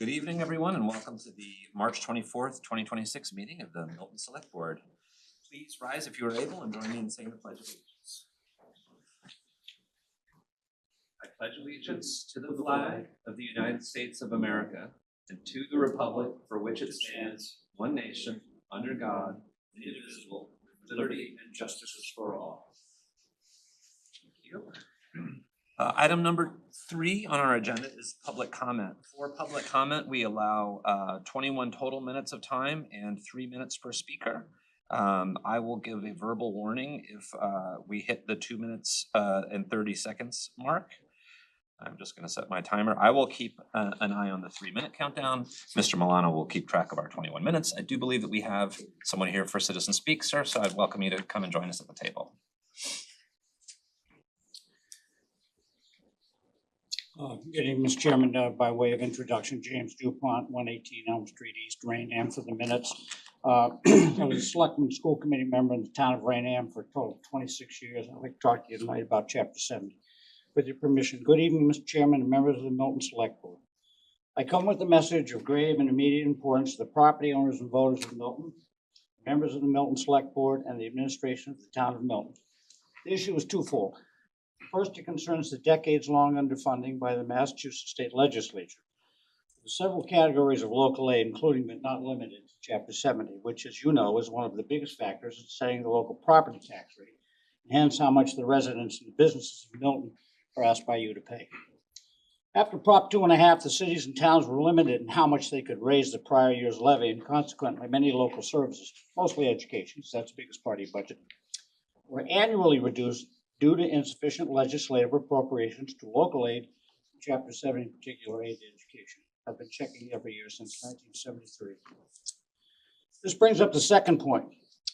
Good evening, everyone, and welcome to the March 24th, 2026 meeting of the Milton Select Board. Please rise if you are able and join me in saying the Pledge of Allegiance. I pledge allegiance to the flag of the United States of America and to the republic for which it stands, one nation, under God, indivisible, with liberty and justice for all. Thank you. Item number 3 on our agenda is public comment. For public comment, we allow 21 total minutes of time and 3 minutes per speaker. I will give a verbal warning if we hit the 2 minutes and 30 seconds mark. I'm just going to set my timer. I will keep an eye on the 3-minute countdown. Mr. Milano will keep track of our 21 minutes. I do believe that we have someone here for Citizen Speak, sir, so I'd welcome you to come and join us at the table. Good evening, Mr. Chairman. By way of introduction, James DuPont, 118 Elm Street East, Rainham, for the minutes. I was a selectman school committee member in the town of Rainham for a total of 26 years. I'd like to talk to you tonight about Chapter 70. With your permission. Good evening, Mr. Chairman and members of the Milton Select Board. I come with a message of grave and immediate importance to the property owners and voters of Milton, members of the Milton Select Board, and the administration of the town of Milton. The issue is twofold. First, it concerns the decades-long underfunding by the Massachusetts State Legislature. There are several categories of local aid, including but not limited to Chapter 70, which, as you know, is one of the biggest factors in setting the local property tax rate, and hence how much the residents and the businesses of Milton are asked by you to pay. After Prop 2.5, the cities and towns were limited in how much they could raise the prior year's levy, and consequently, many local services, mostly education, so that's the biggest part of your budget, were annually reduced due to insufficient legislative appropriations to local aid, Chapter 70 in particular, aid to education. I've been checking every year since 1973. This brings up the second point.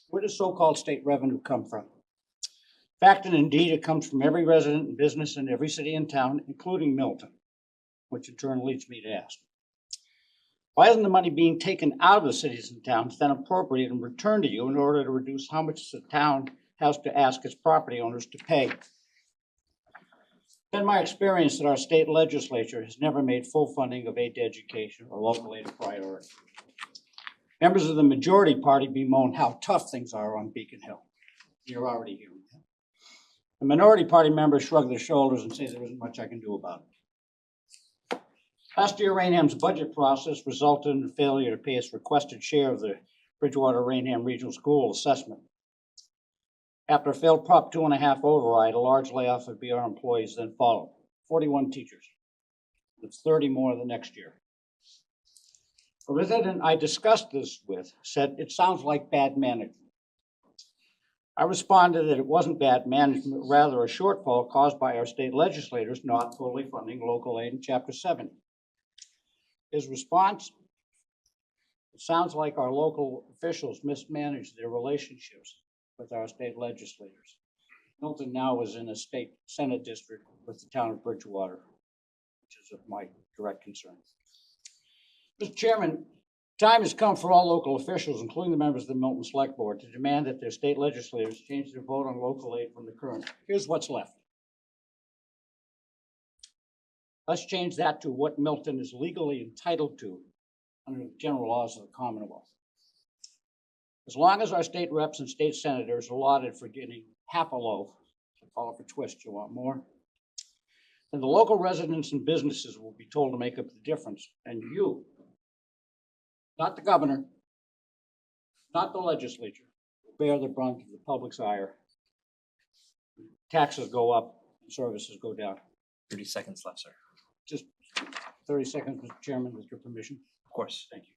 Where does so-called state revenue come from? Fact and indeed, it comes from every resident and business in every city and town, including Milton, which in turn leads me to ask, why isn't the money being taken out of the cities and towns then appropriated and returned to you in order to reduce how much the town has to ask its property owners to pay? It's been my experience that our state legislature has never made full funding of aid to education or local aid a priority. Members of the majority party bemoan how tough things are on Beacon Hill. You're already hearing that. The minority party members shrug their shoulders and say there isn't much I can do about it. Last year, Rainham's budget process resulted in the failure to pay its requested share of the Bridgewater-Rainham Regional School assessment. After a failed Prop 2.5 override, a large layoff of BR employees then followed. 41 teachers, with 30 more the next year. A resident I discussed this with said, "It sounds like bad management." I responded that it wasn't bad management, but rather a shortfall caused by our state legislators not fully funding local aid in Chapter 70. His response, "It sounds like our local officials mismanaged their relationships with our state legislators." Milton now is in a state Senate district with the town of Bridgewater, which is of my direct concern. Mr. Chairman, time has come for all local officials, including the members of the Milton Select Board, to demand that their state legislators change their vote on local aid from the current. Here's what's left. Let's change that to what Milton is legally entitled to under the general laws of the Commonwealth. As long as our state reps and state senators are allotted for getting half a loaf, call it for twist, you want more, then the local residents and businesses will be told to make up the difference. And you, not the governor, not the legislature, will bear the brunt of the public's ire. Taxes go up and services go down. 30 seconds left, sir. Just 30 seconds, Mr. Chairman, with your permission. Of course. Thank you.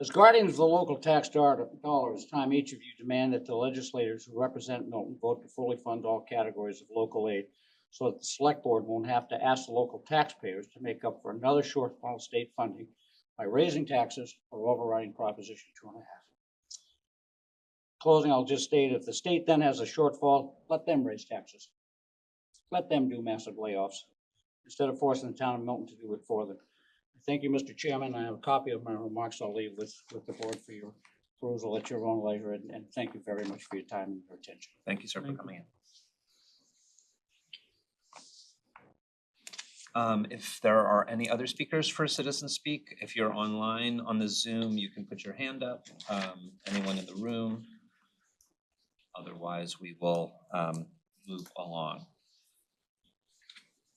As guardians of the local tax dollar, it's time each of you demand that the legislators who represent Milton vote to fully fund all categories of local aid so that the select board won't have to ask the local taxpayers to make up for another shortfall of state funding by raising taxes or overriding Proposition 2.5. Closing, I'll just state, if the state then has a shortfall, let them raise taxes. Let them do massive layoffs instead of forcing the town of Milton to do it for them. Thank you, Mr. Chairman. I have a copy of my remarks I'll leave with the board for your perusal at your own leisure, and thank you very much for your time and your attention. Thank you, sir, for coming in. If there are any other speakers for Citizen Speak, if you're online on the Zoom, you can put your hand up. Anyone in the room? Otherwise, we will move along.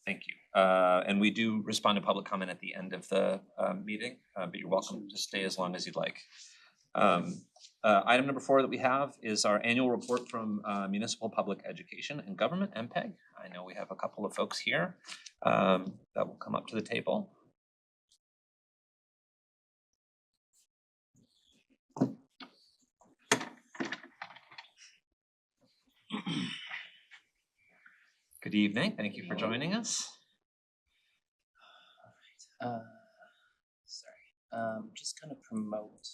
Thank you. And we do respond to public comment at the end of the meeting, but you're welcome to stay as long as you'd like. Item number 4 that we have is our annual report from Municipal Public Education and Government, MPEG. I know we have a couple of folks here that will come up to the table. Good evening. Thank you for joining us. Just gonna promote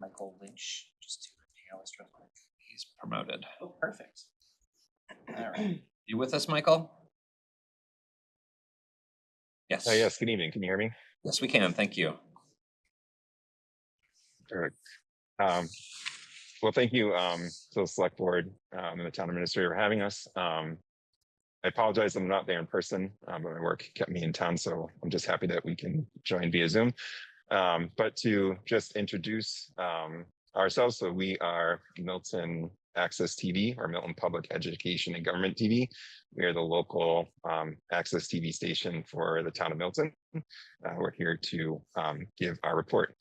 Michael Lynch just to the panelist real quick. He's promoted. Oh, perfect. All right. You with us, Michael? Yes. Yes, good evening. Can you hear me? Yes, we can. Thank you. Perfect. Well, thank you to the select board and the town administrator for having us. I apologize I'm not there in person, but my work kept me in town, so I'm just happy that we can join via Zoom. But to just introduce ourselves, so we are Milton Access TV, or Milton Public Education and Government TV. We are the local access TV station for the town of Milton. We're here to give our report.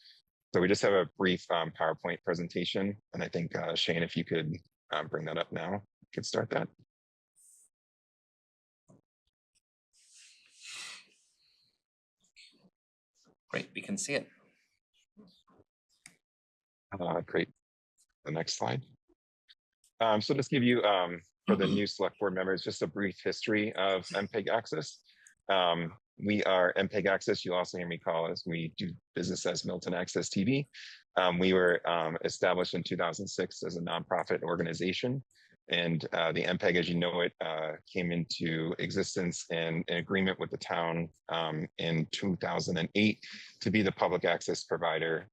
So we just have a brief PowerPoint presentation, and I think Shane, if you could bring that up now, we could start that. Great, we can see it. Great. The next slide. So just give you, for the new select board members, just a brief history of MPEG Access. We are MPEG Access. You'll also hear me call us. We do business as Milton Access TV. We were established in 2006 as a nonprofit organization. And the MPEG, as you know it, came into existence in agreement with the town in 2008 to be the public access provider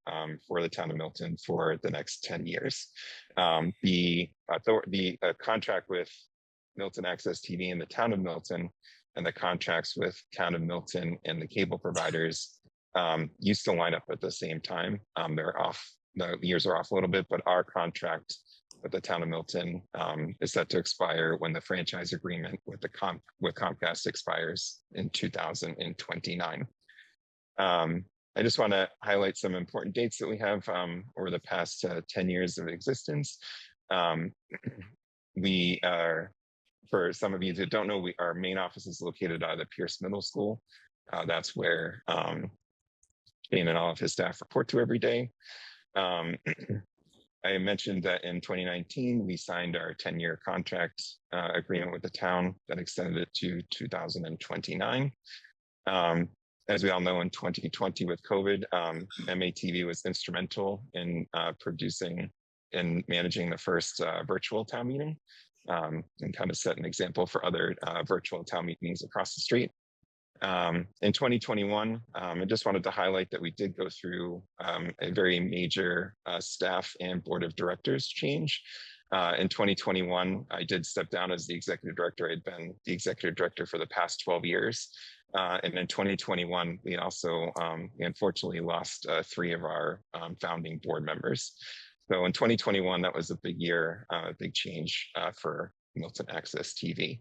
for the town of Milton for the next 10 years. The contract with Milton Access TV in the town of Milton and the contracts with town of Milton and the cable providers used to line up at the same time. They're off, the years are off a little bit, but our contract with the town of Milton is set to expire when the franchise agreement with Comcast expires in 2029. I just want to highlight some important dates that we have over the past 10 years of existence. We are, for some of you that don't know, our main office is located out of the Pierce Middle School. That's where Shane and all of his staff report to every day. I mentioned that in 2019, we signed our 10-year contract agreement with the town that extended it to 2029. As we all know, in 2020 with COVID, MATV was instrumental in producing and managing the first virtual town meeting and kind of set an example for other virtual town meetings across the street. In 2021, I just wanted to highlight that we did go through a very major staff and board of directors change. In 2021, I did step down as the executive director. I had been the executive director for the past 12 years. And in 2021, we also unfortunately lost 3 of our founding board members. So in 2021, that was a big year, a big change for Milton Access TV.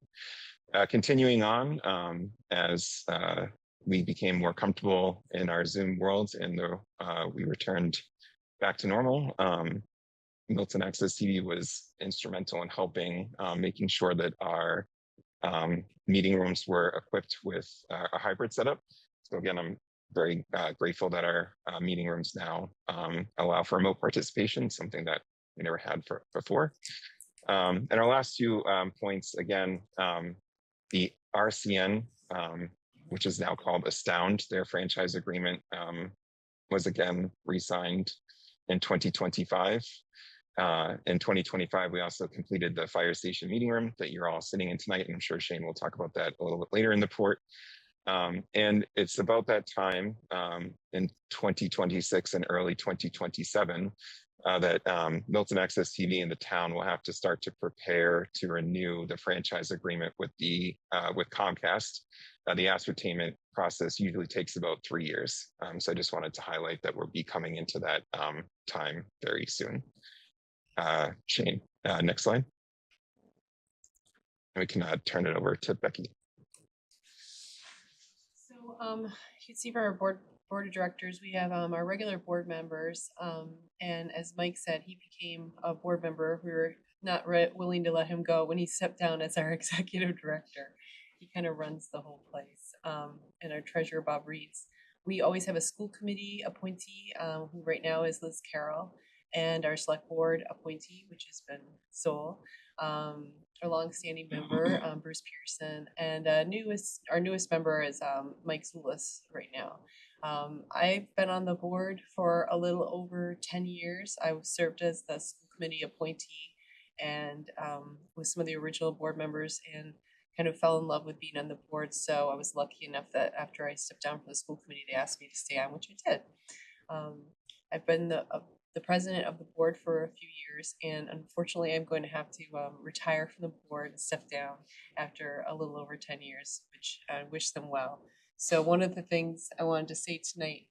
Continuing on, as we became more comfortable in our Zoom world and we returned back to normal, Milton Access TV was instrumental in helping making sure that our meeting rooms were equipped with a hybrid setup. So again, I'm very grateful that our meeting rooms now allow for remote participation, something that we never had before. And our last 2 points, again, the RCN, which is now called Astound, their franchise agreement was again re-signed in 2025. In 2025, we also completed the fire station meeting room that you're all sitting in tonight, and I'm sure Shane will talk about that a little bit later in the report. And it's about that time in 2026 and early 2027 that Milton Access TV and the town will have to start to prepare to renew the franchise agreement with with Comcast. The ascertainment process usually takes about 3 years. So I just wanted to highlight that we'll be coming into that time very soon. Shane, next slide. And we can turn it over to Becky. So you can see from our board of directors, we have our regular board members. And as Mike said, he became a board member. We were not willing to let him go when he stepped down as our executive director. He kind of runs the whole place. And our treasurer, Bob Reeds. We always have a school committee appointee, who right now is Liz Carroll, and our select board appointee, which has been Sol. Our longstanding member, Bruce Pearson, and our newest member is Mike Zulis right now. I've been on the board for a little over 10 years. I served as the school committee appointee and with some of the original board members, and kind of fell in love with being on the board. So I was lucky enough that after I stepped down from the school committee, they asked me to stay on, which I did. I've been the president of the board for a few years, and unfortunately I'm going to have to retire from the board and step down after a little over 10 years, which I wish them well. So one of the things I wanted to say tonight,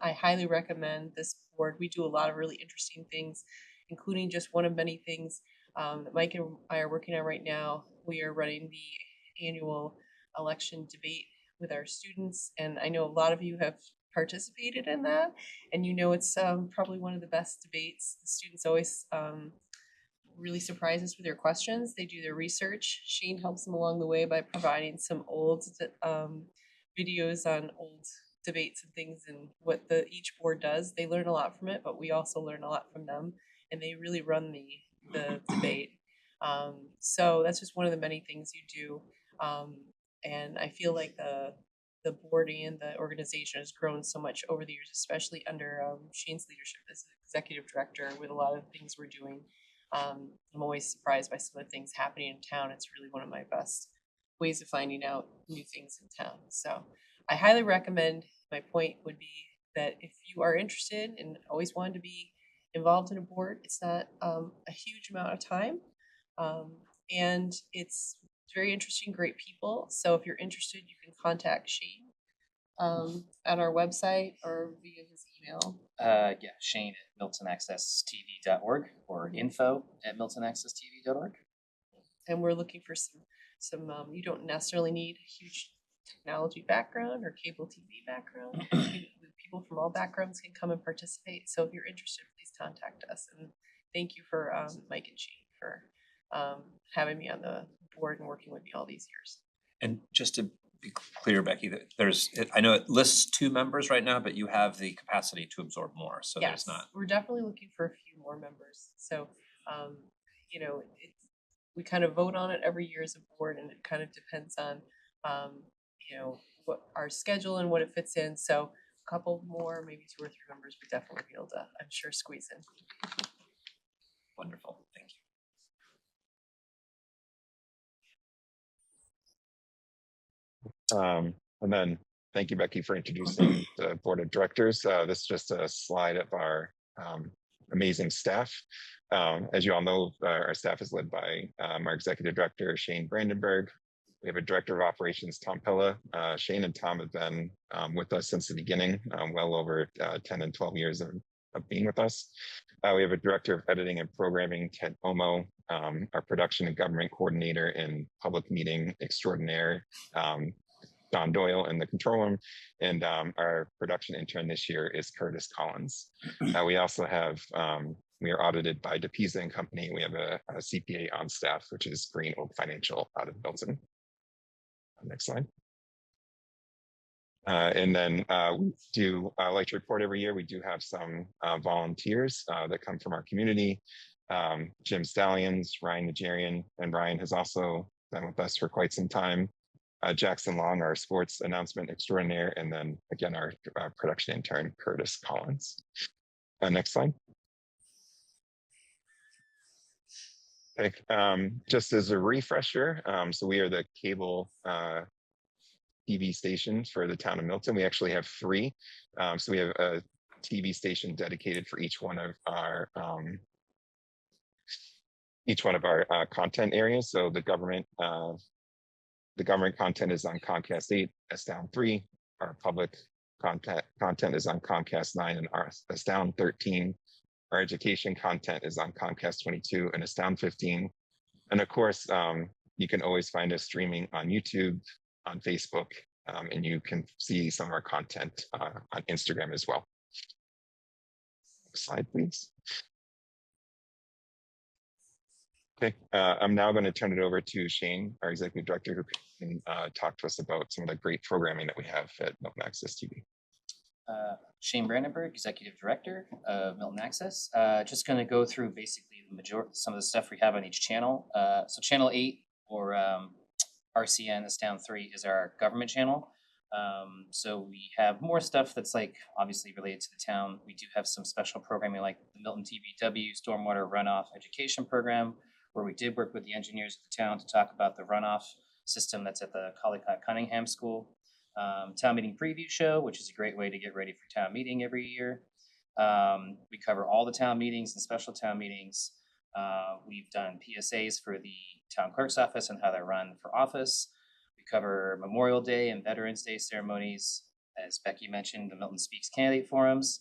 I highly recommend this board. We do a lot of really interesting things, including just one of many things that Mike and I are working on right now. We are running the annual election debate with our students, and I know a lot of you have participated in that, and you know it's probably one of the best debates. The students always really surprise us with their questions. They do their research. Shane helps them along the way by providing some old videos on old debates and things and what each board does. They learn a lot from it, but we also learn a lot from them, and they really run the debate. So that's just one of the many things you do, and I feel like the board and the organization has grown so much over the years, especially under Shane's leadership as executive director with a lot of things we're doing. I'm always surprised by some of the things happening in town. It's really one of my best ways of finding out new things in town. So I highly recommend. My point would be that if you are interested and always wanted to be involved in a board, it's not a huge amount of time. And it's very interesting, great people. So if you're interested, you can contact Shane on our website or via his email. Yeah, Shane at miltonaccesstv.org or info@miltonaccesstv.org. And we're looking for some you don't necessarily need a huge technology background or cable TV background. People from all backgrounds can come and participate. So if you're interested, please contact us. And thank you for Mike and Shane for having me on the board and working with me all these years. And just to be clear, Becky, that I know it lists 2 members right now, but you have the capacity to absorb more. So Yes, there's not. We're definitely looking for a few more members. So, you know, we kind of vote on it every year as a board, and it kind of depends on, you know, what our schedule and what it fits in. So a couple more, maybe 2 or 3 members would definitely be able to, I'm sure, squeeze in. Wonderful. Thank you. And then thank you, Becky, for introducing the board of directors. This is just a slide of our amazing staff. As you all know, our staff is led by our executive director, Shane Brandenburg. We have a director of operations, Tom Pella. Shane and Tom have been with us since the beginning, well over 10 and 12 years of being with us. We have a director of editing and programming, Ted Omo, our production and government coordinator and public meeting extraordinaire, Don Doyle in the control room, and our production intern this year is Curtis Collins. We also have, we are audited by DePisa and Company. We have a CPA on staff, which is Green Oak Financial out of Milton. Next slide. And then we do like to report every year. We do have some volunteers that come from our community. Jim Stallions, Ryan Nigerian, and Ryan has also been with us for quite some time. Jackson Long, our sports announcement extraordinaire, and then again, our production intern, Curtis Collins. Next slide. Okay, just as a refresher, so we are the cable TV station for the town of Milton. We actually have 3. So we have TV station dedicated for each one of our content areas. So the government content is on Comcast 8, Astound 3. Our public content is on Comcast 9 and our Astound 13. Our education content is on Comcast 22 and Astound 15. And of course, you can always find us streaming on YouTube, on Facebook, and you can see some of our content on Instagram as well. Next slide, please. Okay, I'm now going to turn it over to Shane, our executive director, who can talk to us about some of the great programming that we have at Milton Access TV. Shane Brandenburg, executive director of Milton Access. Just going to go through basically some of the stuff we have on each channel. So channel 8 or RCN Astound 3 is our government channel. So we have more stuff that's like obviously related to the town. We do have some special programming like the Milton TBW Stormwater Runoff Education Program, where we did work with the engineers of the town to talk about the runoff system that's at the Collicott Cunningham School. Town meeting preview show, which is a great way to get ready for town meeting every year. We cover all the town meetings and special town meetings. We've done PSAs for the town clerk's office and how they're run for office. We cover Memorial Day and Veterans Day ceremonies. As Becky mentioned, the Milton Speaks candidate forums.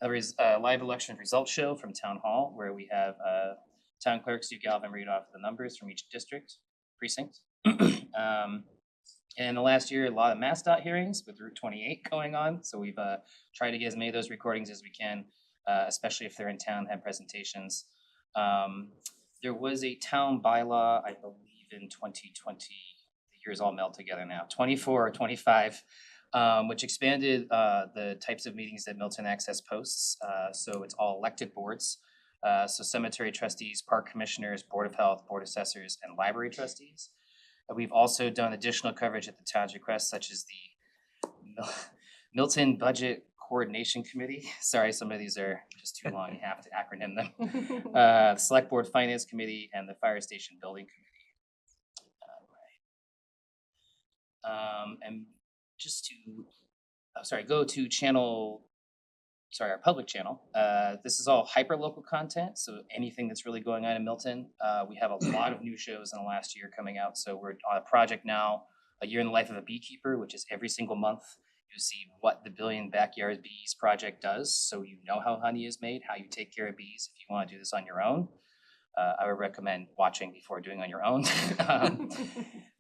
There is a live election results show from Town Hall, where we have town clerk Sue Galvin read off the numbers from each precinct. And the last year, a lot of MassDOT hearings with Route 28 going on. So we've tried to get as many of those recordings as we can, especially if they're in town, have presentations. There was a town bylaw, I believe in 2020, the years all meld together now, 24 or 25, which expanded the types of meetings that Milton Access posts. So it's all elected boards. So cemetery trustees, park commissioners, board of health, board assessors, and library trustees. We've also done additional coverage at the town's request, such as the Milton Budget Coordination Committee. Sorry, some of these are just too long. You have to acronym them. The Select Board Finance Committee and the Fire Station Building Committee. And just to, go to our public channel. This is all hyper-local content, so anything that's really going on in Milton. We have a lot of new shows in the last year coming out, so we're on a project now, A Year in the Life of a Beekeeper, which is every single month. You see what the Billion Backyard Bees project does, so you know how honey is made, how you take care of bees if you want to do this on your own. I would recommend watching before doing on your own.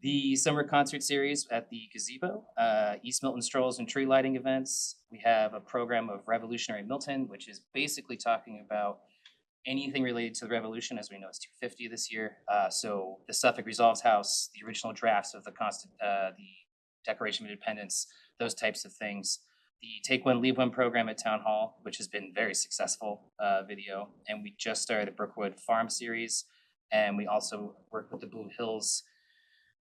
The summer concert series at the gazebo, East Milton strolls and tree lighting events. We have a program of Revolutionary Milton, which is basically talking about anything related to the revolution, as we know it's 250 this year. So the Suffolk Resolves House, the original drafts of the Declaration of Independence, those types of things. The Take One, Leave One program at Town Hall, which has been very successful video. And we just started the Brookwood Farm series. And we also work with the Blue Hills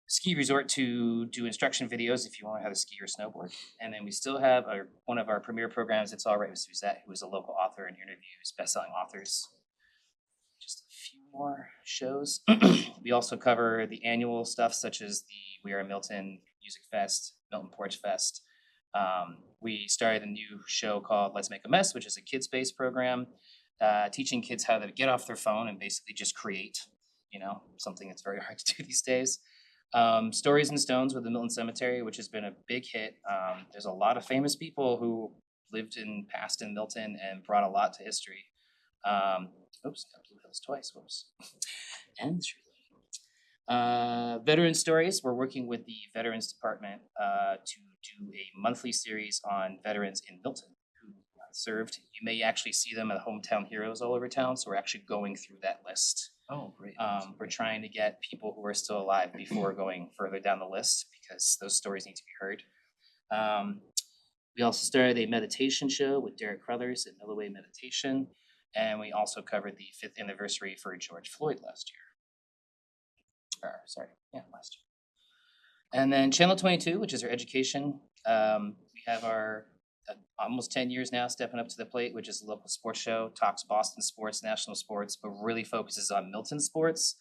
Ski Resort to do instruction videos if you want to know how to ski or snowboard. And then we still have one of our premier programs, It's All Right with Suzette, who is a local author and interviews best-selling authors. Just a few more shows. We also cover the annual stuff, such as the We Are Milton Music Fest, Milton Porch Fest. We started a new show called Let's Make a Mess, which is a kids-based program, teaching kids how to get off their phone and basically just create, something that's very hard to do these days. Stories and Stones with the Milton Cemetery, which has been a big hit. There's a lot of famous people who lived and passed in Milton and brought a lot to history. Got Blue Hills twice, whoops. And Veteran Stories, we're working with the Veterans Department to do a monthly series on veterans in Milton who served. You may actually see them at Hometown Heroes all over town, so we're actually going through that list. Oh, great. We're trying to get people who are still alive before going further down the list because those stories need to be heard. We also started a meditation show with Derek Crothers at Milloway Meditation, and we also covered the 5th anniversary for George Floyd last year. Last year. And then Channel 22, which is our education. We have our almost 10 years now stepping up to the plate, which is a local sports show, talks Boston sports, national sports, but really focuses on Milton sports.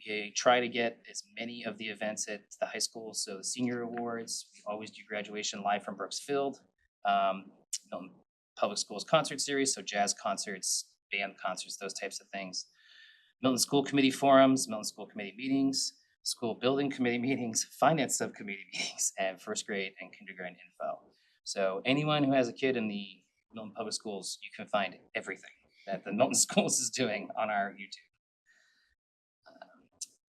We try to get as many of the events at the high school. So the senior awards, we always do graduation live from Brooks Field. Milton Public Schools concert series, so jazz concerts, band concerts, those types of things. Milton School Committee forums, Milton School Committee meetings, school building committee meetings, finance subcommittee meetings, and first grade and kindergarten info. So anyone who has a kid in the Milton Public Schools, you can find everything that the Milton Schools is doing on our YouTube.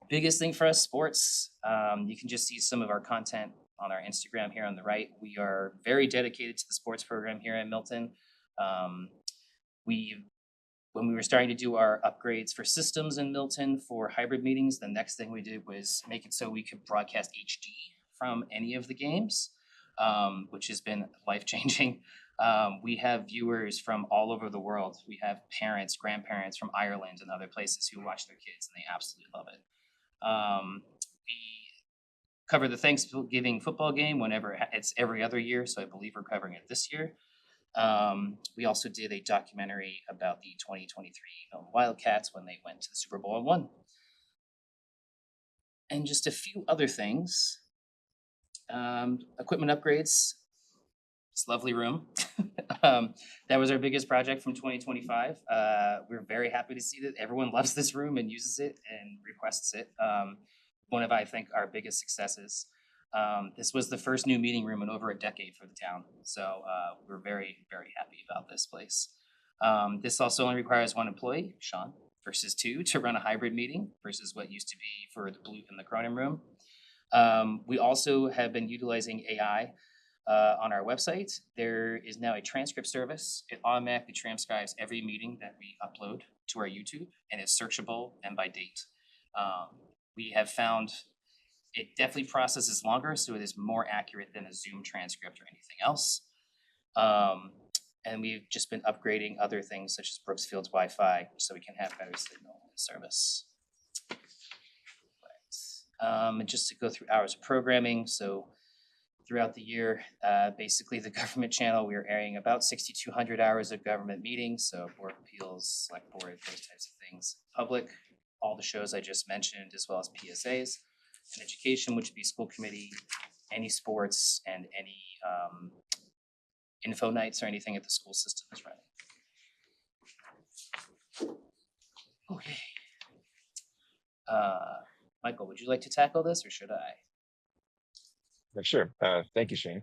Biggest thing for us, sports. You can just see some of our content on our Instagram here on the right. We are very dedicated to the sports program here in Milton. When we were starting to do our upgrades for systems in Milton for hybrid meetings, the next thing we did was make it so we could broadcast HD from any of the games, which has been life-changing. We have viewers from all over the world. We have parents, grandparents from Ireland and other places who watch their kids, and they absolutely love it. We cover the Thanksgiving football game whenever it's every other year, so I believe we're covering it this year. We also did a documentary about the 2023 Wildcats when they went to the Super Bowl and won. And just a few other things. Equipment upgrades. This lovely room. That was our biggest project from 2025. We're very happy to see that everyone loves this room and uses it and requests it. One of, I think, our biggest successes. This was the first new meeting room in over a decade for the town. So we're very, very happy about this place. This also only requires one employee, Sean, versus 2 to run a hybrid meeting versus what used to be for the Blue and the Cronin room. We also have been utilizing AI on our website. There is now a transcript service. It automatically transcribes every meeting that we upload to our YouTube, and it's searchable and by date. We have found it definitely processes longer, so it is more accurate than a Zoom transcript or anything else. And we've just been upgrading other things such as Brooksfield's Wi-Fi so we can have better signal and service. And just to go through hours of programming, so throughout the year, basically the government channel, we are airing about 6,200 hours of government meetings, so board appeals, select board, those types of things. Public, all the shows I just mentioned, as well as PSAs. And education, which would be school committee, any sports, and any info nights or anything at the school system is running. Okay. Michael, would you like to tackle this or should I? Sure. Thank you, Shane.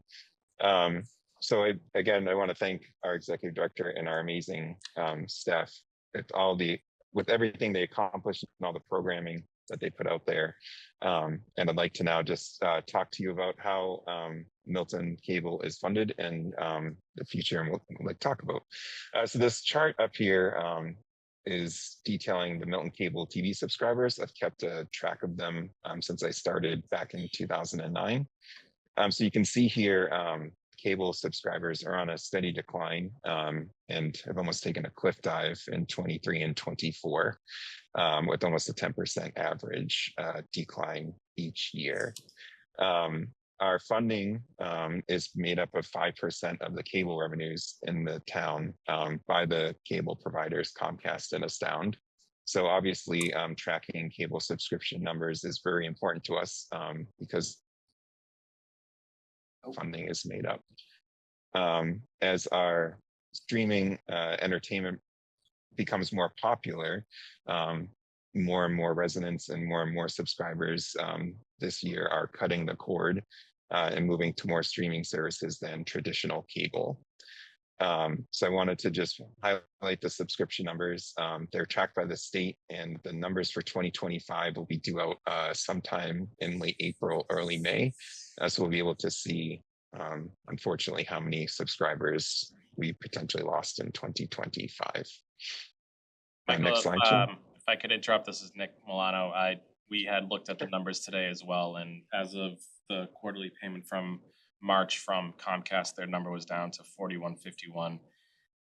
So again, I want to thank our executive director and our amazing staff with everything they accomplished and all the programming that they put out there. And I'd like to now just talk to you about how Milton Cable is funded and the future and what we'd like to talk about. So this chart up here is detailing the Milton Cable TV subscribers. I've kept a track of them since I started back in 2009. So you can see here, cable subscribers are on a steady decline and have almost taken a cliff dive in 23 and 24 with almost a 10% average decline each year. Our funding is made up of 5% of the cable revenues in the town by the cable providers Comcast and Astound. So obviously tracking cable subscription numbers is very important to us because funding is made up. As our streaming entertainment becomes more popular, more and more residents and more subscribers this year are cutting the cord and moving to more streaming services than traditional cable. So I wanted to just highlight the subscription numbers. They're tracked by the state, and the numbers for 2025 will be due out sometime in late April, early May. So we'll be able to see, unfortunately, how many subscribers we potentially lost in 2025. Michael, Next slide, Jim. if I could interrupt, this is Nick Milano. We had looked at the numbers today as well, and as of the quarterly payment from March from Comcast, their number was down to 4151,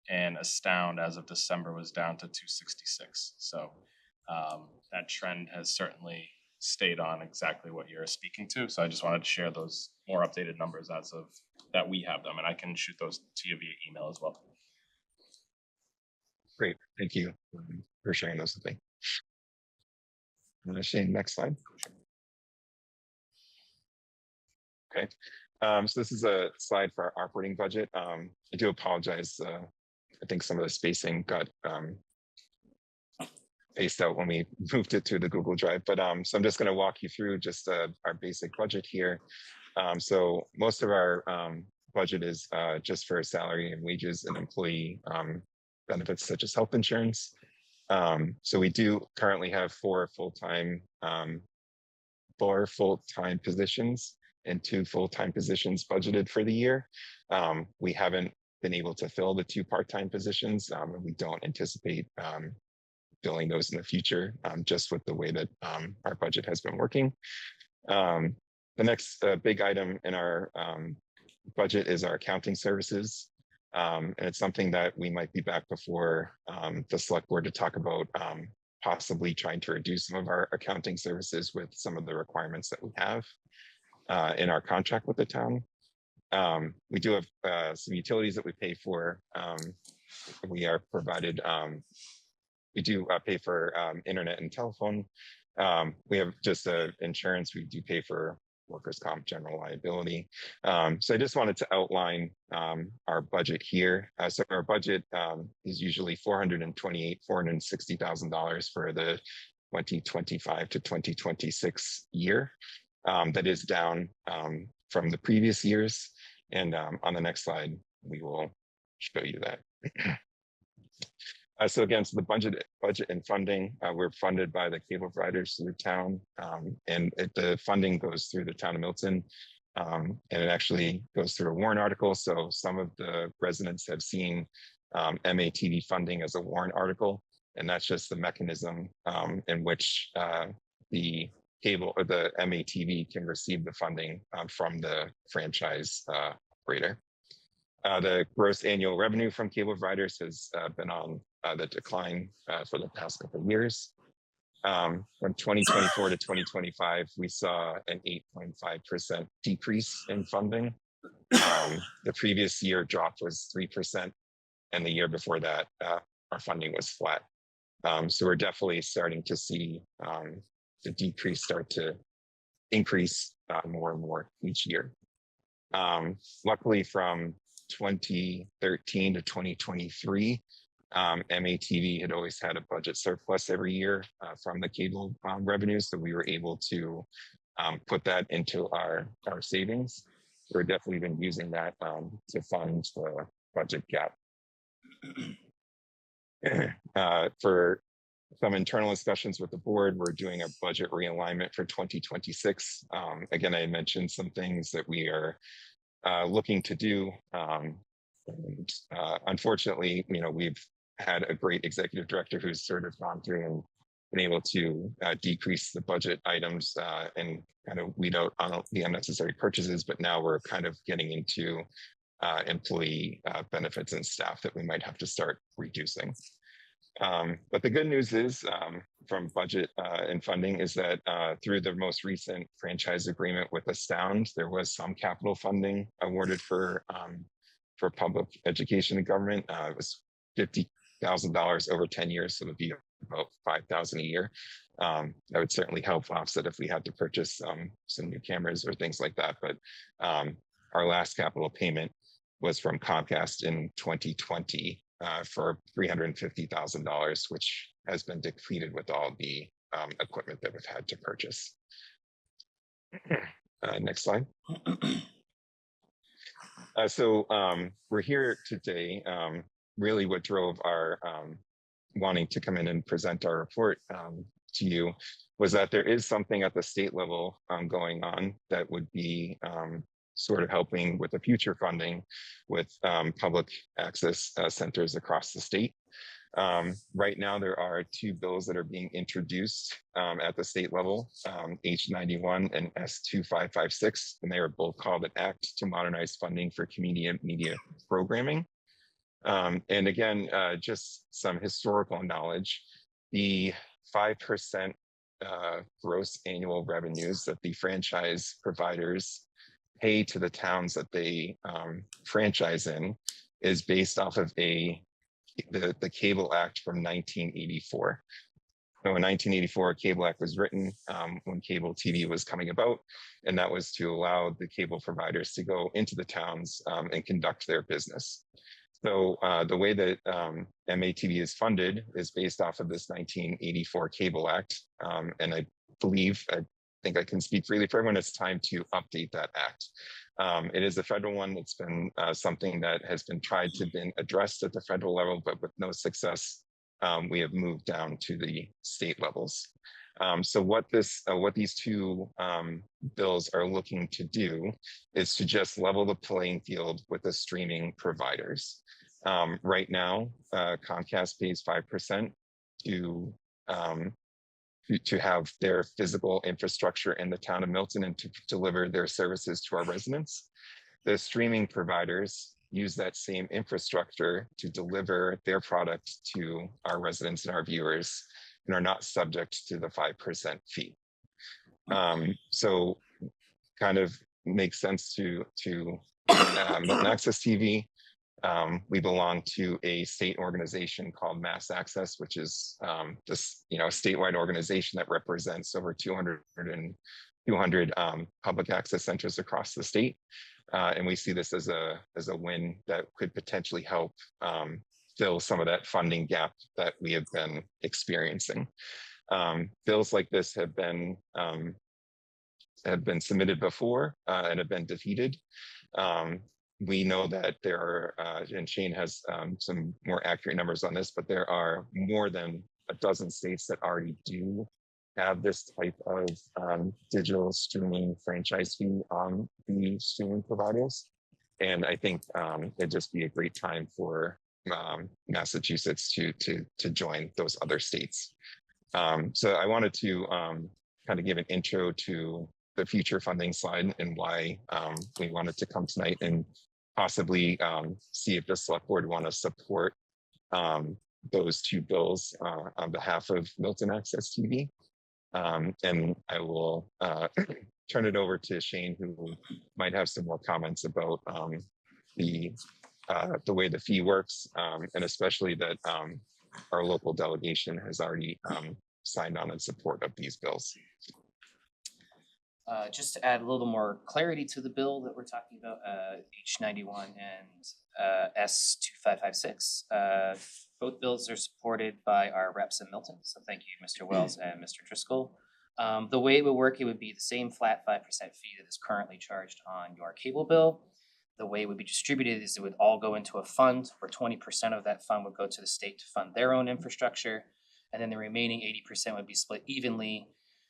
and Astound as of December was down to 266. So that trend has certainly stayed on exactly what you're speaking to. So I just wanted to share those more updated numbers as of that we have them, and I can shoot those to you via email as well. Great, thank you for sharing those with me. Shane, next slide. Okay. So this is a slide for our operating budget. I do apologize. I think some of the spacing got spaced out when we moved it to the Google Drive. But so I'm just going to walk you through just our basic budget here. So most of our budget is just for salary and wages and employee benefits such as health insurance. So we do currently have four full-time positions and 2 full-time positions budgeted for the year. We haven't been able to fill the 2 part-time positions, and we don't anticipate filling those in the future, just with the way that our budget has been working. The next big item in our budget is our accounting services. And it's something that we might be back before the select board to talk about possibly trying to reduce some of our accounting services with some of the requirements that we have in our contract with the town. We do have some utilities that we pay for. We are provided, we do pay for internet and telephone. We have just insurance. We do pay for workers' comp, general liability. So I just wanted to outline our budget here. So our budget is usually $460,000 for the 2025 to 2026 year. That is down from the previous years. And on the next slide, we will show you that. So again, so the budget and funding, we're funded by the cable providers through the town, and the funding goes through the town of Milton, and it actually goes through a warrant article. So some of the residents have seen MATV funding as a warrant article, and that's just the mechanism in which the cable or the MATV can receive the funding from the franchise operator. The gross annual revenue from cable providers has been on the decline for the past couple of years. From 2024 to 2025, we saw an 8.5% decrease in funding. The previous year drop was 3%, and the year before that, our funding was flat. So we're definitely starting to see the decrease start to increase more and more each year. Luckily, from 2013 to 2023, MATV had always had a budget surplus every year from the cable revenues, so we were able to put that into our savings. We're definitely been using that to fund the budget gap. For some internal discussions with the board, we're doing a budget realignment for 2026. Again, I mentioned some things that we are looking to do. Unfortunately, we've had a great executive director who's sort of gone through and been able to decrease the budget items and kind of weed out on the unnecessary purchases. But now we're kind of getting into employee benefits and staff that we might have to start reducing. But the good news is from budget and funding is that through the most recent franchise agreement with Astound, there was some capital funding awarded for public education and government. It was $50,000 over 10 years, so it would be about $5,000 a year. That would certainly help offset if we had to purchase some new cameras or things like that. But our last capital payment was from Comcast in 2020 for $350,000, which has been depleted with all the equipment that we've had to purchase. Next slide. So we're here today. Really what drove our wanting to come in and present our report to you was that there is something at the state level going on that would be sort of helping with the future funding with public access centers across the state. Right now, there are 2 bills that are being introduced at the state level, H91 and S2556, and they are both called an Act to Modernize Funding for Community Media Programming. And again, just some historical knowledge, the 5% gross annual revenues that the franchise providers pay to the towns that they franchise in is based off of the Cable Act from 1984. So in 1984, Cable Act was written when cable TV was coming about, and that was to allow the cable providers to go into the towns and conduct their business. So the way that MATV is funded is based off of this 1984 Cable Act. And I think I can speak freely for everyone, it's time to update that act. It is a federal one. It's been something that has been tried to been addressed at the federal level, but with no success. We have moved down to the state levels. So what these two bills are looking to do is to just level the playing field with the streaming providers. Right now, Comcast pays 5% to have their physical infrastructure in the town of Milton and to deliver their services to our residents. The streaming providers use that same infrastructure to deliver their product to our residents and our viewers and are not subject to the 5% fee. So kind of makes sense to Milton Access TV. We belong to a state organization called Mass Access, which is this, a statewide organization that represents over 200 public access centers across the state. And we see this as a win that could potentially help fill some of that funding gap that we have been experiencing. Bills like this have been submitted before and have been defeated. We know that there are, and Shane has some more accurate numbers on this, but there are more than a dozen states that already do have this type of digital streaming franchise fee on the streaming providers. And I think it'd just be a great time for Massachusetts to join those other states. So I wanted to kind of give an intro to the future funding slide and why we wanted to come tonight and possibly see if the select board want to support those two bills on behalf of Milton Access TV. And I will turn it over to Shane, who might have some more comments about the way the fee works, and especially that our local delegation has already signed on in support of these bills. Just to add a little more clarity to the bill that we're talking about, H91 and S2556. Both bills are supported by our reps in Milton, so thank you, Mr. Wells and Mr. Driscoll. The way it would work, it would be the same flat 5% fee that is currently charged on your cable bill. The way it would be distributed is it would all go into a fund where 20% of that fund would go to the state to fund their own infrastructure, and then the remaining 80% would be split evenly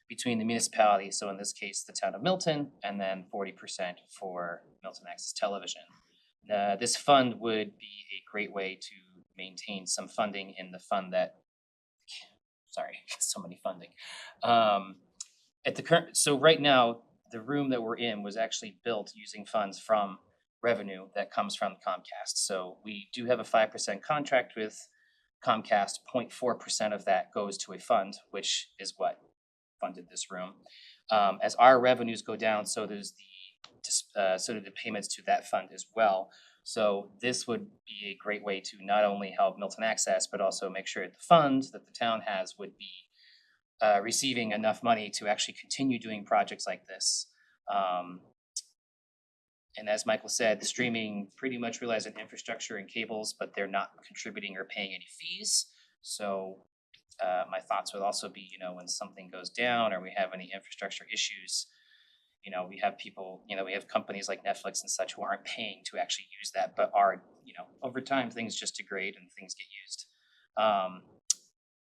between the municipality, so in this case, the town of Milton, and then 40% for Milton Access Television. This fund would be a great way to maintain some funding in the fund that, so many funding. At the current, so right now, the room that we're in was actually built using funds from revenue that comes from Comcast. So we do have a 5% contract with Comcast, 0.4% of that goes to a fund, which is what funded this room. As our revenues go down, so does the payments to that fund as well. So this would be a great way to not only help Milton Access, but also make sure the fund that the town has would be receiving enough money to actually continue doing projects like this. And as Michael said, the streaming pretty much relies on infrastructure and cables, but they're not contributing or paying any fees. So my thoughts would also be, when something goes down or we have any infrastructure issues, we have people, we have companies like Netflix and such who aren't paying to actually use that, but are, over time, things just degrade and things get used.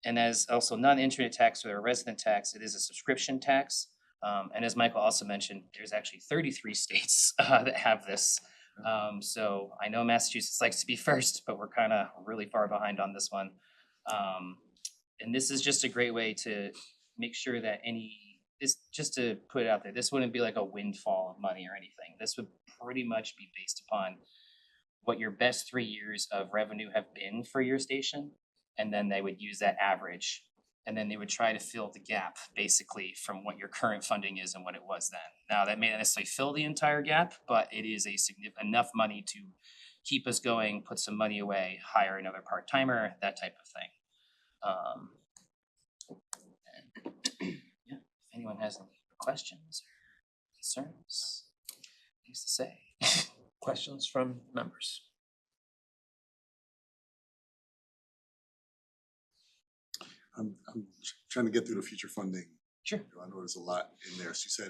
And as also non-internet tax or a resident tax, it is a subscription tax. And as Michael also mentioned, there's actually 33 states that have this. So I know Massachusetts likes to be first, but we're kind of really far behind on this one. And this is just a great way to make sure that just to put it out there, this wouldn't be like a windfall of money or anything. This would pretty much be based upon what your best 3 years of revenue have been for your station. And then they would use that average. And then they would try to fill the gap basically from what your current funding is and what it was then. Now that may not necessarily fill the entire gap, but it is enough money to keep us going, put some money away, hire another part-timer, that type of thing. anyone has any questions, concerns, things to say. Questions from members? I'm trying to get through the future funding. Sure. I know there's a lot in there. So you said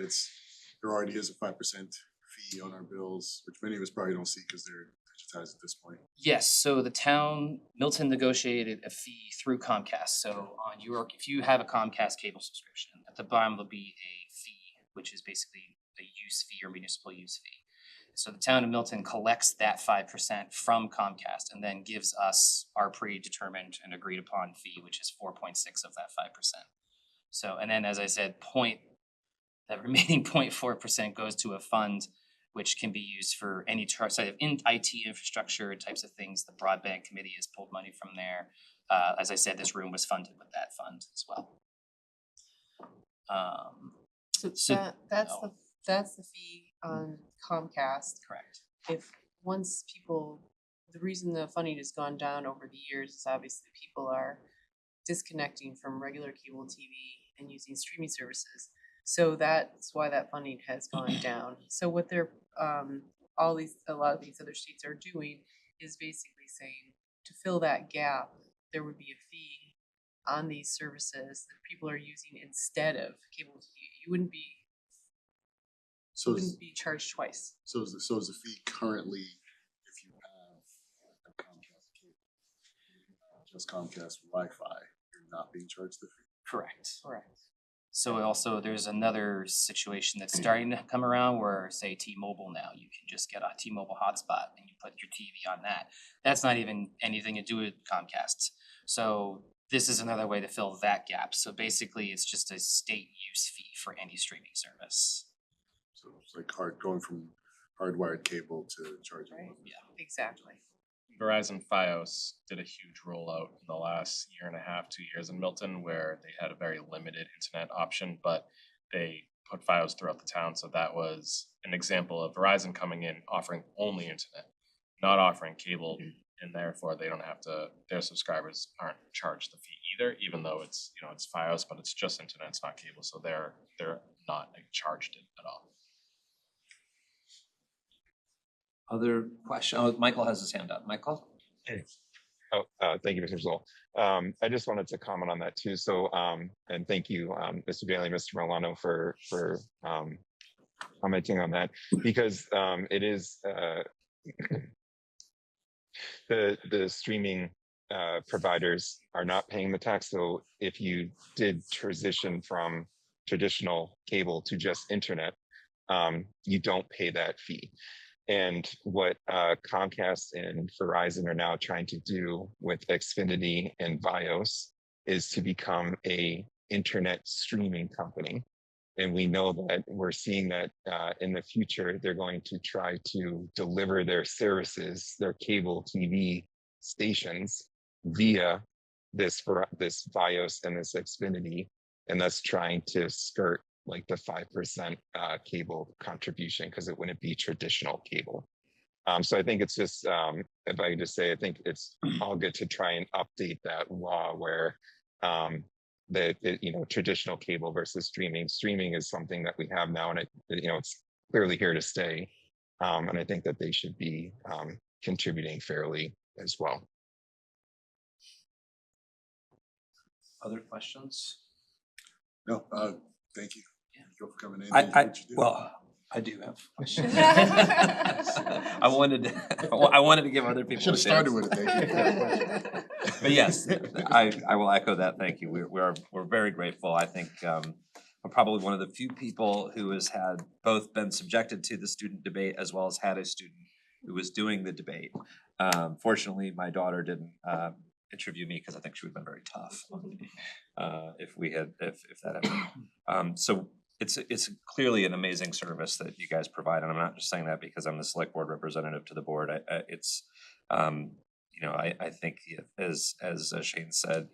there already is a 5% fee on our bills, which many of us probably don't see because they're digitized at this point. Yes, so the town, Milton negotiated a fee through Comcast. So on if you have a Comcast cable subscription, at the bottom will be a fee, which is basically a use fee or municipal use fee. So the town of Milton collects that 5% from Comcast and then gives us our predetermined and agreed upon fee, which is 4.6 of that 5%. So, and then as I said, that remaining 0.4% goes to a fund which can be used for any sort of IT infrastructure types of things. The broadband committee has pulled money from there. As I said, this room was funded with that fund as well. So That's the fee on Comcast. correct. If once people, the reason the funding has gone down over the years is obviously people are disconnecting from regular cable TV and using streaming services. So that's why that funding has gone down. So what they're a lot of these other states are doing is basically saying to fill that gap, there would be a fee on these services that people are using instead of cable TV. You wouldn't be charged twice. So is the fee currently, if you have a Comcast cable, just Comcast Wi-Fi, you're not being charged the fee? Correct. Correct. So also there's another situation that's starting to come around where, say, T-Mobile now, you can just get a T-Mobile hotspot and you put your TV on that. That's not even anything to do with Comcast. So this is another way to fill that gap. So basically it's just a state use fee for any streaming service. So it's like going from hardwired cable to charging. Right. Yeah. Exactly. Verizon Fios did a huge rollout in the last year and a half, 2 years in Milton, where they had a very limited internet option, but they put Fios throughout the town. So that was an example of Verizon coming in, offering only internet, not offering cable, and therefore they don't have to, their subscribers aren't charged the fee either, even though it's, it's Fios, but it's just internet, it's not cable. So they're not charged it at all. Other question? Oh, Michael has his hand up. Michael? Thank you, Mr. Zoll. I just wanted to comment on that too. So, and thank you, Mr. Bailey, Mr. Milano for commenting on that, because it is the streaming providers are not paying the tax. So if you did transition from traditional cable to just internet, you don't pay that fee. And what Comcast and Verizon are now trying to do with Xfinity and Fios is to become a internet streaming company. And we know that we're seeing that in the future, they're going to try to deliver their services, their cable TV stations via this Fios and this Xfinity, and that's trying to skirt like the 5% cable contribution, because it wouldn't be traditional cable. So I think it's just, if I could just say, I think it's all good to try and update that law where traditional cable versus streaming. Streaming is something that we have now, and it's clearly here to stay. And I think that they should be contributing fairly as well. Other questions? No, thank you. Thank you for coming in. Thank you for what you do. I do have questions. I wanted to give other people. Should have started with it. Thank you. But yes, I will echo that. Thank you. We're very grateful. I think I'm probably one of the few people who has had both been subjected to the student debate as well as had a student who was doing the debate. Fortunately, my daughter didn't interview me because I think she would have been very tough on me if that happened. So it's clearly an amazing service that you guys provide, and I'm not just saying that because I'm the select board representative to the board. I think as Shane said,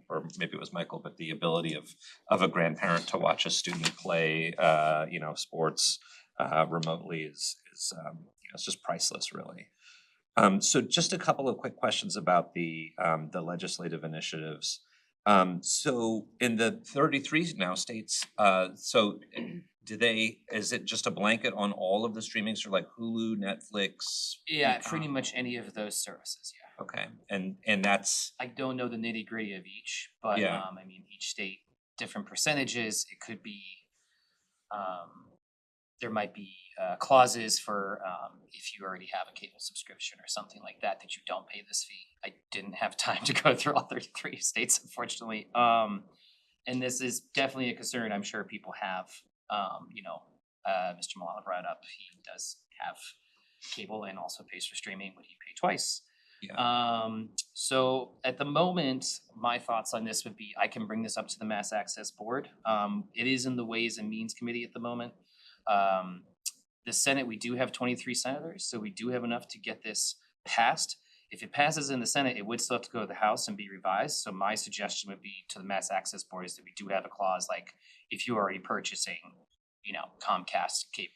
or maybe it was Michael, but the ability of a grandparent to watch a student play, sports remotely is it's just priceless, really. So just a couple of quick questions about the legislative initiatives. So in the 33 now states, so is it just a blanket on all of the streaming, so like Hulu, Netflix? Yeah, pretty much any of those services, yeah. Okay, and that's, I don't know the nitty-gritty of each, but Yeah. I mean, each state, different percentages. It could be, there might be clauses for if you already have a cable subscription or something like that, that you don't pay this fee. I didn't have time to go through all 33 states, unfortunately. And this is definitely a concern I'm sure people have. Mr. Milano brought up, he does have cable and also pays for streaming. Would he pay twice? So at the moment, my thoughts on this would be, I can bring this up to the Mass Access Board. It is in the Ways and Means Committee at the moment. The Senate, we do have 23 senators, so we do have enough to get this passed. If it passes in the Senate, it would still have to go to the House and be revised. So my suggestion would be to the Mass Access Board is that we do have a clause like, if you're already purchasing, Comcast cable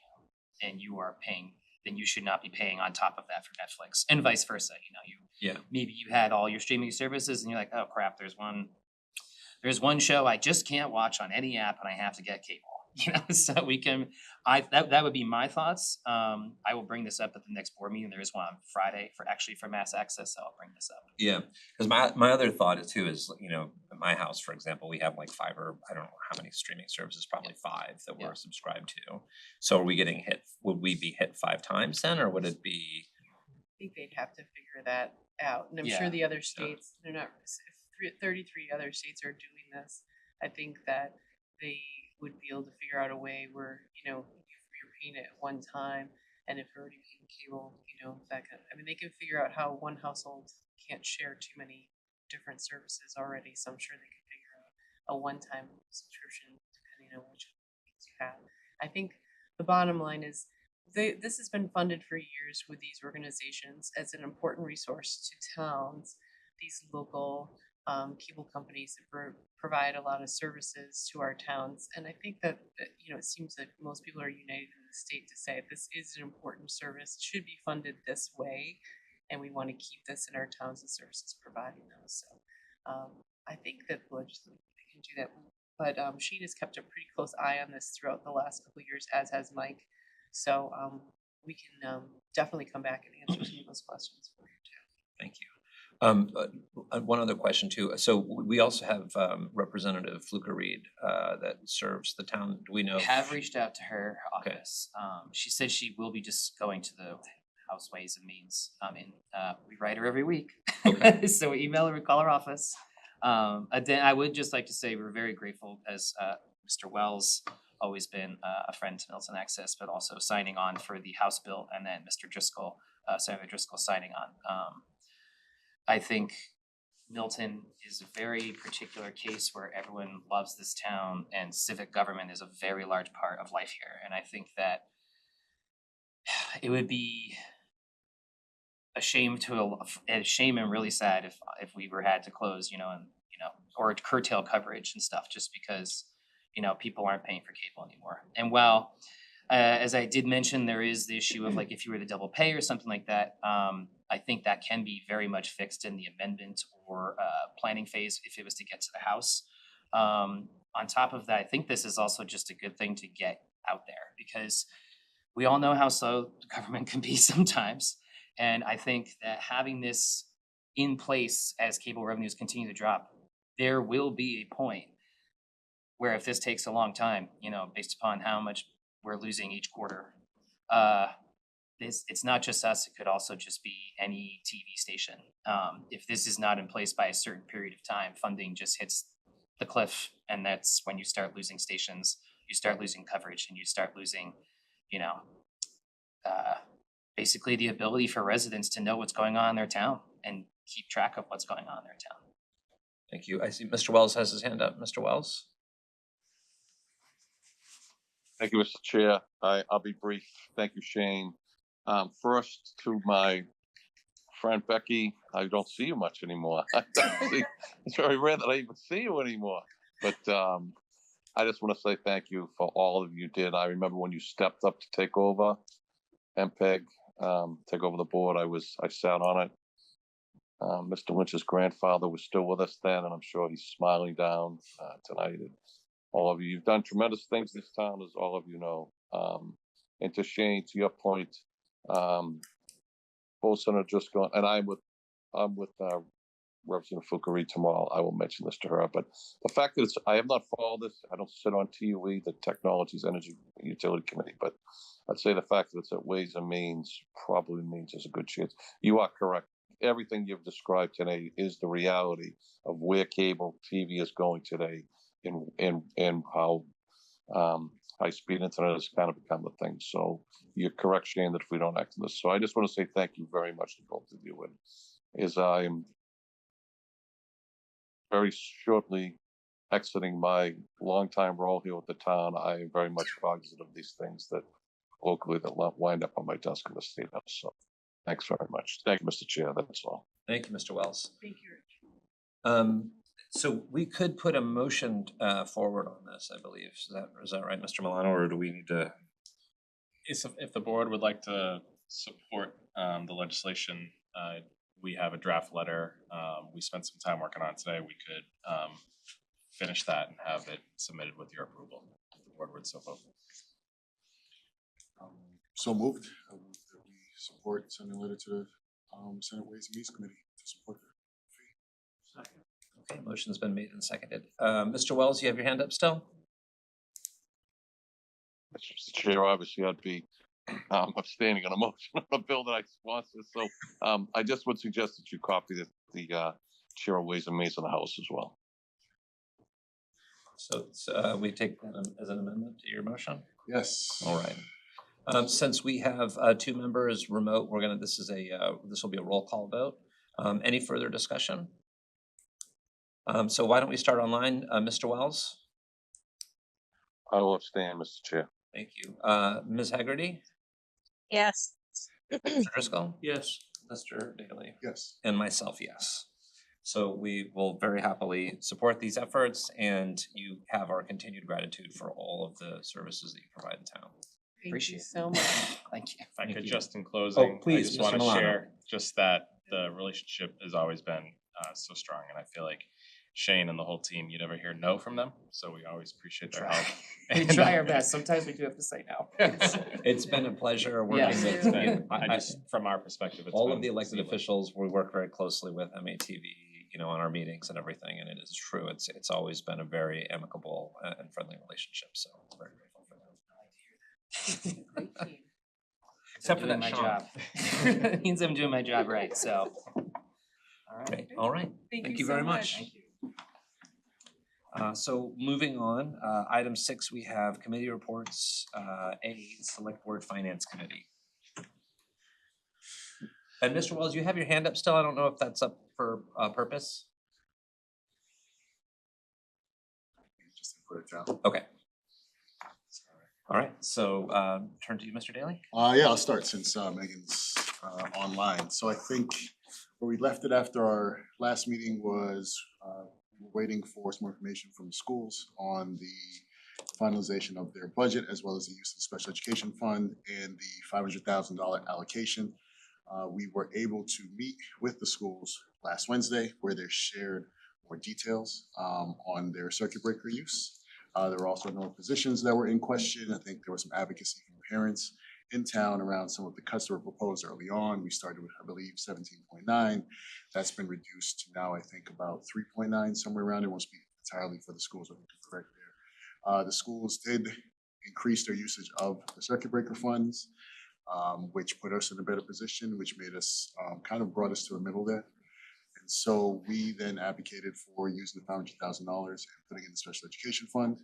and you are paying, then you should not be paying on top of that for Netflix, and vice versa. Maybe you had all your streaming services and you're like, oh crap, there's one show I just can't watch on any app and I have to get cable. So we can, that would be my thoughts. I will bring this up at the next board meeting. There is one on Friday for Mass Access, so I'll bring this up. Yeah, because my other thought too is, at my house, for example, we have like 5 or I don't know how many streaming services, probably 5 that we're subscribed to. So are we getting hit? Would we be hit 5 times then, or would it be? I think they'd have to figure that out, and I'm sure the other states, they're not, if 33 other states are doing this, I think that they would be able to figure out a way where, you're paying it at one time, and if you're already paying cable, they can figure out how one household can't share too many different services already, so I'm sure they could figure out a one-time subscription depending on which ones you have. I think the bottom line is this has been funded for years with these organizations as an important resource to towns, these local cable companies that provide a lot of services to our towns. And I think that, it seems that most people are united in the state to say this is an important service, it should be funded this way, and we want to keep this in our towns and services providing those. So I think that the legislature can do that. But Sheen has kept a pretty close eye on this throughout the last couple of years, as has Mike. So we can definitely come back and answer some of those questions for you too. Thank you. One other question too. So we also have Representative Fluker Reed that serves the town. Do we know? I have reached out to her office. She said she will be just going to the House Ways and Means. We write her every week. Okay. So we email her, we call her office. I would just like to say we're very grateful, as Mr. Wells always been a friend to Milton Access, but also signing on for the House bill, and then Mr. Driscoll, Senator Driscoll signing on. I think Milton is a very particular case where everyone loves this town, and civic government is a very large part of life here. And I think that it would be a shame and really sad if we had to close, or curtail coverage and stuff just because, people aren't paying for cable anymore. And while, as I did mention, there is the issue of like if you were to double pay or something like that, I think that can be very much fixed in the amendment or planning phase if it was to get to the House. On top of that, I think this is also just a good thing to get out there because we all know how slow the government can be sometimes. And I think that having this in place as cable revenues continue to drop, there will be a point where if this takes a long time, based upon how much we're losing each quarter, it's not just us, it could also just be any TV station. If this is not in place by a certain period of time, funding just hits the cliff, and that's when you start losing stations, you start losing coverage, and you start losing, basically the ability for residents to know what's going on in their town and keep track of what's going on in their town. Thank you. I see Mr. Wells has his hand up. Mr. Wells? Thank you, Mr. Chair. I'll be brief. Thank you, Shane. First, to my friend Becky, I don't see you much anymore. It's very rare that I even see you anymore. But I just want to say thank you for all of you did. I remember when you stepped up to take over MPEG, take over the board. I sat on it. Mr. Lynch's grandfather was still with us then, and I'm sure he's smiling down tonight. And all of you, you've done tremendous things in this town, as all of you know. And to Shane, to your point, Bolson are just going, and I'm with Representative Foucault tomorrow. I will mention this to her. But the fact that I have not followed this, I don't sit on TUE, the Technologies Energy Utility Committee, but I'd say the fact that it's at Ways and Means probably means there's a good chance. You are correct. Everything you've described today is the reality of where cable TV is going today, and how high-speed internet has kind of become the thing. So you're correct, Shane, that if we don't act on this. So I just want to say thank you very much to both of you. And as I am very shortly exiting my longtime role here with the town, I am very much cognizant of these things that locally that wind up on my desk in the state house. So thanks very much. Thank you, Mr. Chair. That's all. Thank you, Mr. Wells. Thank you, Rich. So we could put a motion forward on this, I believe. Is that right, Mr. Milano, or do we need to? If the board would like to support the legislation, we have a draft letter we spent some time working on today. We could finish that and have it submitted with your approval. If the board would so vote. So moved. I move that we support sending a letter to the Senate Ways and Means Committee to support the fee. Okay, motion's been made and seconded. Mr. Wells, you have your hand up still? Mr. Chair, obviously I'd be abstaining on a motion on a bill that I sponsor. So I just would suggest that you copy the Chair of Ways and Means in the House as well. So we take that as an amendment to your motion? Yes. All right. Since we have two members remote, this will be a roll call vote. Any further discussion? So why don't we start online, Mr. Wells? I will abstain, Mr. Chair. Thank you. Ms. Haggerty? Yes. Mr. Driscoll? Yes. Mr. Daly? Yes. And myself, yes. So we will very happily support these efforts, and you have our continued gratitude for all of the services that you provide in town. Thank you Appreciate it. so much. Thank you. If I Thank could you. just in closing, I please, just Mr. want to Milano. share just that the relationship has always been so strong, and I feel like Shane and the whole team, you never hear no from them, so we always appreciate their help. We try our best. Sometimes we do have to say no. It's been a pleasure working Yes. with It's been, I- I just, from our perspective, it's all been of the elected seamless. officials. We work very closely with MATV, on our meetings and everything, and it is true. It's always been a very amicable and friendly relationship. So we're very grateful for that. Great team. Except for doing that my Sean. job. Means I'm doing my job right, so. All right. Great. All right. Thank you so very much. Thank you. So moving on, item 6, we have committee reports. A, Select Board Finance Committee. And Mr. Wells, you have your hand up still. I don't know if that's up for purpose. Just put it down. Okay. All right. So turn to you, Mr. Daly. Yeah, I'll start since Megan's online. So I think where we left it after our last meeting was we're waiting for some more information from the schools on the finalization of their budget, as well as the use of the special education fund and the $500,000 allocation. We were able to meet with the schools last Wednesday where they shared more details on their circuit breaker use. There were also no positions that were in question. I think there was some advocacy from parents in town around some of the cuts that were proposed early on. We started with, I believe, 17.9. That's been reduced to now, I think, about 3.9, somewhere around. It won't speak entirely for the schools, I think I'm correct there. The schools did increase their usage of the circuit breaker funds, which put us in a better position, which made us kind of brought us to the middle there. And so we then advocated for using the $500,000 and putting in the special education fund.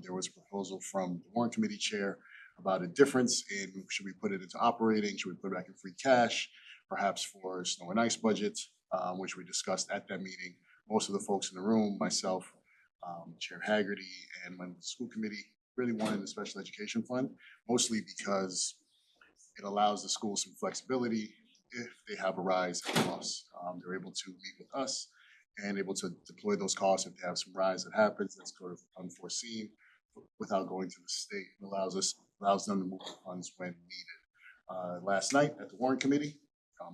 There was a proposal from the warrant committee chair about a difference in should we put it into operating, should we put it back in free cash, perhaps for snow and ice budget, which we discussed at that meeting. Most of the folks in the room, myself, Chair Haggerty, and my school committee really wanted the special education fund, mostly because it allows the schools some flexibility if they have a rise in costs. They're able to meet with us and able to deploy those costs if they have some rise that happens that's sort of unforeseen without going to the state. It allows them to move the funds when needed. Last night at the warrant committee,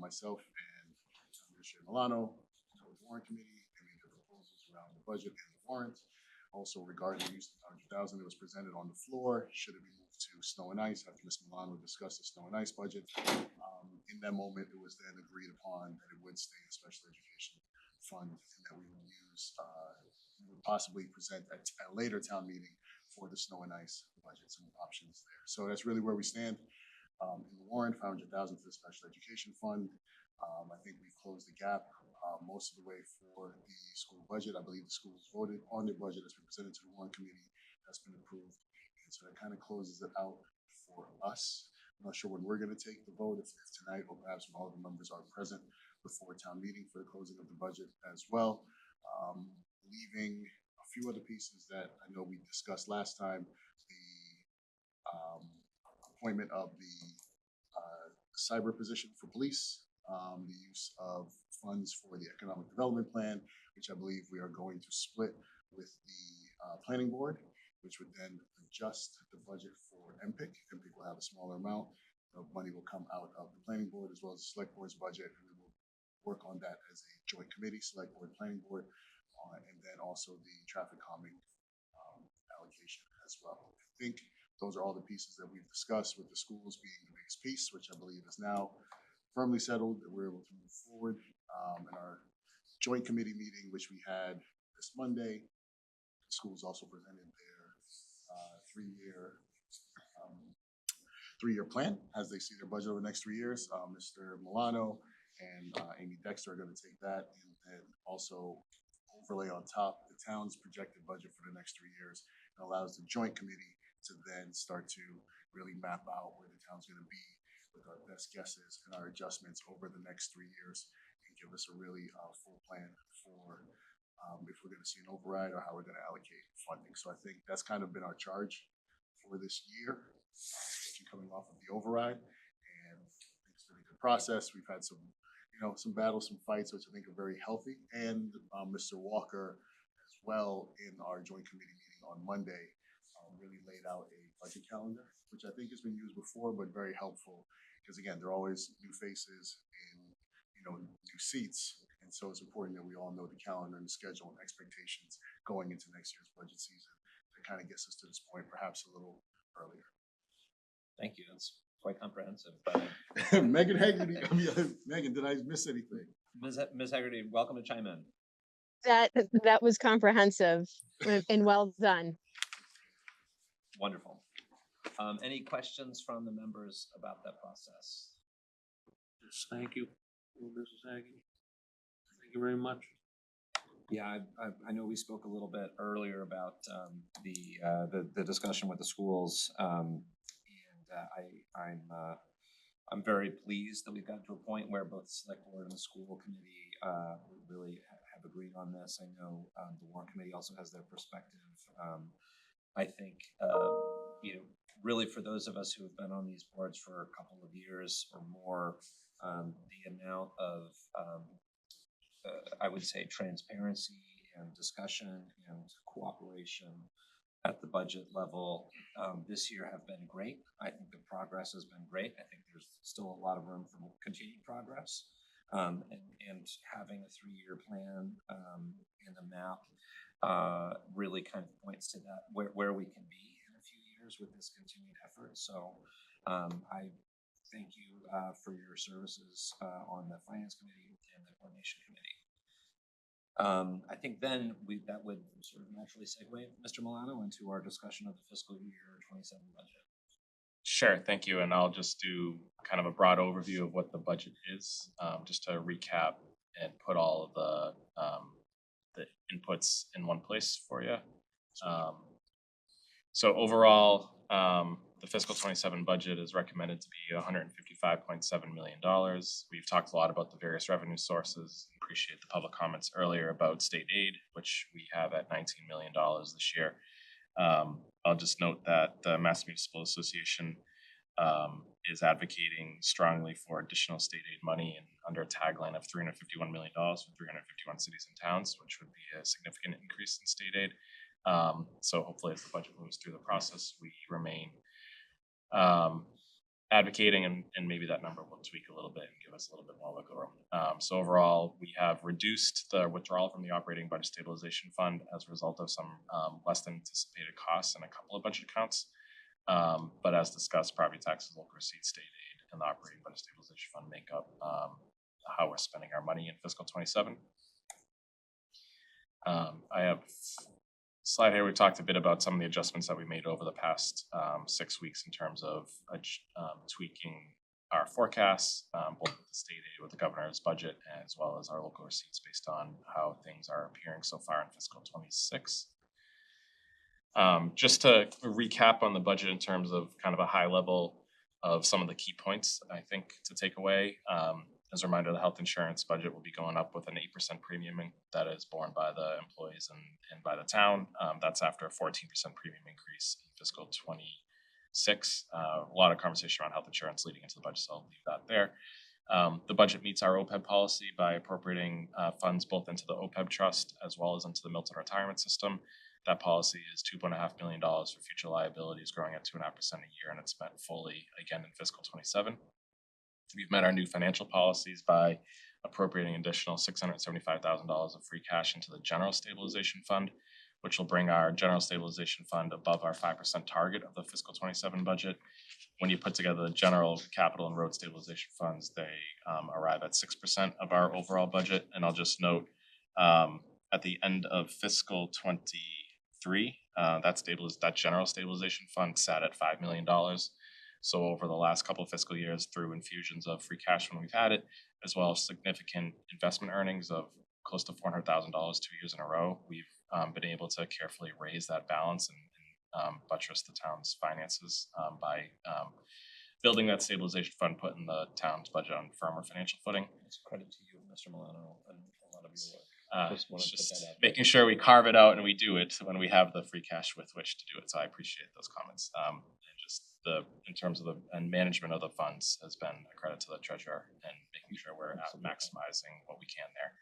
myself and Chair Milano, to the warrant committee, any of the proposals around the budget and the warrant. Also regarding the use of the 100,000 that was presented on the floor, should it be moved to snow and ice after Ms. Milano discussed the snow and ice budget. In that moment, it was then agreed upon that it would stay in the special education fund and that we would use, we would possibly present at a later town meeting for the snow and ice budget, some options there. So that's really where we stand. In the warrant, 500,000 to the special education fund. I think we've closed the gap most of the way for the school budget. I believe the schools voted on their budget that's been presented to the warrant committee, that's been approved. And so that kind of closes it out for us. I'm not sure when we're going to take the vote, if tonight or perhaps when all the members are present before town meeting for the closing of the budget as well. Leaving a few other pieces that I know we discussed last time, the appointment of the cyber position for police, the use of funds for the economic development plan, which I believe we are going to split with the planning board, which would then adjust the budget for MPIC. MPIC will have a smaller amount of money will come out of the planning board as well as the select board's budget, and we will work on that as a joint committee, select board, planning board, and then also the traffic calming allocation as well. I think those are all the pieces that we've discussed, with the schools being the biggest piece, which I believe is now firmly settled that we're able to move forward. In our joint committee meeting, which we had this Monday, the schools also presented their three-year plan as they see their budget over the next 3 years. Mr. Milano and Amy Dexter are going to take that and then also overlay on top the town's projected budget for the next 3 years, and allows the joint committee to then start to really map out where the town's going to be with our best guesses and our adjustments over the next 3 years, and give us a really full plan for if we're going to see an override or how we're going to allocate funding. So I think that's kind of been our charge for this year, especially coming off of the override. And it's been a good process. We've had some battles, some fights, which I think are very healthy. And Mr. Walker as well in our joint committee meeting on Monday really laid out a budget calendar, which I think has been used before, but very helpful because again, there are always new faces and new seats. And so it's important that we all know the calendar and the schedule and expectations going into next year's budget season. That kind of gets us to this point, perhaps a little earlier. Thank you. That's quite comprehensive. Megan Haggerty, Megan, did I miss anything? Ms. Haggerty, welcome to chime in. That was comprehensive and well done. Wonderful. Any questions from the members about that process? Yes, thank you, Mrs. Aggie. Thank you very much. Yeah, I know we spoke a little bit earlier about the discussion with the schools, and I'm very pleased that we've gotten to a point where both the select board and the school committee really have agreed on this. I know the warrant committee also has their perspective. I think really for those of us who have been on these boards for a couple of years or more, the amount of I would say transparency and discussion and cooperation at the budget level this year have been great. I think the progress has been great. I think there's still a lot of room for continued progress. And having a 3-year plan and a map really kind of points to that where we can be in a few years with this continued effort. So I thank you for your services on the finance committee and the coordination committee. I think then that would sort of naturally segue, Mr. Milano, into our discussion of the fiscal year 27 budget. Sure, thank you. And I'll just do kind of a broad overview of what the budget is, just to recap and put all of the inputs in one place for you. So overall, the fiscal 27 budget is recommended to be $155.7 million. We've talked a lot about the various revenue sources. Appreciate the public comments earlier about state aid, which we have at $19 million this year. I'll just note that the Mass Municipal Association is advocating strongly for additional state aid money and under a tagline of $351 million for 351 cities and towns, which would be a significant increase in state aid. So hopefully as the budget moves through the process, we remain advocating, and maybe that number will tweak a little bit and give us a little bit more wiggle room. So overall, we have reduced the withdrawal from the operating budget stabilization fund as a result of some less than anticipated costs in a couple of budget accounts. But as discussed, property taxes, local receipts, state aid, and the operating budget stabilization fund make up how we're spending our money in fiscal 27. I have slide here. We talked a bit about some of the adjustments that we made over the past 6 weeks in terms of tweaking our forecasts, both with the state aid, with the governor's budget, as well as our local receipts based on how things are appearing so far in fiscal 26. Just to recap on the budget in terms of kind of a high level of some of the key points, I think, to take away. As a reminder, the health insurance budget will be going up with an 8% premium that is borne by the employees and by the town. That's after a 14% premium increase in fiscal 26. A lot of conversation around health insurance leading into the budget, so I'll leave that there. The budget meets our OPEB policy by appropriating funds both into the OPEB trust as well as into the Milton retirement system. That policy is $2.5 million for future liabilities, growing at 2.5% a year, and it's spent fully again in fiscal 27. We've met our new financial policies by appropriating additional $675,000 of free cash into the general stabilization fund, which will bring our general stabilization fund above our 5% target of the fiscal 27 budget. When you put together the general capital and road stabilization funds, they arrive at 6% of our overall budget. And I'll just note, at the end of fiscal 23, that general stabilization fund sat at $5 million. So over the last couple of fiscal years, through infusions of free cash when we've had it, as well as significant investment earnings of close to $400,000 2 years in a row, we've been able to carefully raise that balance and buttress the town's finances by building that stabilization fund, putting the town's budget on firmer financial footing. It's credit to you, Mr. Milano, and a lot of your work. It's just making sure we carve it out and we do it when we have the free cash with which to do it. So I appreciate those comments. And just in terms of the management of the funds has been a credit to the treasurer and making sure we're maximizing what we can there.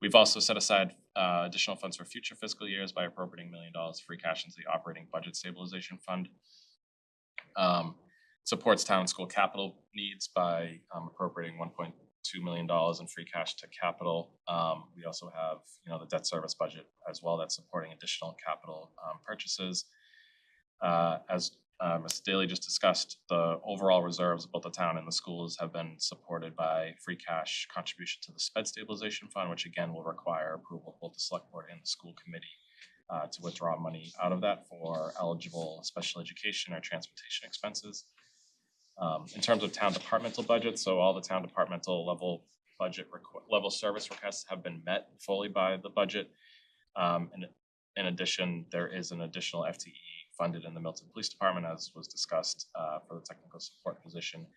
We've also set aside additional funds for future fiscal years by appropriating $1 million free cash into the operating budget stabilization fund. Supports town and school capital needs by appropriating $1.2 million in free cash to capital. We also have, the debt service budget as well that's supporting additional capital purchases. As Ms. Daly just discussed, the overall reserves of both the town and the schools have been supported by free cash contribution to the SPED stabilization fund, which again will require approval of both the select board and the school committee to withdraw money out of that for eligible special education or transportation expenses. In terms of town departmental budgets, so all the town departmental level level service requests have been met fully by the budget. And in addition, there is an additional FTE funded in the Milton Police Department, as was discussed, for the technical support position.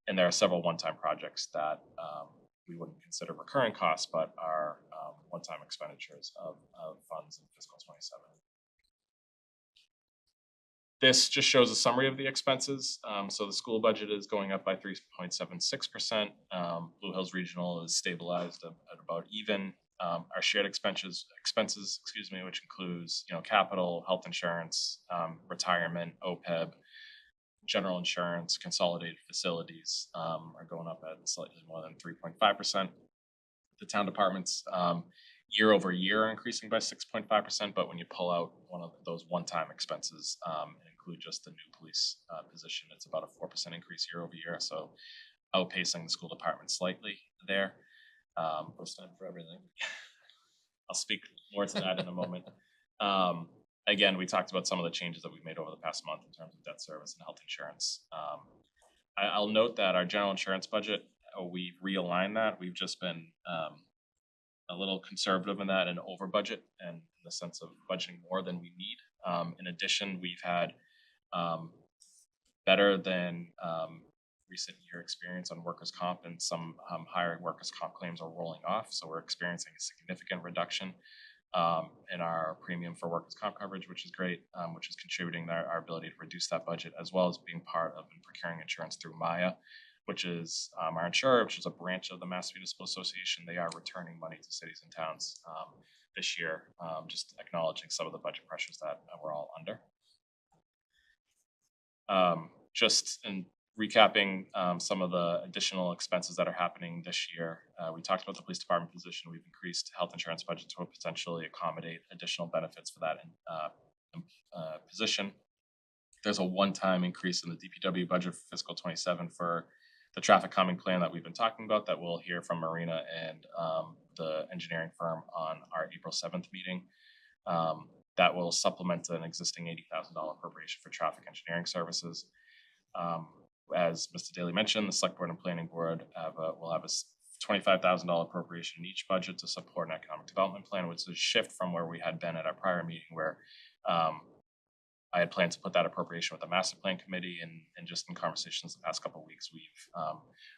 And there are several one-time projects that we wouldn't consider recurring costs, but are one-time expenditures of funds in fiscal 27. This just shows a summary of the expenses. So the school budget is going up by 3.76%. Blue Hills Regional is stabilized at about even. Our shared expenses, which includes, capital, health insurance, retirement, OPEB, general insurance, consolidated facilities, are going up at slightly more than 3.5%. The town departments, year over year, are increasing by 6.5%. But when you pull out one of those one-time expenses and include just the new police position, it's about a 4% increase year over year. So outpacing the school department slightly there. First time for everything. I'll speak more to that in a moment. Again, we talked about some of the changes that we've made over the past month in terms of debt service and health insurance. I'll note that our general insurance budget, we've realigned that. We've just been a little conservative in that and over budget, and in the sense of budgeting more than we need. In addition, we've had better than recent year experience on workers' comp, and some higher workers' comp claims are rolling off. So we're experiencing a significant reduction in our premium for workers' comp coverage, which is great, which is contributing to our ability to reduce that budget, as well as being part of procuring insurance through Maya, which is our insurer, which is a branch of the Mass Municipal Association. They are returning money to cities and towns this year, just acknowledging some of the budget pressures that we're all under. Just in recapping some of the additional expenses that are happening this year. We talked about the police department position. We've increased health insurance budget to potentially accommodate additional benefits for that position. There's a one-time increase in the DPW budget for fiscal 27 for the traffic calming plan that we've been talking about that we'll hear from Marina and the engineering firm on our April 7th meeting. That will supplement an existing $80,000 appropriation for traffic engineering services. As Mr. Daly mentioned, the Select Board and Planning Board will have a $25,000 appropriation in each budget to support an economic development plan, which is a shift from where we had been at our prior meeting where I had planned to put that appropriation with the master plan committee, and just in conversations the past couple of weeks,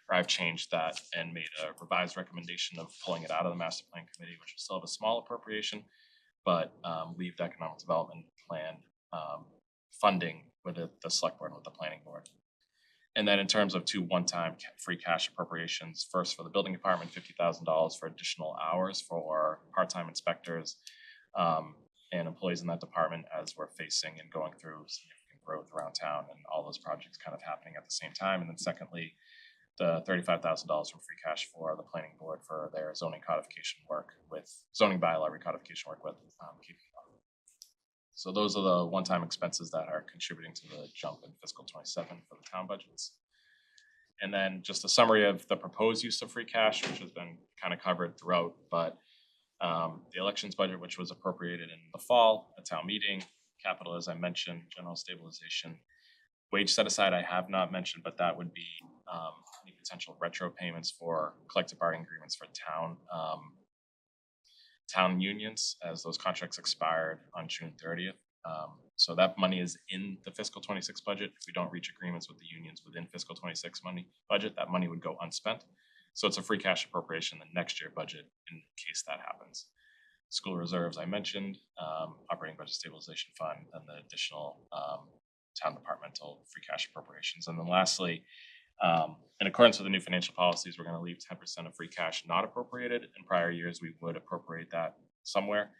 I've changed that and made a revised recommendation of pulling it out of the master plan committee, which will still have a small appropriation, but leave the economic development plan funding with the select board and with the planning board. And then in terms of 2 one-time free cash appropriations, first for the building department, $50,000 for additional hours for part-time inspectors and employees in that department as we're facing and going through significant growth around town and all those projects kind of happening at the same time. And then secondly, the $35,000 from free cash for the planning board for their zoning codification work with zoning bylaw recodification work with KPL. So those are the one-time expenses that are contributing to the jump in fiscal 27 for the town budgets. And then just a summary of the proposed use of free cash, which has been kind of covered throughout, but the elections budget, which was appropriated in the fall, a town meeting, capital, as I mentioned, general stabilization, wage set aside, I have not mentioned, but that would be any potential retro payments for collective bargaining agreements for town unions as those contracts expired on June 30th. So that money is in the fiscal 26 budget. If we don't reach agreements with the unions within fiscal 26 budget, that money would go unspent. So it's a free cash appropriation in the next year budget in case that happens. School reserves, I mentioned, operating budget stabilization fund, and the additional town departmental free cash appropriations. And then lastly, in accordance with the new financial policies, we're going to leave 10% of free cash not appropriated. In prior years, we would appropriate that somewhere,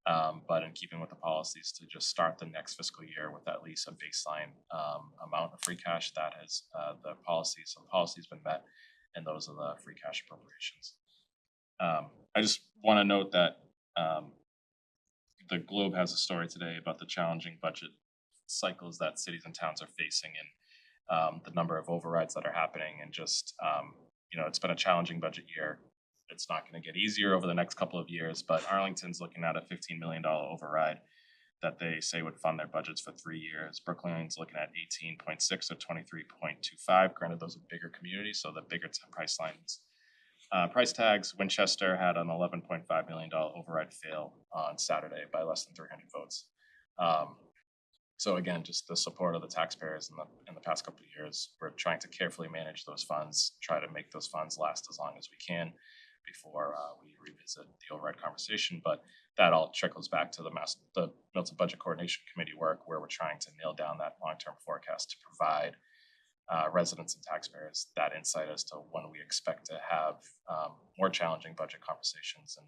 but in keeping with the policies to just start the next fiscal year with at least a baseline amount of free cash that has the policies been met, and those are the free cash appropriations. I just want to note that the Globe has a story today about the challenging budget cycles that cities and towns are facing, and the number of overrides that are happening, and just it's been a challenging budget year. It's not going to get easier over the next couple of years, but Arlington's looking at a $15 million override that they say would fund their budgets for 3 years. Brookline's looking at 18.6 or 23.25. Granted, those are bigger communities, so the bigger price lines. Price tags, Winchester had an $11.5 million override fail on Saturday by less than 300 votes. So again, just the support of the taxpayers in the past couple of years, we're trying to carefully manage those funds, try to make those funds last as long as we can before we revisit the override conversation. But that all trickles back to the Milton Budget Coordination Committee work, where we're trying to nail down that long-term forecast to provide residents and taxpayers that insight as to when we expect to have more challenging budget conversations. And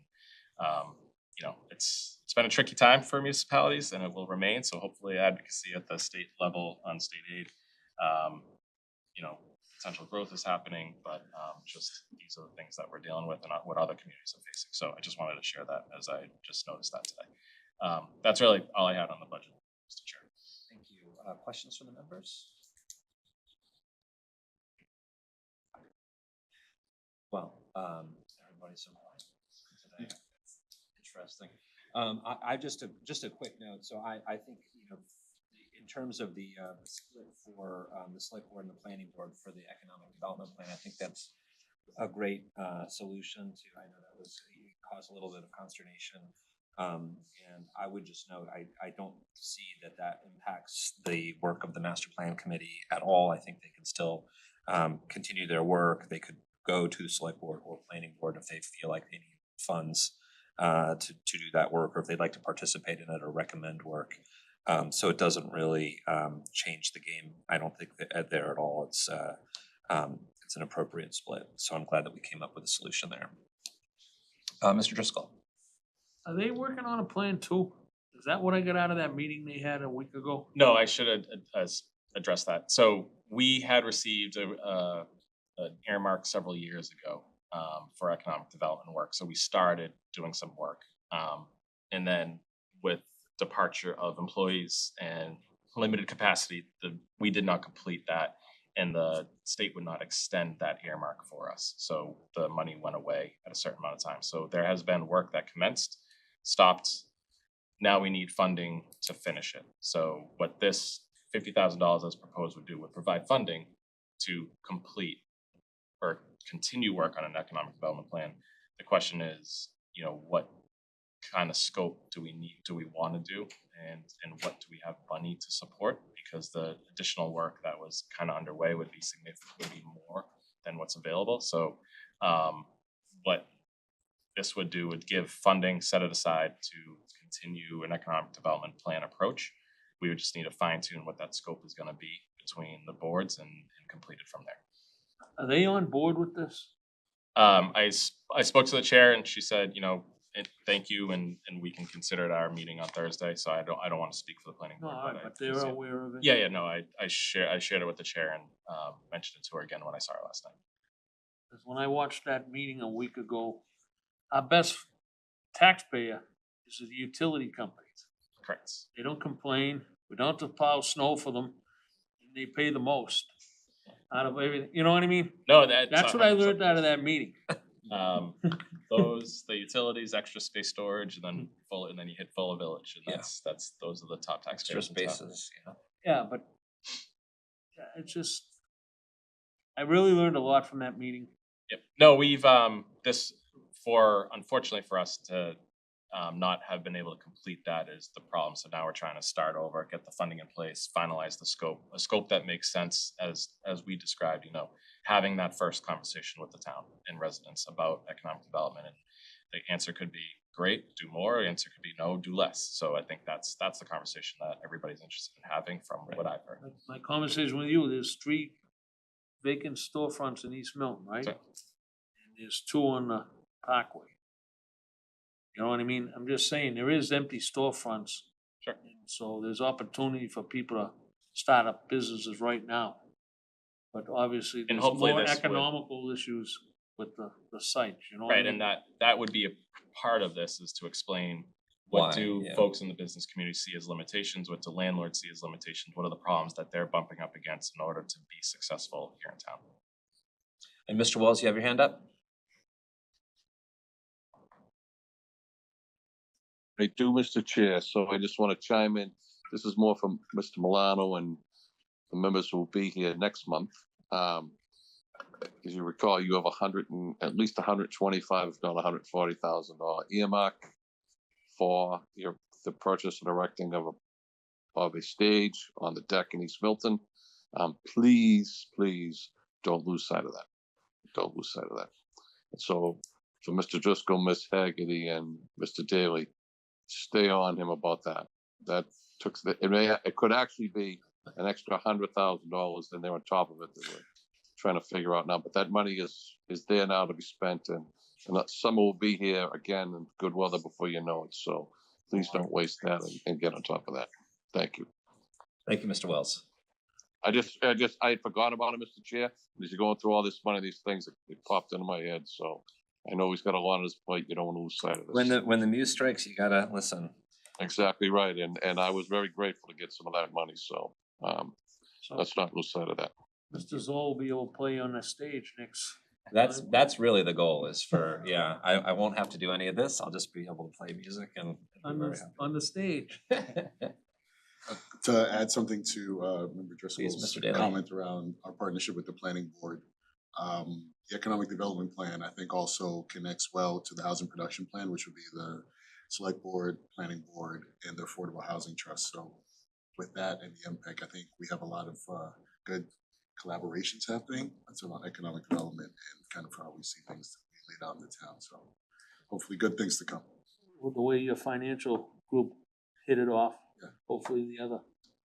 it's been a tricky time for municipalities, and it will remain. So hopefully advocacy at the state level on state aid, potential growth is happening, but just these are the things that we're dealing with and not what other communities are facing. So I just wanted to share that as I just noticed that today. That's really all I had on the budget, Mr. Chair. Thank you. Questions from the members? Well, everybody's so quiet today. Interesting. I just a quick note. So I think in terms of the split for the select board and the planning board for the economic development plan, I think that's a great solution to. I know that caused a little bit of consternation, and I would just note I don't see that impacts the work of the master plan committee at all. I think they can still continue their work. They could go to the select board or planning board if they feel like they need funds to do that work, or if they'd like to participate in it or recommend work. So it doesn't really change the game. I don't think that there at all. It's an appropriate split. So I'm glad that we came up with a solution there. Mr. Driscoll. Are they working on a plan too? Is that what I got out of that meeting they had a week ago? No, I should address that. So we had received an earmark several years ago for economic development work. So we started doing some work. And then with departure of employees and limited capacity, we did not complete that. And the state would not extend that earmark for us. So the money went away at a certain amount of time. So there has been work that commenced, stopped. Now we need funding to finish it. So what this $50,000 as proposed would provide funding to complete or continue work on an economic development plan. The question is, what kind of scope do we need, do we want to do, and what do we have money to support? Because the additional work that was kind of underway would be significantly more than what's available. So what this would do would give funding, set it aside to continue an economic development plan approach. We would just need to fine tune what that scope is going to be between the boards and complete it from there. Are they on board with this? I spoke to the chair and she said, thank you, and we can consider it our meeting on Thursday. So I don't want to speak for the planning No, board. but they're aware of it? Yeah, no, I shared it with the chair and mentioned it to her again when I saw her last night. Because when I watched that meeting a week ago, our best taxpayer is the utility companies. Correct. They don't complain. We don't have to plow snow for them. And they pay the most out of everything. You know what I mean? No, That's what I learned out of that meeting. The utilities, extra space storage, and then you hit full village, and those are the top Extra taxpayers. in town. spaces, yeah. Yeah, but it's just, I really learned a lot from that meeting. Yep. No, we've unfortunately for us to not have been able to complete that is the problem. So now we're trying to start over, get the funding in place, finalize the scope, a scope that makes sense as we described, having that first conversation with the town and residents about economic development. And the answer could be great, do more. The answer could be no, do less. So I think that's the conversation that everybody's interested in having from what I've heard. My conversation with you, there's 3 vacant storefronts in East Milton, right? Sure. And there's 2 on the Parkway. You know what I mean? I'm just saying, there is empty storefronts. Sure. And so there's opportunity for people to start up businesses right now. But obviously, And there's hopefully more this would- economical issues with the sites, you know? what I Right, mean? and that would be a part of this, is to explain what Why, do yeah. folks in the business community see as limitations, what do landlords see as limitations, what are the problems that they're bumping up against in order to be successful here in town. And Mr. Wells, you have your hand up? I do, Mr. Chair, so I just want to chime in. This is more from Mr. Milano and the members who will be here next month. As you recall, you have at least $125, if not $140,000 earmark for the purchase and erecting of a stage on the deck in East Milton. Please don't lose sight of that. Don't lose sight of that. And so for Mr. Driscoll, Ms. Haggerty, and Mr. Daly, stay on him about that. That it could actually be an extra $100,000 and they're on top of it that we're trying to figure out now. But that money is there now to be spent, and that summer will be here again in good weather before you know it. So please don't waste that and get on top of that. Thank you. Thank you, Mr. Wells. I had forgotten about it, Mr. Chair. As you're going through all this money, these things, it popped into my head. So I know he's got a lot on his plate. You don't want to lose sight of this. When the muse strikes, you gotta listen. Exactly right. And I was very grateful to get some of that money. So let's not lose sight of that. Mr. Zoll will be able to play on the stage next. That's really the goal, is for, I won't have to do any of this. I'll just be able to play music and be very happy. On the stage. To add something to Member Driscoll's Mr. Daly. comment around our partnership with the planning board. The economic development plan, I think, also connects well to the housing production plan, which would be the select board, planning board, and the affordable housing trust. So with that and the MPEC, I think we have a lot of good collaborations happening. That's about economic development and kind of how we see things laid out in the town. So hopefully good things to come. Well, the way your financial group hit it off, Yeah. hopefully the other.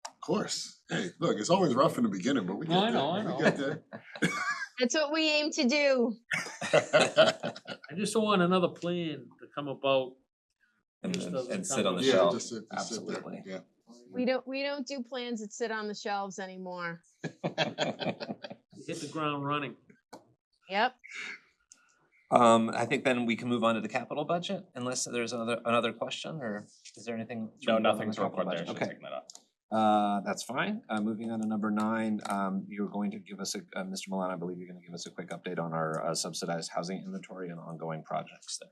Of course. Hey, look, it's always rough in the beginning, but we get No, there. I know. We get there. That's what we aim to do. I just don't want another plan to come about. And Just then- doesn't and come sit on the with- Yeah, shelf. just sit there. Absolutely. Yeah. We don't do plans that sit on the shelves anymore. Hit the ground running. Yep. I think then we can move on to the capital budget unless there's another question, or is there anything? No, on the nothing to capital report there, budget? should Okay. take that up. That's fine. Moving on to number 9, you're going to give us Mr. Milan, I believe you're gonna give us a quick update on our subsidized housing inventory and ongoing projects there.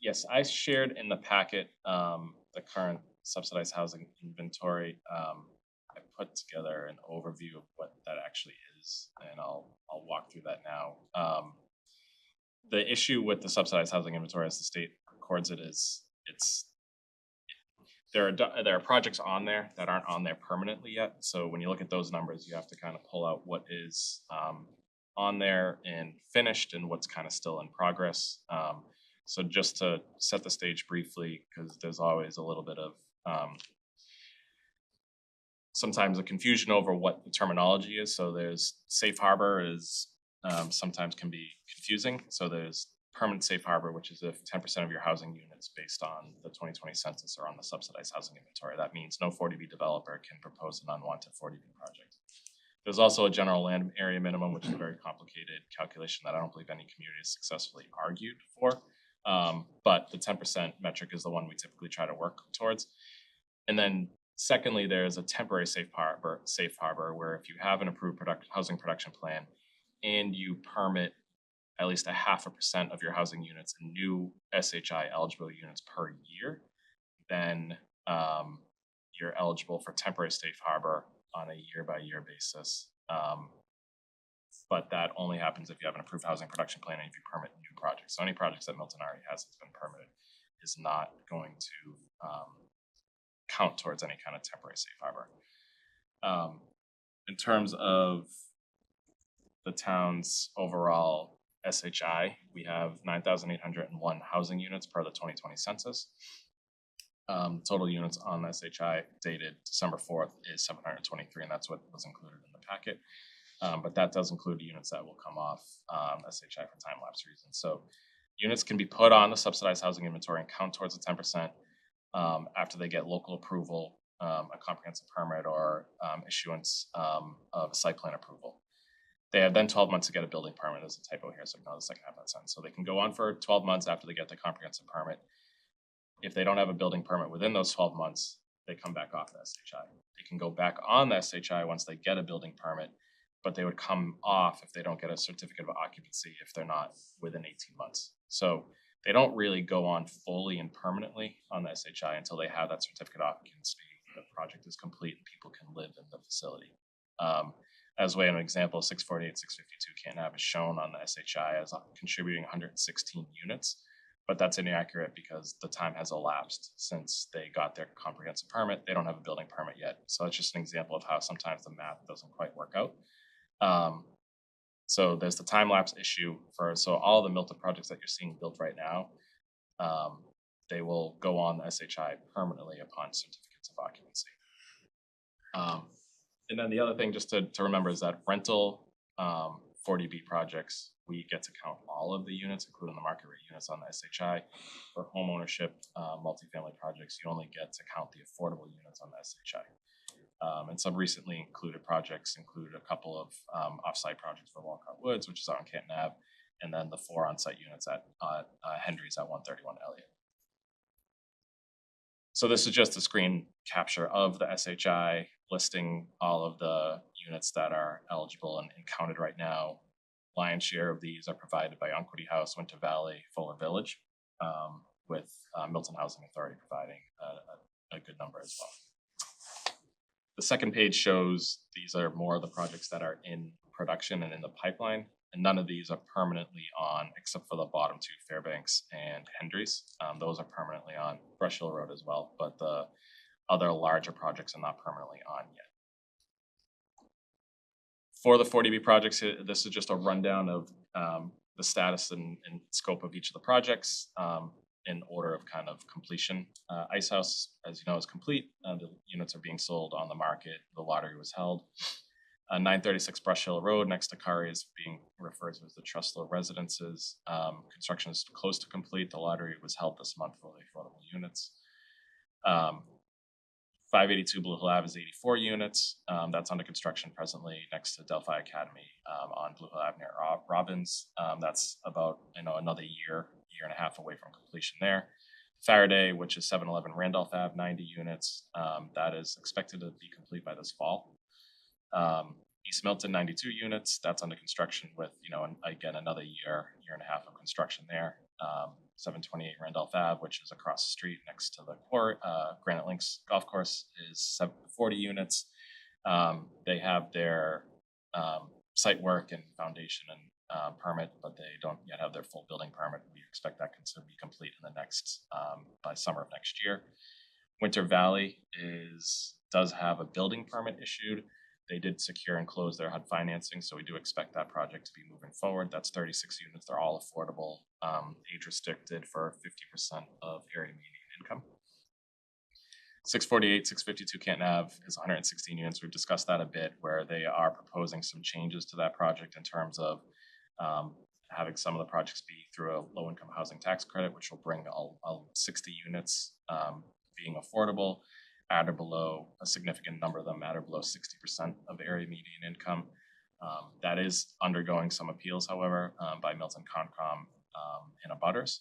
Yes, I shared in the packet, the current subsidized housing inventory. I put together an overview of what that actually is, and I'll walk through that now. The issue with the subsidized housing inventory as the state records it is, there are projects on there that aren't on there permanently yet. So when you look at those numbers, you have to kind of pull out what is on there and finished and what's kind of still in progress. So just to set the stage briefly, because there's always a little bit of sometimes a confusion over what the terminology is. So there's safe harbor is sometimes can be confusing. So there's permanent safe harbor, which is if 10% of your housing units based on the 2020 census are on the subsidized housing inventory. That means no 40B developer can propose an unwanted 40B project. There's also a general land area minimum, which is a very complicated calculation that I don't believe any community has successfully argued for. But the 10% metric is the one we typically try to work towards. And then secondly, there's a temporary safe harbor where if you have an approved housing production plan and you permit at least 0.5% of your housing units in new SHI eligible units per year, then you're eligible for temporary safe harbor on a year-by-year basis. But that only happens if you have an approved housing production plan and if you permit new projects. So any projects that Milton already has that's been permitted is not going to count towards any kind of temporary safe harbor. In terms of the town's overall SHI, we have 9,801 housing units per the 2020 census. Total units on the SHI dated December 4th is 723, and that's what was included in the packet. But that does include units that will come off SHI for time lapse reasons. So units can be put on the subsidized housing inventory and count towards the 10% after they get local approval, a comprehensive permit, or issuance of a site plan approval. They have then 12 months to get a building permit. There's a typo here, so ignore the second half of that sentence. So they can go on for 12 months after they get the comprehensive permit. If they don't have a building permit within those 12 months, they come back off the SHI. They can go back on the SHI once they get a building permit, but they would come off if they don't get a certificate of occupancy if they're not within 18 months. So they don't really go on fully and permanently on the SHI until they have that certificate of occupancy, the project is complete, and people can live in the facility. As way an example, 648, 652 Canton Ave is shown on the SHI as contributing 116 units, but that's inaccurate because the time has elapsed since they got their comprehensive permit. They don't have a building permit yet. So it's just an example of how sometimes the math doesn't quite work out. So there's the time lapse issue so all the Milton projects that you're seeing built right now, they will go on the SHI permanently upon certificates of occupancy. And then the other thing just to remember is that rental 40B projects, we get to count all of the units, including the market rate units on the SHI. For home ownership, multifamily projects, you only get to count the affordable units on the SHI. And some recently included projects included a couple of offsite projects for Walcott Woods, which is out on Canton Ave, and then the 4 on-site units at Hendry's at 131 Elliott. So this is just a screen capture of the SHI listing all of the units that are eligible and counted right now. Lion's share of these are provided by Unquity House, Winter Valley, Fuller Village, with Milton Housing Authority providing a good number as well. The second page shows these are more of the projects that are in production and in the pipeline, and none of these are permanently on except for the bottom 2, Fairbanks and Hendry's. Those are permanently on. Brush Hill Road as well, but the other larger projects are not permanently on yet. For the 40B projects, this is just a rundown of the status and scope of each of the projects in order of kind of completion. Ice House, as you know, is complete. The units are being sold on the market. The lottery was held. 936 Brush Hill Road next to Curry is being referred to as the Trustlow Residences. Construction is close to complete. The lottery was held this month for the affordable units. 582 Blue Hill Ave is 84 units. That's under construction presently next to Delphi Academy on Blue Hill Ave near Robbins. That's about another year and a half away from completion there. Faraday, which is 711 Randolph Ave, 90 units. That is expected to be complete by this fall. East Milton, 92 units. That's under construction with, again, another year and a half of construction there. 728 Randolph Ave, which is across the street next to the court, Granite Links Golf Course, is 40 units. They have their site work and foundation and permit, but they don't yet have their full building permit. We expect that to be complete in the next by summer of next year. Winter Valley does have a building permit issued. They did secure and close their HUD financing, so we do expect that project to be moving forward. That's 36 units. They're all affordable, age restricted for 50% of area median income. 648, 652 Canton Ave is 116 units. We've discussed that a bit, where they are proposing some changes to that project in terms of having some of the projects be through a low-income housing tax credit, which will bring 60 units being affordable, at or below, a significant number of them at or below 60% of area median income. That is undergoing some appeals, however, by Milton Concom and abutters.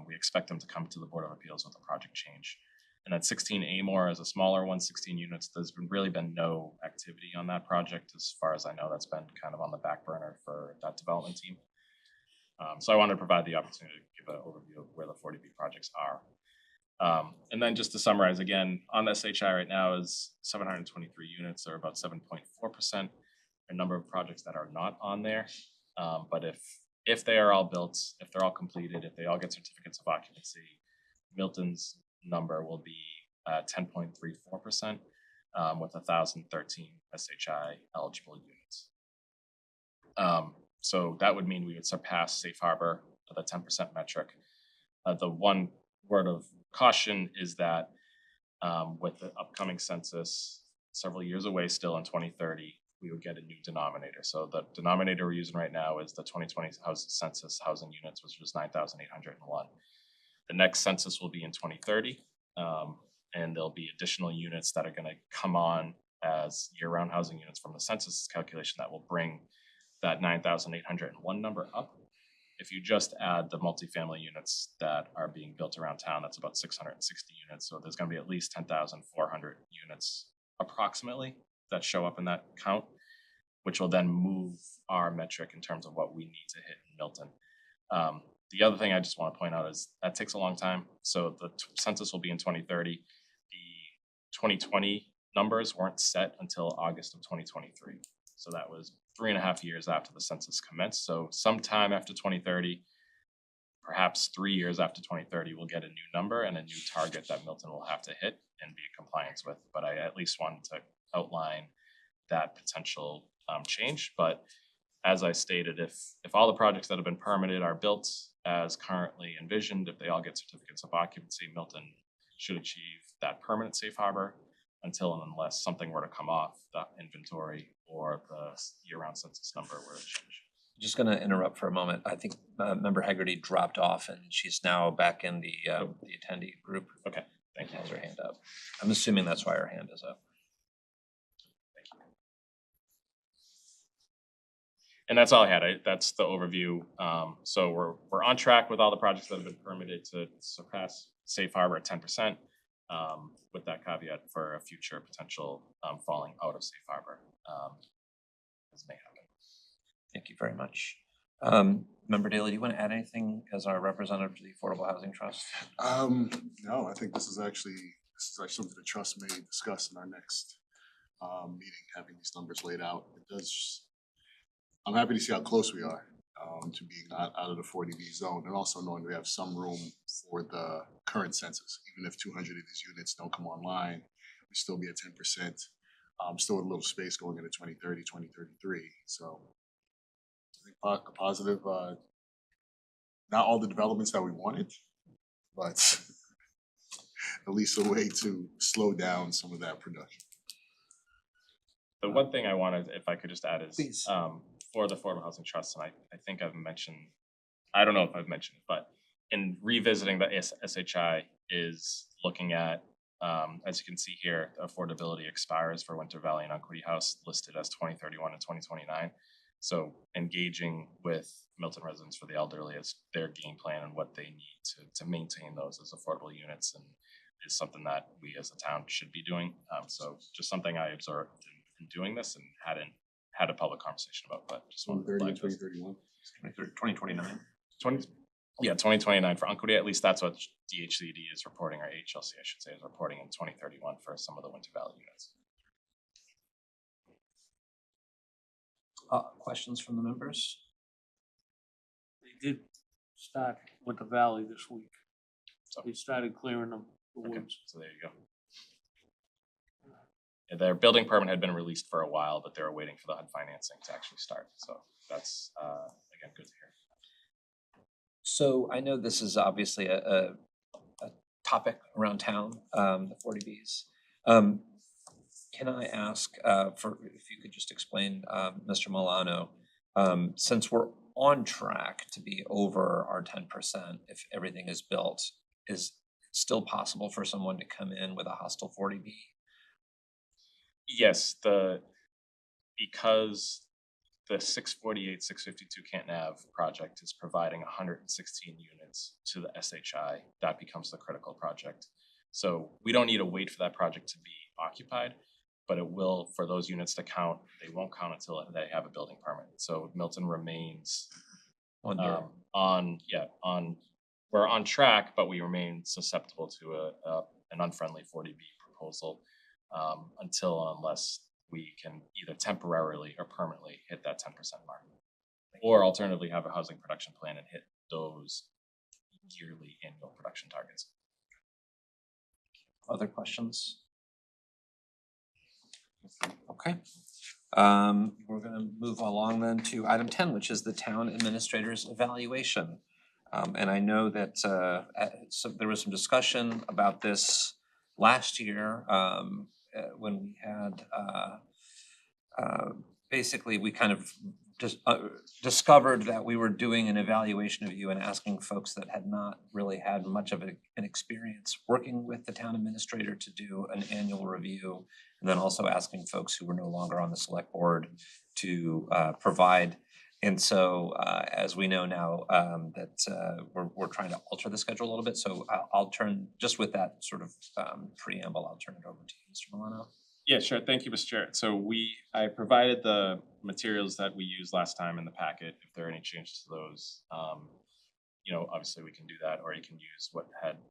We expect them to come to the Board of Appeals with a project change. And then 16 Amore is a smaller one, 16 units. There's really been no activity on that project. As far as I know, that's been kind of on the back burner for that development team. So I wanted to provide the opportunity to give an overview of where the 40B projects are. And then just to summarize again, on SHI right now is 723 units, or about 7.4%. A number of projects that are not on there. But if they are all built, if they're all completed, if they all get certificates of occupancy, Milton's number will be 10.34% with 1,013 SHI eligible units. So that would mean we would surpass Safe Harbor, the 10% metric. The one word of caution is that with the upcoming census several years away still in 2030, we would get a new denominator. So the denominator we're using right now is the 2020 census housing units, which was 9,801. The next census will be in 2030, and there'll be additional units that are going to come on as year-round housing units from the census calculation that will bring that 9,801 number up. If you just add the multifamily units that are being built around town, that's about 660 units. So there's going to be at least 10,400 units approximately that show up in that count, which will then move our metric in terms of what we need to hit in Milton. The other thing I just want to point out is that takes a long time. So the census will be in 2030. The 2020 numbers weren't set until August of 2023. So that was 3.5 years after the census commenced. So sometime after 2030, perhaps 3 years after 2030, we'll get a new number and a new target that Milton will have to hit and be in compliance with. But I at least wanted to outline that potential change. But as I stated, if all the projects that have been permitted are built as currently envisioned, if they all get certificates of occupancy, Milton should achieve that permanent safe harbor until and unless something were to come off the inventory or the year-round census number were to change. Just going to interrupt for a moment. I think Member Hegarty dropped off and she's now back in the attendee group. Okay, thank you. Has her hand up. I'm assuming that's why her hand is up. And that's all I had. That's the overview. So we're on track with all the projects that have been permitted to surpass safe harbor at 10%, with that caveat for a future potential falling out of safe harbor as may happen. Thank you very much. Member Daly, do you want to add anything as our representative to the Affordable Housing Trust? No, I think this is actually something the trust may discuss in our next meeting, having these numbers laid out. I'm happy to see how close we are to being out of the 40B zone, and also knowing we have some room for the current census. Even if 200 of these units don't come online, we still be at 10%. Still with a little space going into 2030, 2033. So I think a positive, not all the developments that we wanted, but at least a way to slow down some of that production. The one thing I wanted, if I could just add, is Please. For the Affordable Housing Trust, and I think I've mentioned, I don't know if I've mentioned, but in revisiting the SHI is looking at As you can see here, affordability expires for Winter Valley and Unquity House listed as 2031 and 2029. So engaging with Milton residents for the elderly is their game plan and what they need to maintain those as affordable units, and is something that we as a town should be doing. So just something I observed in doing this and hadn't had a public conversation about, but just wanted to flag this. 2029. 2029 for Unquity, at least that's what DHCD is reporting, or HLC I should say, is reporting in 2031 for some of the Winter Valley units. Questions from the members? They did start with the valley this week. So- They started clearing the Okay, woods. so there you go. Yeah, their building permit had been released for a while, but they were waiting for the HUD financing to actually start. So that's again good to hear. So I know this is obviously a topic around town, the 40Bs. Can I ask for if you could just explain, Mr. Milano, since we're on track to be over our 10%, if everything is built, is it still possible for someone to come in with a hostile 40B? Yes, because the 648, 652 Canton Ave project is providing 116 units to the SHI, that becomes the critical project. So we don't need to wait for that project to be occupied, but it will, for those units to count, they won't count until they have a building permit. So Milton remains we're on track, but we remain susceptible to an unfriendly 40B proposal unless we can either temporarily or permanently hit that 10% mark, or alternatively have a housing production plan and hit those yearly annual production targets. Other questions? Okay. We're gonna move along then to item 10, which is the town administrator's evaluation. And I know that so there was some discussion about this last year when we had basically we kind of just discovered that we were doing an evaluation of you and asking folks that had not really had much of an experience working with the town administrator to do an annual review, and then also asking folks who were no longer on the select board to provide. And so as we know now that we're trying to alter the schedule a little bit, so I'll turn, just with that sort of preamble, I'll turn it over to you, Mr. Milano. Yeah, sure. Thank you, Mr. Chair. So I provided the materials that we used last time in the packet. If there are any changes to those, obviously we can do that, or you can use what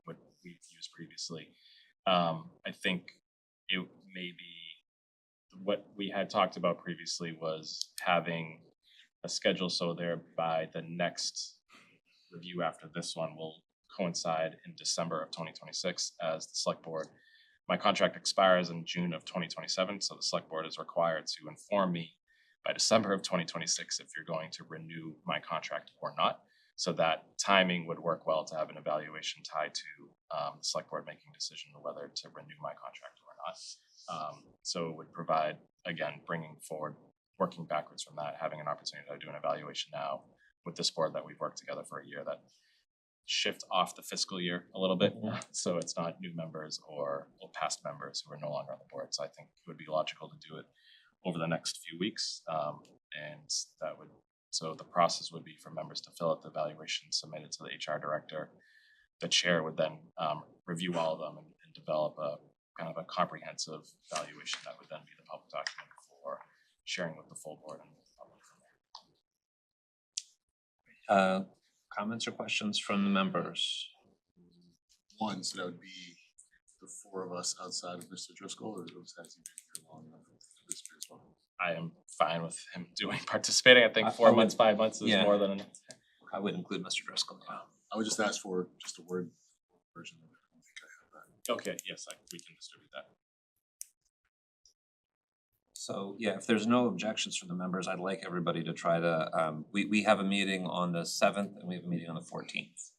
we've used previously. I think it may be what we had talked about previously was having a schedule so thereby the next review after this one will coincide in December of 2026 as the select board. My contract expires in June of 2027, so the select board is required to inform me by December of 2026 if you're going to renew my contract or not. So that timing would work well to have an evaluation tied to the select board making a decision on whether to renew my contract or not. So it would provide, again, bringing forward, working backwards from that, having an opportunity to do an evaluation now with this board that we've worked together for a year, that shift off the fiscal year a little bit. So it's not new members or past members who are no longer on the board. So I think it would be logical to do it over the next few weeks. So the process would be for members to fill out the evaluation, submit it to the HR director. The chair would then review all of them and develop a kind of a comprehensive evaluation that would then be the public document for sharing with the full board and the public from there. Comments or questions from the members? One, so that would be the four of us outside of Mr. Driscoll, or has he been here long enough for this period as well? I am fine with him participating. I think 4 months, 5 months is more than enough. I would include Mr. Driscoll. I would just ask for just a word version of it. I don't think I have that. Okay, yes, we can distribute that. So, yeah, if there's no objections from the members, I'd like everybody to try to, we have a meeting on the 7th and we have a meeting on the 14th.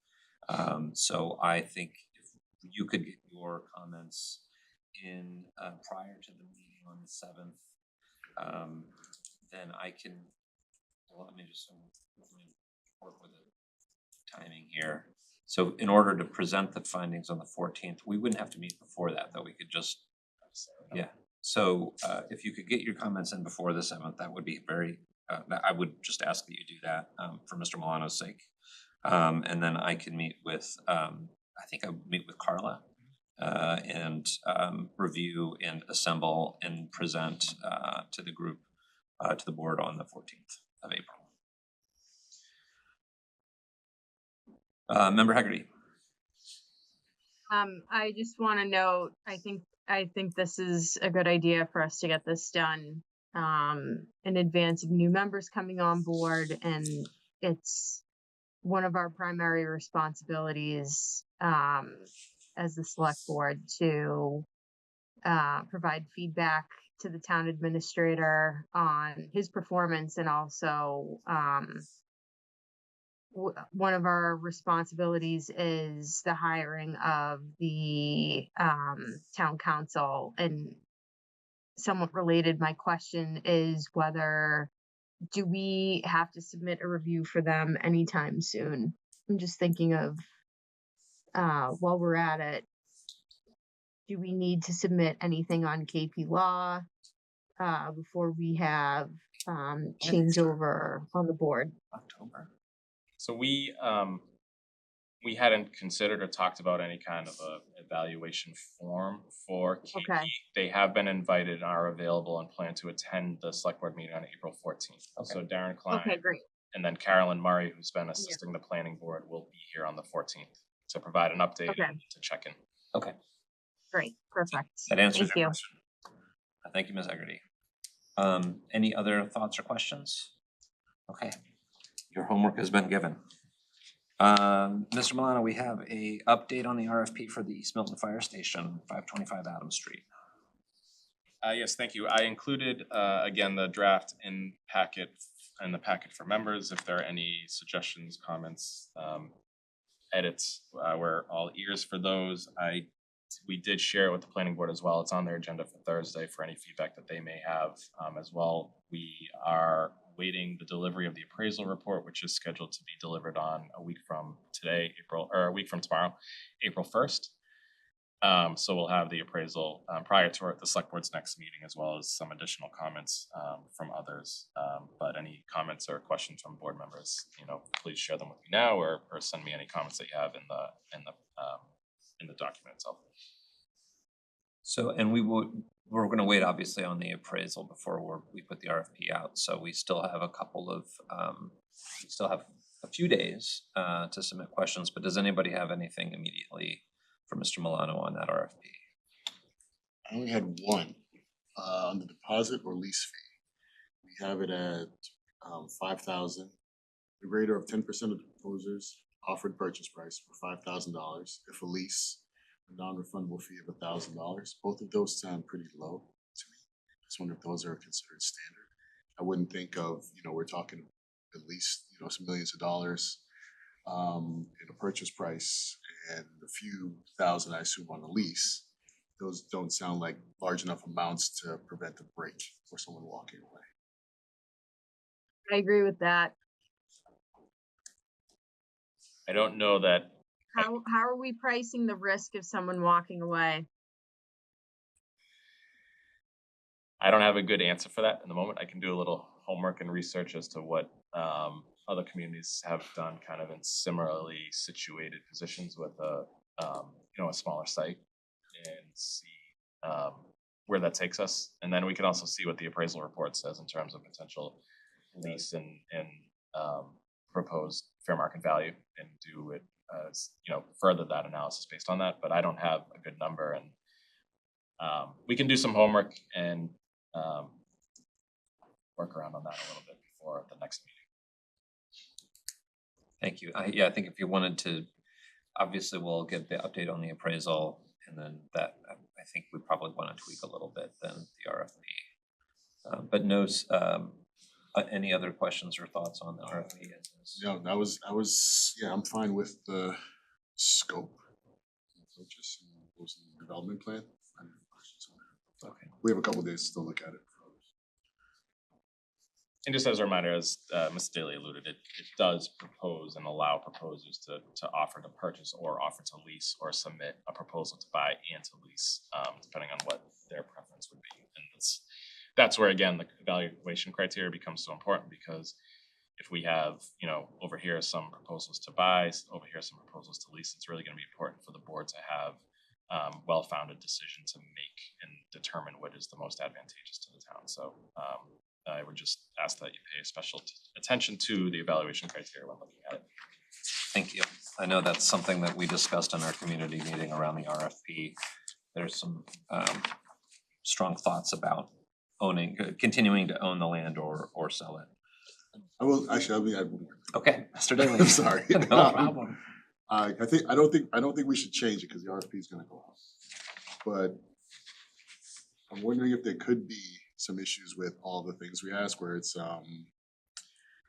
So I think if you could get your comments in prior to the meeting on the 7th, then I can, well, let me work with the timing here. So in order to present the findings on the 14th, we wouldn't have to meet before that, though. We could just, yeah. So if you could get your comments in before the 7th, that would be very, I would just ask that you do that for Mr. Milano's sake. And then I can meet with, I think I would meet with Carla and review and assemble and present to the group, to the board on the 14th of April. Member Hegarty. I just want to note, I think this is a good idea for us to get this done in advance of new members coming on board, and it's one of our primary responsibilities as the select board to provide feedback to the town administrator on his performance, and also one of our responsibilities is the hiring of the town council. And somewhat related, my question is whether do we have to submit a review for them anytime soon? I'm just thinking of while we're at it, do we need to submit anything on KP Law before we have changeover on the board? October. So we hadn't considered or talked about any kind of a evaluation form for KP. Okay. They have been invited, are available, and plan to attend the select board meeting on April 14th. Okay. So Darren Klein Okay, great. and then Carolyn Murray, who's been assisting the planning board, will be here on the 14th to provide an update Okay. and to check in. Okay. Great, perfect. That answers Thank your you. question. Thank you, Ms. Hegarty. Any other thoughts or questions? Okay, your homework has been given. Mr. Milano, we have a update on the RFP for the East Milton Fire Station, 525 Adams Street. Yes, thank you. I included, again, the draft in the packet for members. If there are any suggestions, comments, edits, we're all ears for those. We did share it with the planning board as well. It's on their agenda for Thursday for any feedback that they may have as well. We are waiting the delivery of the appraisal report, which is scheduled to be delivered on a week from today, a week from tomorrow, April 1st. So we'll have the appraisal prior to the select board's next meeting, as well as some additional comments from others. But any comments or questions from board members, please share them with me now, or send me any comments that you have in the document itself. So, and we're going to wait obviously on the appraisal before we put the RFP out. So we still have we still have a few days to submit questions, but does anybody have anything immediately for Mr. Milano on that RFP? I only had one on the deposit or lease fee. We have it at $5,000. The greater of 10% of the proposers offered purchase price for $5,000. If a lease, a non-refundable fee of $1,000. Both of those sound pretty low to me. I just wonder if those are considered standard. I wouldn't think of, we're talking at least, some millions of dollars in a purchase price and a few thousand, I assume, on a lease. Those don't sound like large enough amounts to prevent a break or someone walking away. I agree with that. I don't know that. How are we pricing the risk of someone walking away? I don't have a good answer for that in the moment. I can do a little homework and research as to what other communities have done kind of in similarly situated positions with a smaller site, and see where that takes us. And then we can also see what the appraisal report says in terms of potential lease and proposed fair market value, and do it further that analysis based on that. But I don't have a good number, and we can do some homework and work around on that a little bit before the next meeting. Thank you. I think if you wanted to, obviously we'll get the update on the appraisal, and then that I think we probably want to tweak a little bit then the RFP. But no, any other questions or thoughts on the RFP? No, I'm fine with the scope, purchase, and development plan. I have questions on that. Okay. We have a couple of days to still look at it. And just as a reminder, as Ms. Daly alluded, it does propose and allow proposers to offer to purchase or offer to lease or submit a proposal to buy and to lease, depending on what their preference would be. And that's where, again, the evaluation criteria becomes so important, because if we have, over here some proposals to buy, over here some proposals to lease, it's really going to be important for the board to have well-founded decision to make and determine what is the most advantageous to the town. So I would just ask that you pay special attention to the evaluation criteria when looking at it. Thank you. I know that's something that we discussed in our community meeting around the RFP. There's some strong thoughts about continuing to own the land or sell it. I will, actually, Okay, Mr. Daly. I'm sorry. No problem. I don't think we should change it because the RFP is gonna go out. But I'm wondering if there could be some issues with all the things we ask, where it's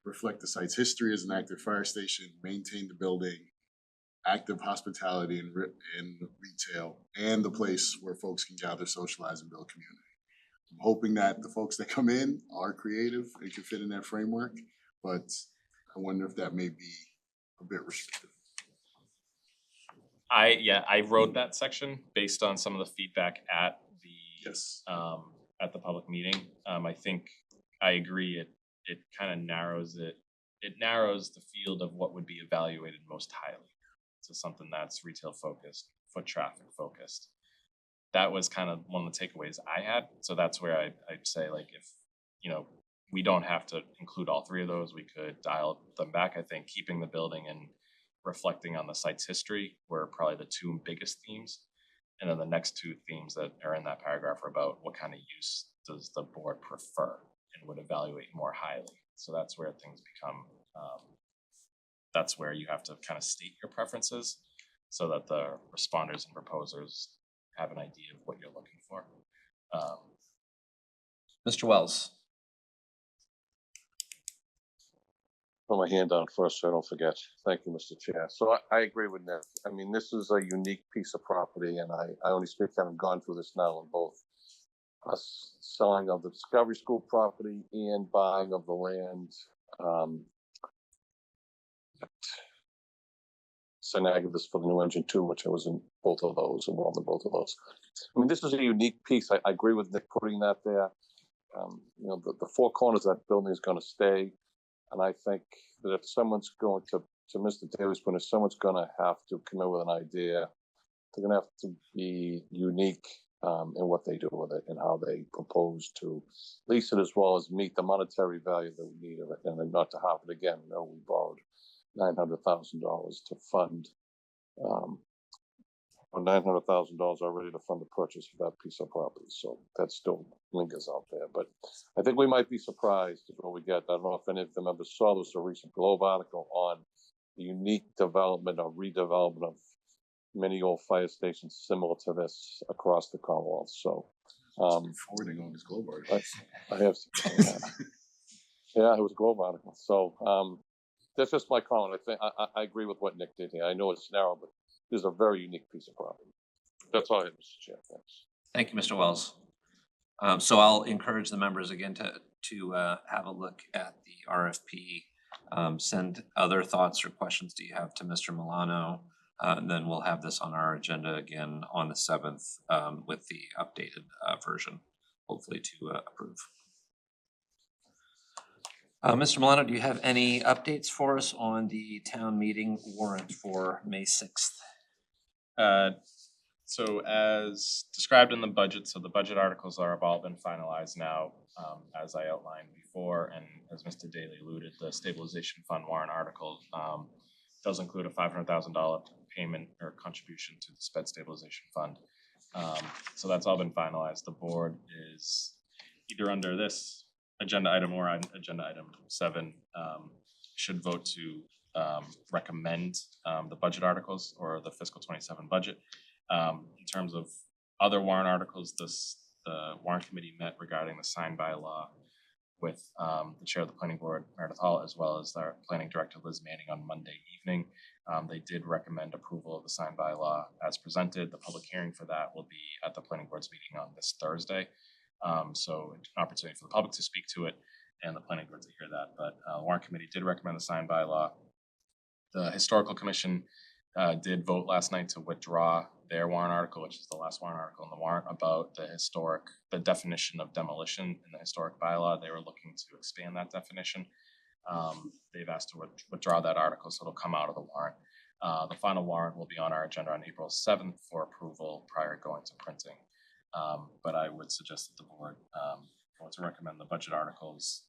reflect the site's history as an active fire station, maintain the building, active hospitality and retail, and the place where folks can gather, socialize, and build community. I'm hoping that the folks that come in are creative and can fit in that framework, but I wonder if that may be a bit restrictive. I wrote that section based on some of the feedback at the Yes. At the public meeting. I think I agree. It kind of narrows it. It narrows the field of what would be evaluated most highly to something that's retail focused, foot traffic focused. That was kind of one of the takeaways I had. So that's where I'd say, like, if we don't have to include all three of those, we could dial them back. I think keeping the building and reflecting on the site's history were probably the two biggest themes. And then the next two themes that are in that paragraph are about what kind of use does the board prefer and would evaluate more highly. So that's where things become, that's where you have to kind of state your preferences so that the responders and proposers have an idea of what you're looking for. Mr. Wells. Put my hand down first so I don't forget. Thank you, Mr. Chair. So I agree with Nick. I mean, this is a unique piece of property, and I only speak having gone through this now in both us selling of the Discovery School property and buying of the land at St. Agnes for the new engine too, which I was in both of those, involved in both of those. I mean, this is a unique piece. I agree with Nick putting that there. The four corners of that building is going to stay. And I think that if someone's going to Mr. Daly's point, if someone's going to have to come in with an idea, they're going to have to be unique in what they do with it and how they propose to lease it, as well as meet the monetary value that we need of it. And then not to harp it again, we borrowed $900,000 to fund, or $900,000 already to fund the purchase of that piece of property. So that still lingers out there. But I think we might be surprised at what we get. I don't know if any of the members saw this, a recent Globe article on the unique development or redevelopment of many old fire stations similar to this across the Commonwealth. So Forwarding on this Globe article. I have, yeah, it was a Globe article. So that's just my comment. I think I agree with what Nick did here. I know it's narrow, but this is a very unique piece of property. That's all I have, Mr. Chair. Thanks. Thank you, Mr. Wells. So I'll encourage the members again to have a look at the RFP. Send other thoughts or questions that you have to Mr. Milano. And then we'll have this on our agenda again on the 7th with the updated version, hopefully to approve. Mr. Milano, do you have any updates for us on the town meeting warrant for May 6th? So as described in the budget, so the budget articles have all been finalized now, as I outlined before, and as Mr. Daly alluded, the stabilization fund warrant article does include a $500,000 payment or contribution to the sped stabilization fund. So that's all been finalized. The board is either under this agenda item or on agenda item 7 should vote to recommend the budget articles or the fiscal 27 budget. In terms of other warrant articles, the warrant committee met regarding the sign bylaw with the chair of the planning board, Meredith Hall, as well as our planning director, Liz Manning, on Monday evening. They did recommend approval of the sign bylaw as presented. The public hearing for that will be at the planning board's meeting on this Thursday. So an opportunity for the public to speak to it. and the planning board to hear that, but warrant committee did recommend the sign bylaw. The historical commission did vote last night to withdraw their warrant article, which is the last warrant article in the warrant about the definition of demolition in the historic bylaw. They were looking to expand that definition. They've asked to withdraw that article, so it'll come out of the warrant. The final warrant will be on our agenda on April 7th for approval prior to going to printing. But I would suggest that the board vote to recommend the budget articles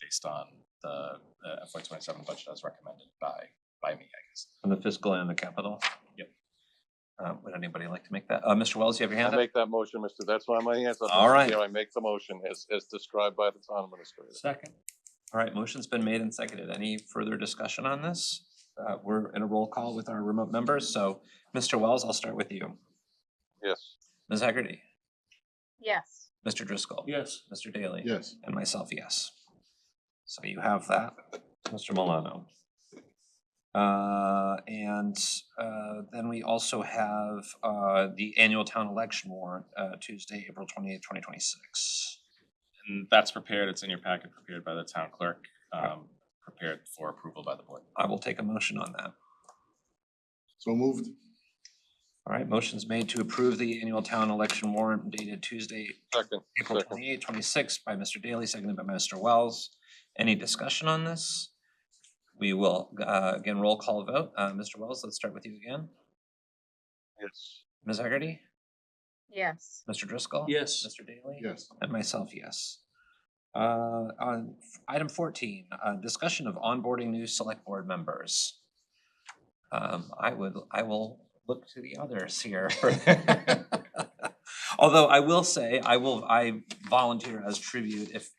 based on the FY27 budget as recommended by me, I guess. On the fiscal and the capital? Yep. Would anybody like to make that? Mr. Wells, you have your hand I up? make that motion, Mr. That's why my hands up. All Mr. right. Chair. I make the motion as described by the town administrator. Second. All right, motion's been made and seconded. Any further discussion on this? We're in a roll call with our remote members, so Mr. Wells, I'll start with you. Yes. Ms. Hegarty, Yes. Mr. Driscoll. Yes. Mr. Daly. Yes. And myself, yes. So you have that, Mr. Milano. Then we also have the annual town election warrant, Tuesday, April 28th, 2026. And that's prepared. It's in your packet, prepared by the town clerk, prepared for approval by the board. I will take a motion on that. So moved. All right, motion's made to approve the annual town election warrant dated Tuesday, Second. April Second. 28th, 26 by Mr. Daly, seconded by Mr. Wells. Any discussion on this? We will, again, roll call vote. Mr. Wells, let's start with you again. Yes. Ms. Hegarty, Yes. Mr. Driscoll? Yes. Mr. Daly? Yes. And myself, yes. On item 14, discussion of onboarding new select board members. I will look to the others here. Although I will say, I volunteer as tribute if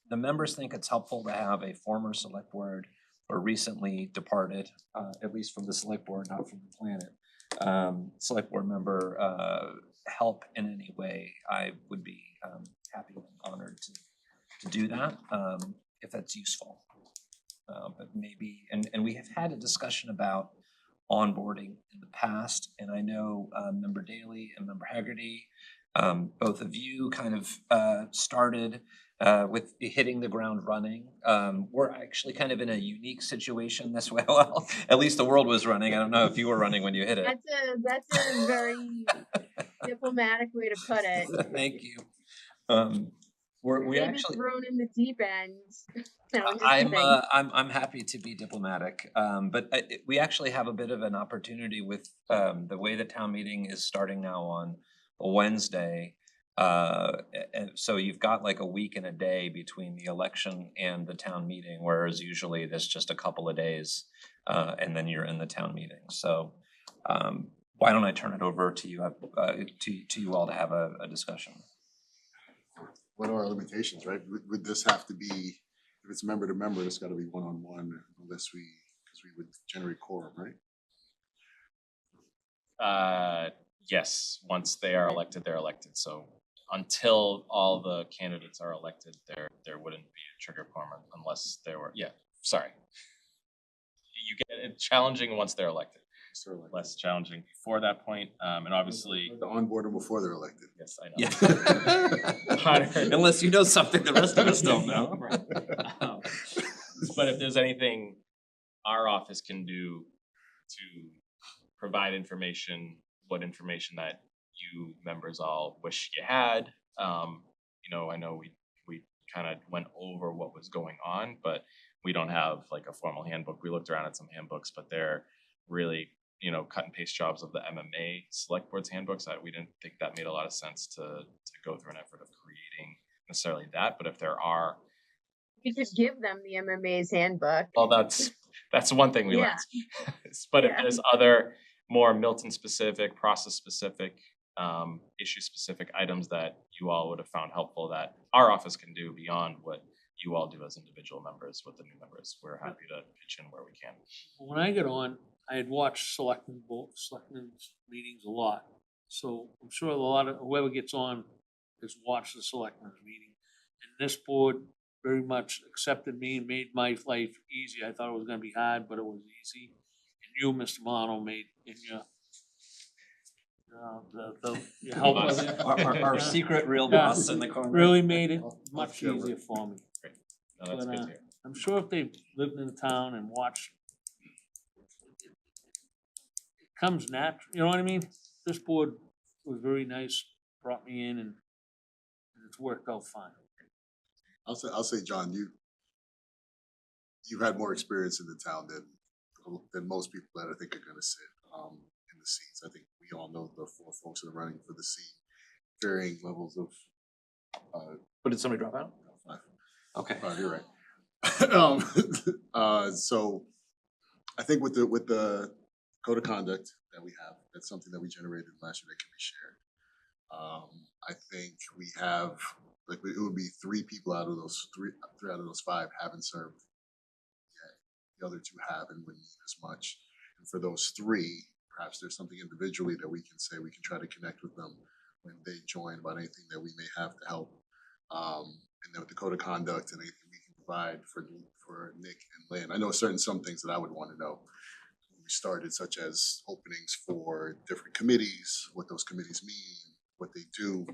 the members think it's helpful to have a former select board or recently departed, at least from the select board, not from the planet, select board member help in any way, I would be happy and honored to do that, if that's useful. But maybe, and we have had a discussion about onboarding in the past, and I know Member Daly and Member Hegarty, both of you kind of started with hitting the ground running. We're actually kind of in a unique situation this way. Well, at least the world was running. I don't know if you were running when you hit it. That's a very diplomatic way to put it. Thank you. We Maybe actually. thrown in the deep end. No, I'm just kidding. I'm happy to be diplomatic, but we actually have a bit of an opportunity with the way the town meeting is starting now on a Wednesday. And so you've got like a week and a day between the election and the town meeting, whereas usually there's just a couple of days, and then you're in the town meeting. So why don't I turn it over to you, to you all to have a discussion? What are our limitations, right? Would this have to be, if it's member to member, it's gotta be one-on-one unless because we would generate quorum, right? Yes, once they are elected, they're elected. So until all the candidates are elected, there wouldn't be a trigger quorum unless there were, sorry. You get it challenging once they're elected, less challenging before that point. And obviously, To onboard them before they're elected. yes, I know. Yeah. Unless you know something the rest of us don't know. But if there's anything our office can do to provide information, what information that you members all wish you had, I know we kind of went over what was going on, but we don't have like a formal handbook. We looked around at some handbooks, but they're really, cut and paste jobs of the MMA select board's handbooks. We didn't think that made a lot of sense to go through an effort of creating necessarily that. But if there are, You could give them the MMA's handbook. well, that's one thing we Yeah. like. But if Yeah. there's other more Milton specific, process specific, issue specific items that you all would have found helpful that our office can do beyond what you all do as individual members with the new members, we're happy to pitch in where we can. When I got on, I had watched selectmen's meetings a lot. So I'm sure a lot of whoever gets on has watched the selectmen's meeting. And this board very much accepted me and made my life easy. I thought it was gonna be hard, but it was easy. And you, Mr. Milano, made in your the help of Boss. it. Our Yeah. secret real Yeah. boss in the corner. Really made it I'll much share with easier you. for me. No, that's But, good to hear. I'm sure if they lived in the town and watched, it comes natural, you know what I mean? This board was very nice, brought me in and it's worked out fine. I'll say, John, you've had more experience in the town than most people that I think are gonna sit in the seats. I think we all know the four folks that are running for the seat, varying levels of But did somebody drop out? five. Okay. You're right. So I think with the code of conduct that we have, that's something that we generated last year that can be shared. I think we have, like, it would be three people out of those three out of those five haven't served yet. The other two have and wouldn't need as much. And for those three, perhaps there's something individually that we can say, we can try to connect with them when they join about anything that we may have to help. And then with the code of conduct and anything we can provide for Nick and Lynn. I know some things that I would want to know. We started, such as openings for different committees, what those committees mean, what they do.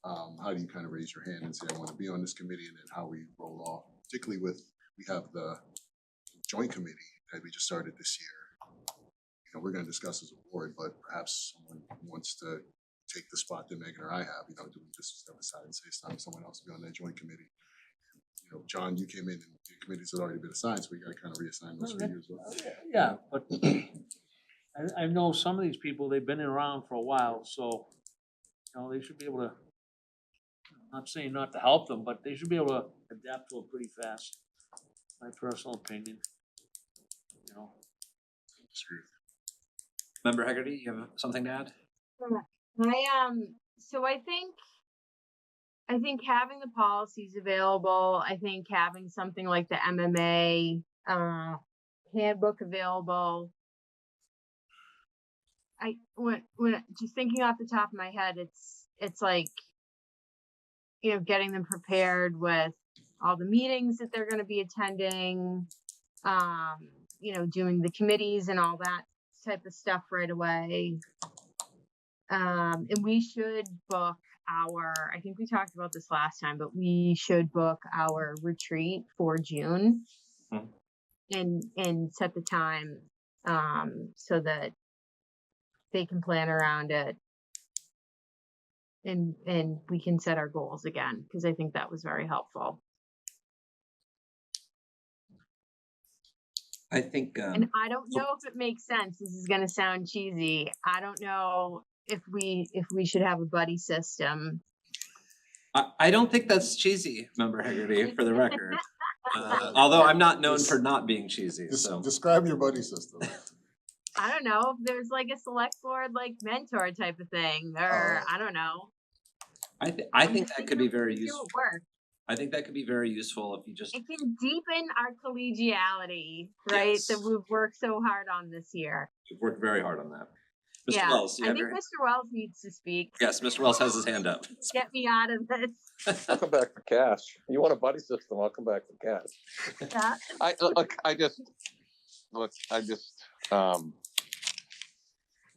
How do you kind of raise your hand and say, I want to be on this committee, and then how we roll off, particularly we have the joint committee that we just started this year. You know, we're going to discuss as a board, but perhaps someone wants to take the spot that Megan or I have. You know, do we just step aside and say it's time for someone else to be on that joint committee? You know, John, you came in and the committees had already been assigned, so we got to kind of reassign those for you as well. Yeah, but I know some of these people, they've been around for a while, so, you know, they should be able to, I'm not saying not to help them, but they should be able to adapt to it pretty fast. My personal opinion, you know. Member Hegarty, you have something to add? So I think having the policies available, I think having something like the MMA handbook available. When just thinking off the top of my head, it's like, you know, getting them prepared with all the meetings that they're going to be attending, you know, doing the committees and all that type of stuff right away. And we should book I think we talked about this last time, but we should book our retreat for June and set the time so that they can plan around it and we can set our goals again, because I think that was very helpful. I think, And I don't know if it makes sense. This is going to sound cheesy. I don't know if we should have a buddy system. I don't think that's cheesy, Member Hegarty, for the record. Although I'm not known for not being cheesy, so. Describe your buddy system. I don't know if there's like a select board like mentor type of thing, or I don't know. I think that could be very useful. Work. I think that could be very useful if you just. It can deepen our collegiality, right? Yes. That we've worked so hard on this year. We've worked very hard on that. Mr. Yeah, Wells, you I have think your. Mr. Wells needs to speak. Yes, Mr. Wells has his hand up. Get me out of this. I'll come back for cash. You want a buddy system, I'll come back for cash. Yeah.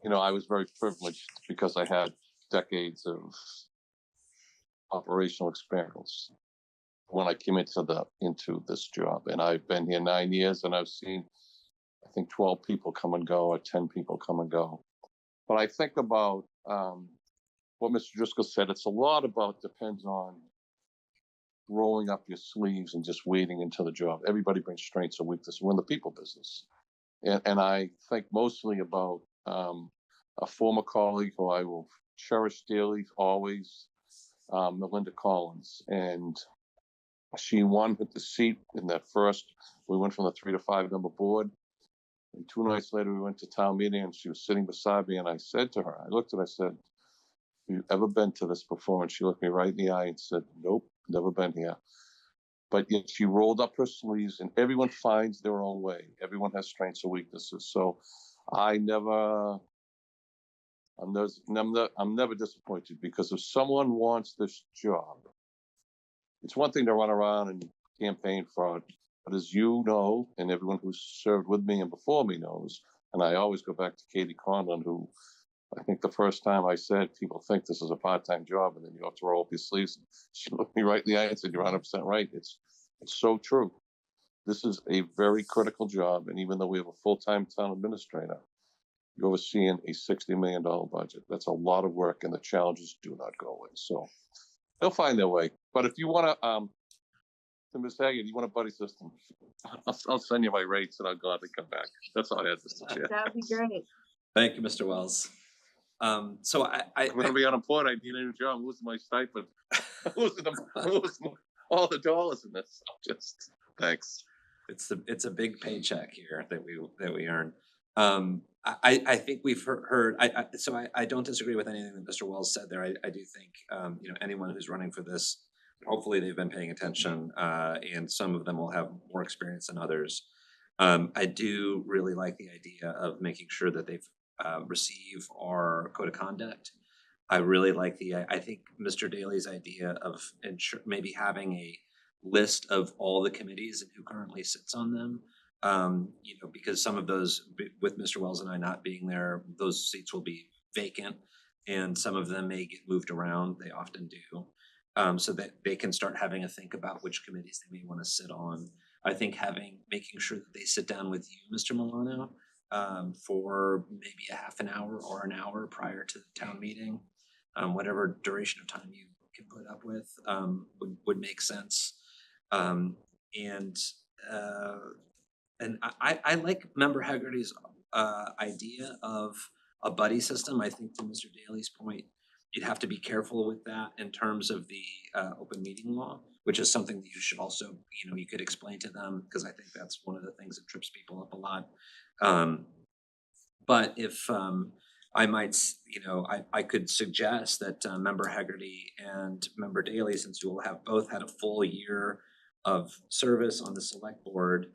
You know, I was very privileged because I had decades of operational experience when I came into this job, and I've been here 9 years, and I've seen, I think, 12 people come and go, or 10 people come and go. But I think about what Mr. Driscoll said. It's a lot about depends on rolling up your sleeves and just waiting until the job. Everybody brings strengths and weaknesses. We're in the people business, and I think mostly about a former colleague who I will cherish dearly, always, Melinda Collins, and she won with the seat in that first. We went from the 3 to 5 member board. And 2 nights later, we went to town meeting, and she was sitting beside me, and I said to her, I looked at her, I said, have you ever been to this before? And she looked me right in the eye and said, nope, never been here. But yet she rolled up her sleeves, and everyone finds their own way. Everyone has strengths and weaknesses. So I'm never disappointed, because if someone wants this job, it's one thing to run around and campaign for it. But as you know, and everyone who's served with me and before me knows, and I always go back to Katie Conlon, who I think the first time I said, people think this is a part-time job, and then you have to roll up your sleeves. She looked me right in the eye and said, "You're 100% right. It's so true. This is a very critical job, and even though we have a full-time town administrator, you're overseeing a $60 million budget. That's a lot of work, and the challenges do not go away. So they'll find their way. But if you want to Ms. Haggard, you want a buddy system, I'll send you my rates, and I'll gladly come back. That's all I had, Mr. Chair. That would be great. Thank you, Mr. Wells. So I'm gonna be unemployed. I need a new job. I'm losing my stipend. I'm losing all the dollars in this. Just thanks. it's a big paycheck here that we earn. I think we've heard, I don't disagree with anything that Mr. Wells said there. I do think, anyone who's running for this, hopefully they've been paying attention, and some of them will have more experience than others. I do really like the idea of making sure that they've receive our code of conduct. I really like I think Mr. Daly's idea of maybe having a list of all the committees and who currently sits on them. Because some of those, with Mr. Wells and I not being there, those seats will be vacant, and some of them may get moved around. They often do. So that they can start having a think about which committees they may want to sit on. I think making sure that they sit down with you, Mr. Milano, for maybe a half an hour or an hour prior to the town meeting, whatever duration of time you can put up with, would make sense. And I like Member Haggerty's idea of a buddy system. I think to Mr. Daly's point, you'd have to be careful with that in terms of the open meeting law, which is something that you should also, you could explain to them, because I think that's one of the things that trips people up a lot. But if I might, I could suggest that Member Haggerty and Member Daly, since you will have both had a full year of service on the select board,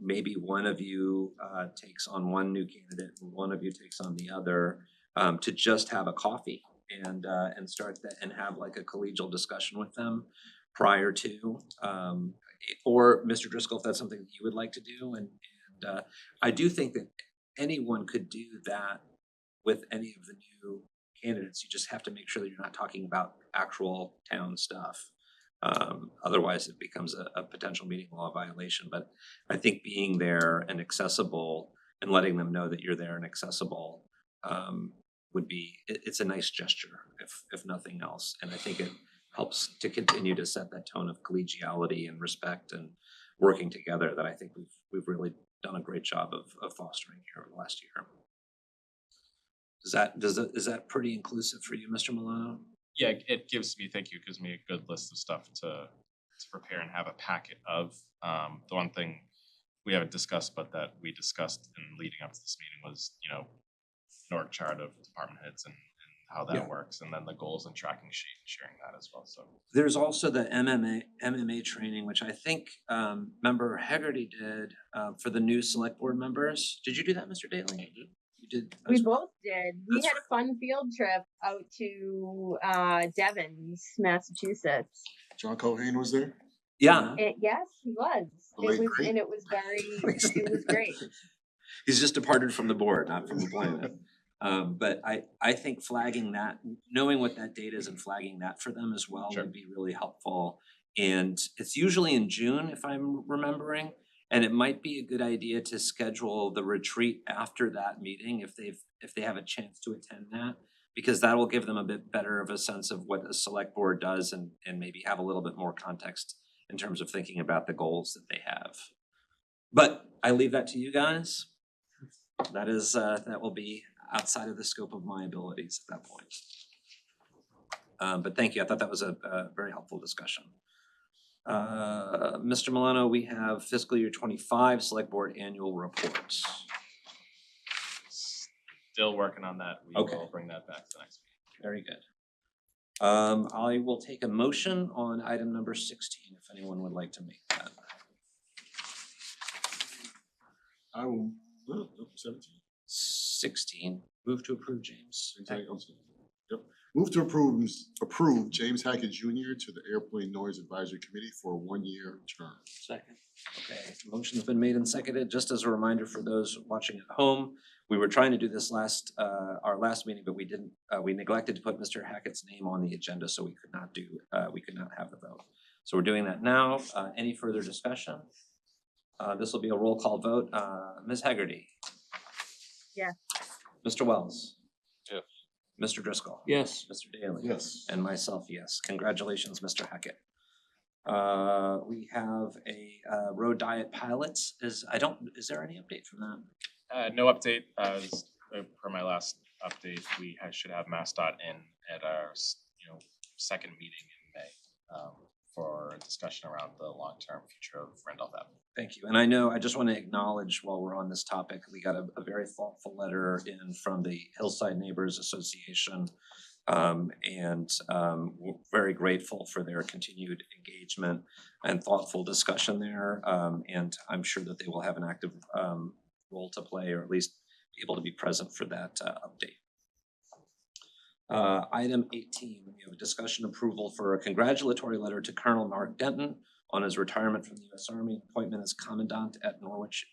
maybe one of you takes on one new candidate and one of you takes on the other, to just have a coffee and start that and have like a collegial discussion with them prior to, or Mr. Driscoll, if that's something that you would like to do. And I do think that anyone could do that with any of the new candidates. You just have to make sure that you're not talking about actual town stuff. Otherwise it becomes a potential meeting law violation. But I think being there and accessible and letting them know that you're there and accessible it's a nice gesture, if nothing else. And I think it helps to continue to set that tone of collegiality and respect and working together that I think we've really done a great job of fostering here over the last year. Is that pretty inclusive for you, Mr. Milano? Yeah, it gives me a good list of stuff to prepare and have a packet of. The one thing we haven't discussed, but that we discussed in leading up to this meeting was, an org chart of department heads and how that works, and then the goals and tracking sheet, sharing that as well. So there's also the MMA training, which I think Member Haggerty did for the new select board members. Did you do that, Mr. Daly? I did. You did. We both did. We That's had a fun field trip out to Devon's, Massachusetts. John Cohane was there? Yeah. Yes, he was. Great. It was great. He's just departed from the board, not from the planet. But I think flagging that, knowing what that date is and flagging that for them as well would be really helpful. And it's usually in June, if I'm remembering, and it might be a good idea to schedule the retreat after that meeting if they have a chance to attend that, because that will give them a bit better of a sense of what a select board does and maybe have a little bit more context in terms of thinking about the goals that they have. But I leave that to you guys. That will be outside of the scope of my abilities at that point. But thank you. I thought that was a very helpful discussion. Mr. Milano, we have fiscal year 25 select board annual reports. still working on that. We will bring that back to the next meeting. Very good. I will take a motion on item number 16, if anyone would like to make that. I will, 17. 16, move to approve, James. Yep. Move to approve James Hackett Jr. to the Airplane Noise Advisory Committee for a 1-year term. Second. Okay, motion's been made and seconded. Just as a reminder for those watching at home, We were trying to do this our last meeting, but we didn't, we neglected to put Mr. Hackett's name on the agenda, so we could not have the vote. So we're doing that now. Any further discussion? This will be a roll call vote. Ms. Hegarty? Yeah. Mr. Wells? Yes. Mr. Driscoll? Yes. Mr. Daly? Yes. And myself, yes. Congratulations, Mr. Hackett. We have a road diet pilots. Is there any update from that? No update, per my last update, we should have MassDOT in at our, second meeting in May, for a discussion around the long-term future of Randolph Avenue. Thank you. And I just want to acknowledge while we're on this topic, we got a very thoughtful letter in from the Hillside Neighbors Association. We're very grateful for their continued engagement and thoughtful discussion there. And I'm sure that they will have an active role to play, or at least be able to be present for that update. Item 18, we have a discussion approval for a congratulatory letter to Colonel Mark Denton on his retirement from the U.S. Army, appointment as commandant at Norwich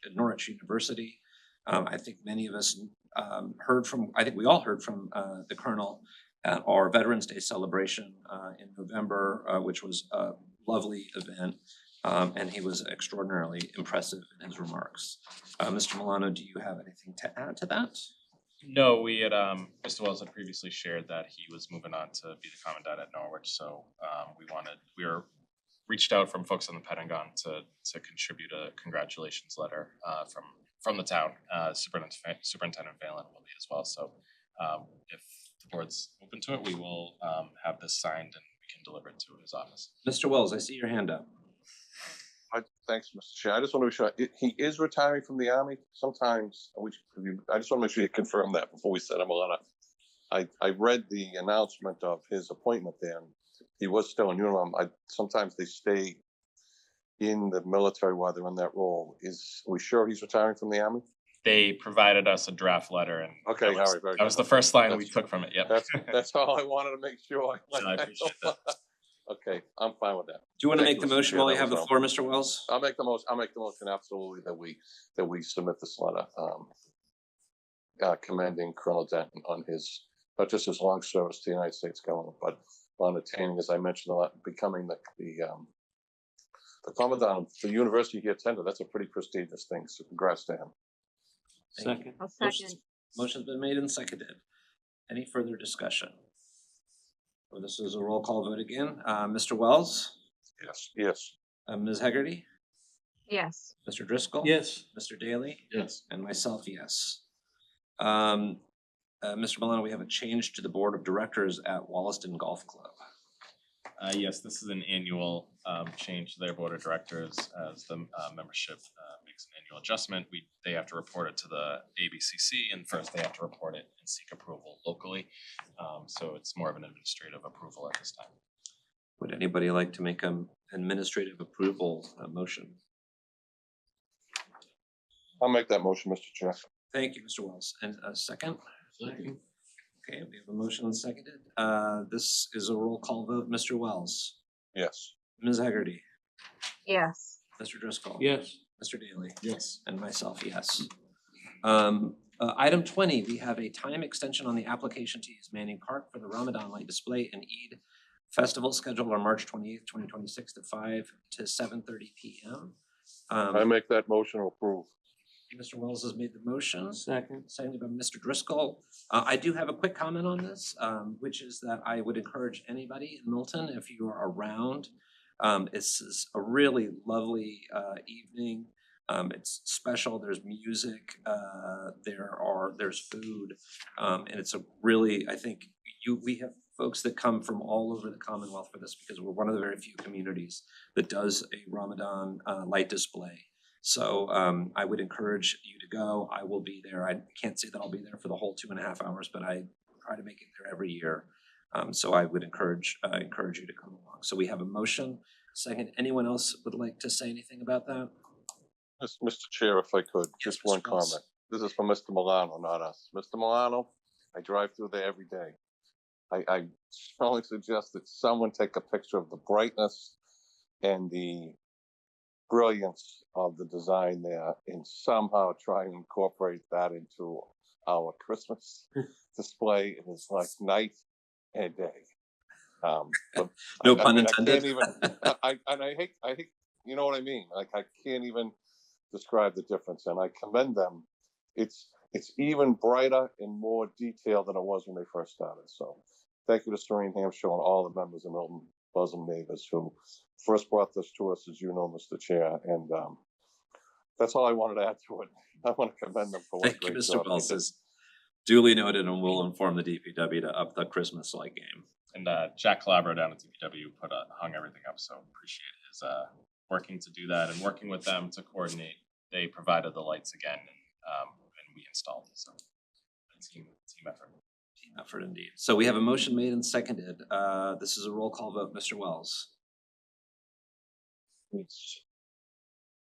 University. I think many of us we all heard from the Colonel at our Veterans Day celebration in November, which was a lovely event. And he was extraordinarily impressive in his remarks. Mr. Milano, do you have anything to add to that? No, we had, Mr. Wells had previously shared that he was moving on to be the commandant at Norwich, so we were reached out from folks on the Pentagon to contribute a congratulations letter from the town. Superintendent Phelan will be as well, so if the board's open to it, we will have this signed and we can deliver it to his office. Mr. Wells, I see your hand up. Thanks, Mr. Chair. I just want to make sure he is retiring from the Army. Sometimes I just want to make sure you confirm that before we set him on. I read the announcement of his appointment there. And he was still in uniform. Sometimes they stay in the military while they're in that role. Are we sure he's retiring from the Army? They provided us a draft letter, and okay, all right, very that was the first line we took from it. Yep. That's all I wanted to make sure. I appreciate that. Okay, I'm fine with that. Do you want to Thank make the you, Mr. motion Chair. while That you have the was all. floor, Mr. Wells? I'll make the motion absolutely that we submit this letter commending Colonel Denton on his, not just his long service to the United States government, but on attaining, as I mentioned, becoming the commandant of the university he attended. That's a pretty prestigious thing. So congrats to him. Second. I'll second. Motion's been made and seconded. Any further discussion? Well, this is a roll call vote again. Mr. Wells? Yes. Ms. Hegarty? Yes. Mr. Driscoll? Yes. Mr. Daly? Yes. And myself, yes. Mr. Milano, we have a change to the board of directors at Wollaston Golf Club. Yes, this is an annual change to their board of directors as the membership makes an annual adjustment. They have to report it to the ABCC, and first they have to report it and seek approval locally. So it's more of an administrative approval at this time. Would anybody like to make an administrative approval motion? I'll make that motion, Mr. Chair. Thank you, Mr. Wells. And a second? Second. Okay, we have a motion and seconded. This is a roll call vote. Mr. Wells? Yes. Ms. Hegarty? Yes. Mr. Driscoll? Yes. Mr. Daly? Yes. And myself, yes. Item 20, we have a time extension on the application to use Manning Park for the Ramadan light display and Eid festival scheduled on March 28th, 2026 to 5 to 7:30 p.m. I make that motion to approve. Mr. Wells has made the motion. Second. Seconded by Mr. Driscoll. I do have a quick comment on this, which is that I would encourage anybody in Milton, if you are around, this is a really lovely evening. It's special. There's music. There's food, and it's a really, I think we have folks that come from all over the Commonwealth for this because we're one of the very few communities that does a Ramadan light display. So I would encourage you to go. I will be there. I can't say that I'll be there for the whole 2.5 hours, but I try to make it there every year. So I would encourage you to come along. So we have a motion. Second, anyone else would like to say anything about that? Mr. Chair, if I could, Yes, just one Mr. Wells. comment. This is for Mr. Milano, not us. Mr. Milano, I drive through there every day. I strongly suggest that someone take a picture of the brightness and the brilliance of the design there and somehow try and incorporate that into our Christmas display. It is like night and day. But No I pun mean, intended. I can't even, I hate, you know what I mean? Like, I can't even describe the difference, and I commend them. It's even brighter and more detailed than it was when they first started. So thank you to Serene Hampshire and all the members of Milton Bosom Neighbors who first brought this to us, as you know, Mr. Chair. And that's all I wanted to add to it. I want to commend them for what a Thank you, great Mr. job they Wells. did. Is duly noted, and we'll inform the DPW to up the Christmas light game. And Jack Calabro down at DPW hung everything up, so appreciate his working to do that and working with them to coordinate. They provided the lights again, and we installed. So team effort. Team effort indeed. So we have a motion made and seconded. This is a roll call vote. Mr. Wells.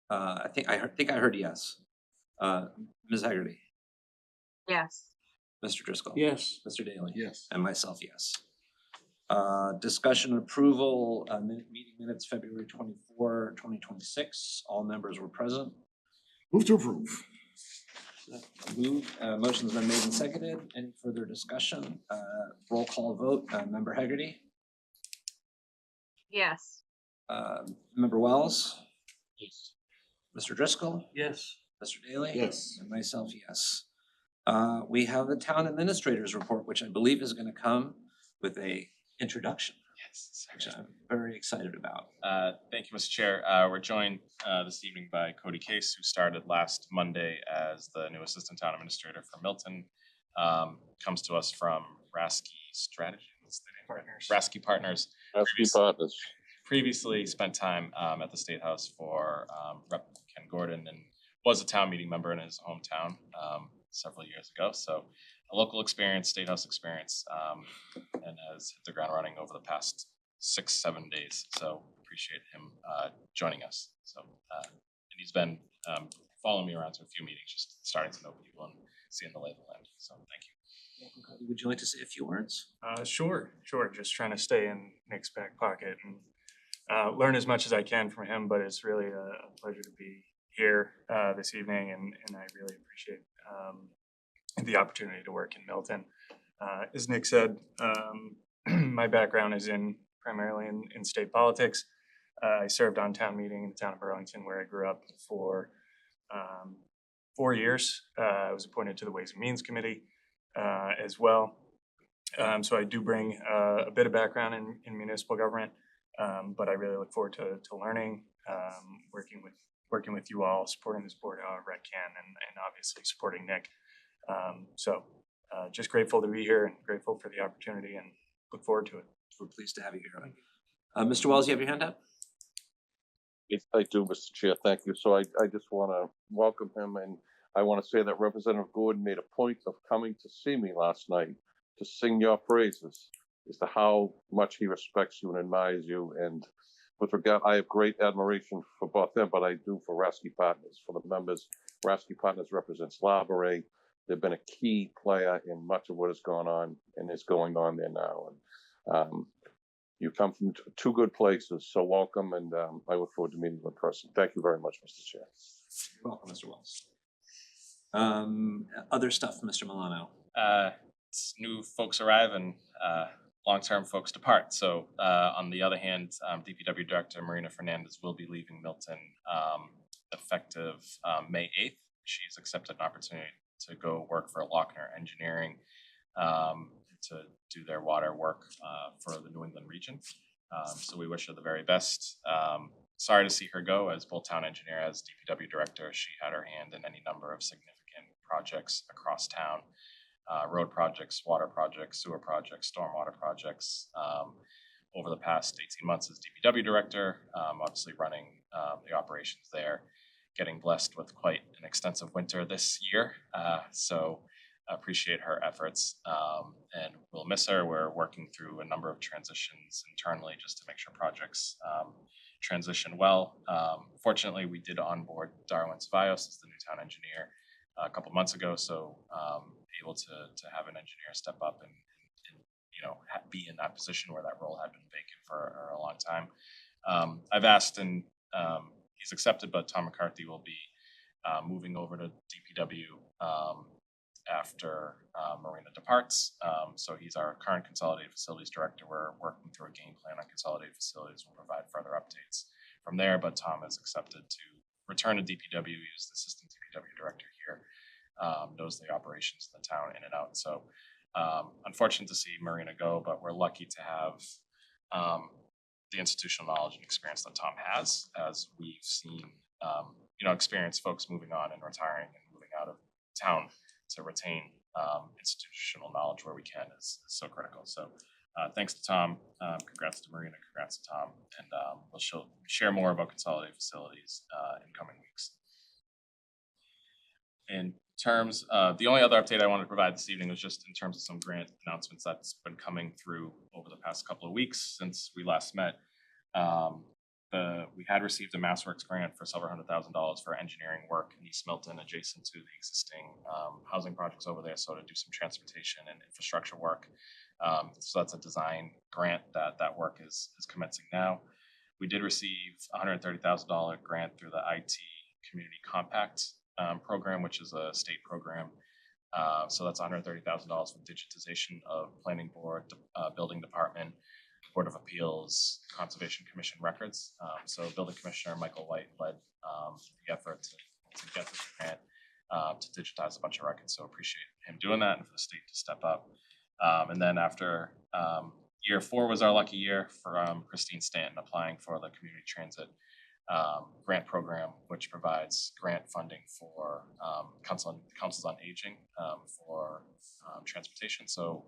I think I heard yes. Ms. Haggerty, Yes. Mr. Driscoll. Yes. Mr. Daly. Yes. And myself, yes. Discussion and approval, meeting minutes, February 24, 2026. All members were present. Move to approve. Motion's been made and seconded. Any further discussion? Roll call vote. Member Haggerty, Yes. Member Wells, Yes. Mr. Driscoll, Yes. Mr. Daly. Yes. And myself, yes. We have the town administrator's report, which I believe is going to come with a introduction, Yes, which I'm very excited about. Thank you, Mr. Chair. We're joined this evening by Cody Case, who started last Monday as the new Assistant Town Administrator for Milton. Comes to us from Rasky Strategy. What's the name? Partners. Rasky Partners. Rescue Partners. Previously spent time at the State House for Rep. Ken Gordon and was a town meeting member in his hometown several years ago. So a local experience, State House experience, and has hit the ground running over the past 6-7 days. So appreciate him joining us. So and he's been following me around to a few meetings, just starting to know people and seeing the lay of the land. So thank you. Welcome, Cody. Would you like to say a few words? Sure. Just trying to stay in Nick's back pocket and learn as much as I can from him, but it's really a pleasure to be here this evening, and I really appreciate the opportunity to work in Milton. As Nick said, my background is primarily in state politics. I served on town meeting in the town of Burlington, where I grew up for 4 years. I was appointed to the Ways and Means Committee as well. So I do bring a bit of background in municipal government, but I really look forward to learning, working with you all, supporting this board however I can, and obviously supporting Nick. So just grateful to be here and grateful for the opportunity and look forward to it. We're pleased to have you here. Mr. Wells, you have your hand up? Yes, I do, Mr. Chair. Thank you. So I just want to welcome him, and I want to say that Representative Gordon made a point of coming to see me last night to sing your praises as to how much he respects you and admires you. And with regard, I have great admiration for both them, but I do for Rasky Partners, for the members. Rasky Partners represents Library. They've been a key player in much of what has gone on and is going on there now. And you come from two good places, so welcome, and I look forward to meeting you in person. Thank you very much, Mr. Chair. You're welcome, Mr. Wells. Other stuff, Mr. Milano. New folks arrive and long-term folks depart. So on the other hand, DPW Director Marina Fernandez will be leaving Milton effective May 8th. She's accepted an opportunity to go work for Lochner Engineering to do their water work for the New England region. So we wish her the very best. Sorry to see her go. As both town engineer, as DPW director, she had her hand in any number of significant projects across town. Road projects, water projects, sewer projects, stormwater projects. Over the past 18 months as DPW director, obviously running the operations there, getting blessed with quite an extensive winter this year. So appreciate her efforts and we'll miss her. We're working through a number of transitions internally just to make sure projects transition well. Fortunately, we did onboard Darwin Ceballos as the new town engineer a couple months ago, so able to have an engineer step up and be in that position where that role had been vacant for a long time. I've asked and he's accepted, but Tom McCarthy will be moving over to DPW after Marina departs. So he's our current Consolidated Facilities Director. We're working through a game plan on Consolidated Facilities. We'll provide further updates from there, but Tom has accepted to return to DPW. He was the Assistant DPW Director here, knows the operations of the town in and out. So unfortunate to see Marina go, but we're lucky to have the institutional knowledge and experience that Tom has, as we've seen, experienced folks moving on and retiring and moving out of town. To retain institutional knowledge where we can is so critical. So thanks to Tom, congrats to Marina, congrats to Tom, and we'll share more about Consolidated Facilities in coming weeks. In terms of the only other update I wanted to provide this evening was just in terms of some grant announcements that's been coming through over the past couple of weeks since we last met. We had received a MassWorks grant for several $100,000 for engineering work in East Milton, adjacent to the existing housing projects over there. So to do some transportation and infrastructure work. So that's a design grant that work is commencing now. We did receive a $130,000 grant through the IT Community Compact program, which is a state program. So that's $130,000 for digitization of planning board, building department, Board of Appeals, Conservation Commission records. So Building Commissioner Michael White led the effort to get this grant to digitize a bunch of records. So appreciate him doing that and for the state to step up. And then after year 4 was our lucky year for Christine Stanton applying for the community transit grant program, which provides grant funding for councils on aging for transportation. So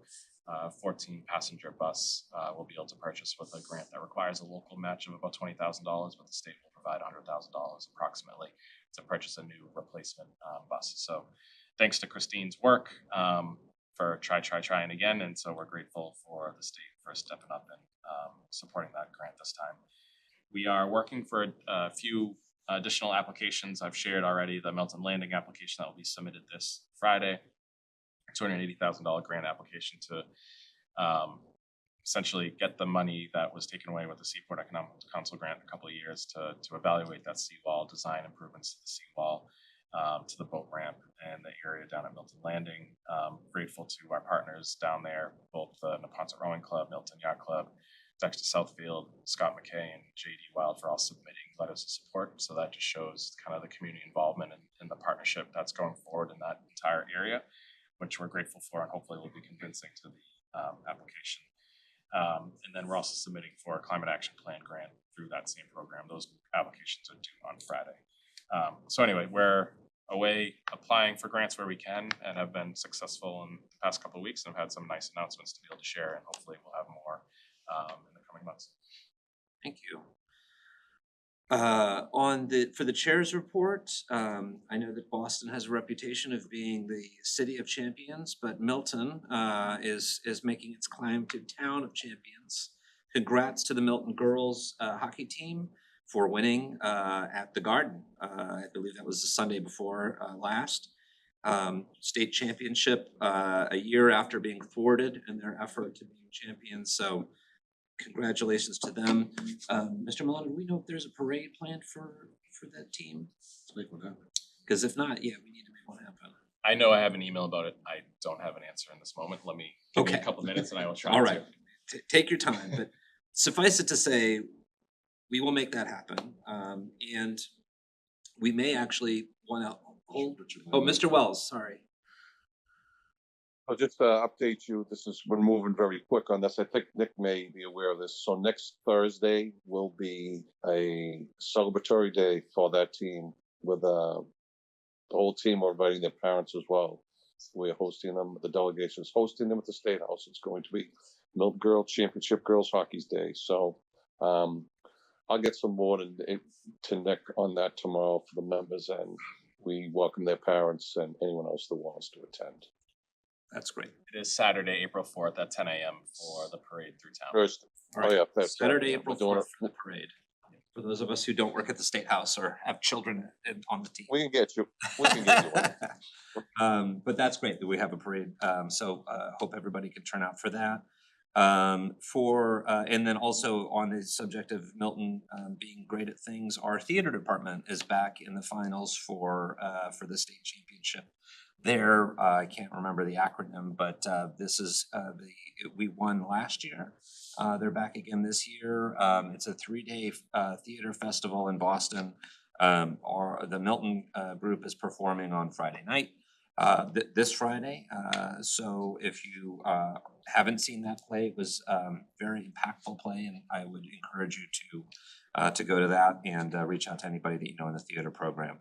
14 passenger bus will be able to purchase with a grant that requires a local match of about $20,000, but the state will provide $100,000 approximately to purchase a new replacement bus. So thanks to Christine's work for trying again. And so we're grateful for the state for stepping up and supporting that grant this time. We are working for a few additional applications. I've shared already the Milton Landing application that will be submitted this Friday. $280,000 grant application to essentially get the money that was taken away with the Seaport Economic Council grant a couple of years to evaluate that seawall, design improvements to the seawall, to the boat ramp and the area down at Milton Landing. Grateful to our partners down there, both the Neponset Rowing Club, Milton Yacht Club, Dexter Southfield, Scott McKay, and JD Wild for all submitting letters of support. So that just shows kind of the community involvement and the partnership that's going forward in that entire area, which we're grateful for and hopefully will be convincing to the application. And then we're also submitting for a climate action plan grant through that same program. Those applications are due on Friday. So anyway, we're away applying for grants where we can and have been successful in the past couple of weeks and have had some nice announcements to be able to share, and hopefully we'll have more in the coming months. Thank you. For the chair's report, I know that Boston has a reputation of being the city of champions, but Milton is making its climb to town of champions. Congrats to the Milton girls hockey team for winning at the Garden. I believe that was the Sunday before last. State championship a year after being thwarted in their effort to be champions. So congratulations to them. Mr. Milton, do we know if there's a parade planned for that team? Let's make one happen. Because if not, yeah, we need to make one happen. I know I have an email about it. I don't have an answer in this moment. Give me a Okay. couple minutes and I will try All to. right. Take your time, but suffice it to say, we will make that happen. And we may actually want to hold. Oh, Mr. Wells, sorry. I'll just update you. We're moving very quick on this. I think Nick may be aware of this. So next Thursday will be a celebratory day for that team with the whole team are inviting their parents as well. We're hosting them. The delegation is hosting them at the State House. It's going to be Milton Girl Championship Girls Hockey's Day. So I'll get some more to Nick on that tomorrow for the members, and we welcome their parents and anyone else that wants to attend. That's great. It is Saturday, April 4th at 10 a.m. for the parade through town. First, All right. yeah, that's Saturday, yeah, April we're doing 4th for the parade. For those of us who don't work at the State House or have children on the team. We can get you. We can get you one. But that's great that we have a parade. So hope everybody can turn out for that. And then also on the subject of Milton being great at things, our theater department is back in the finals for the state championship there. I can't remember the acronym, but this is we won last year. They're back again this year. It's a 3-day theater festival in Boston. The Milton group is performing on Friday night, this Friday. So if you haven't seen that play, it was very impactful play, and I would encourage you to go to that and reach out to anybody that you know in the theater program.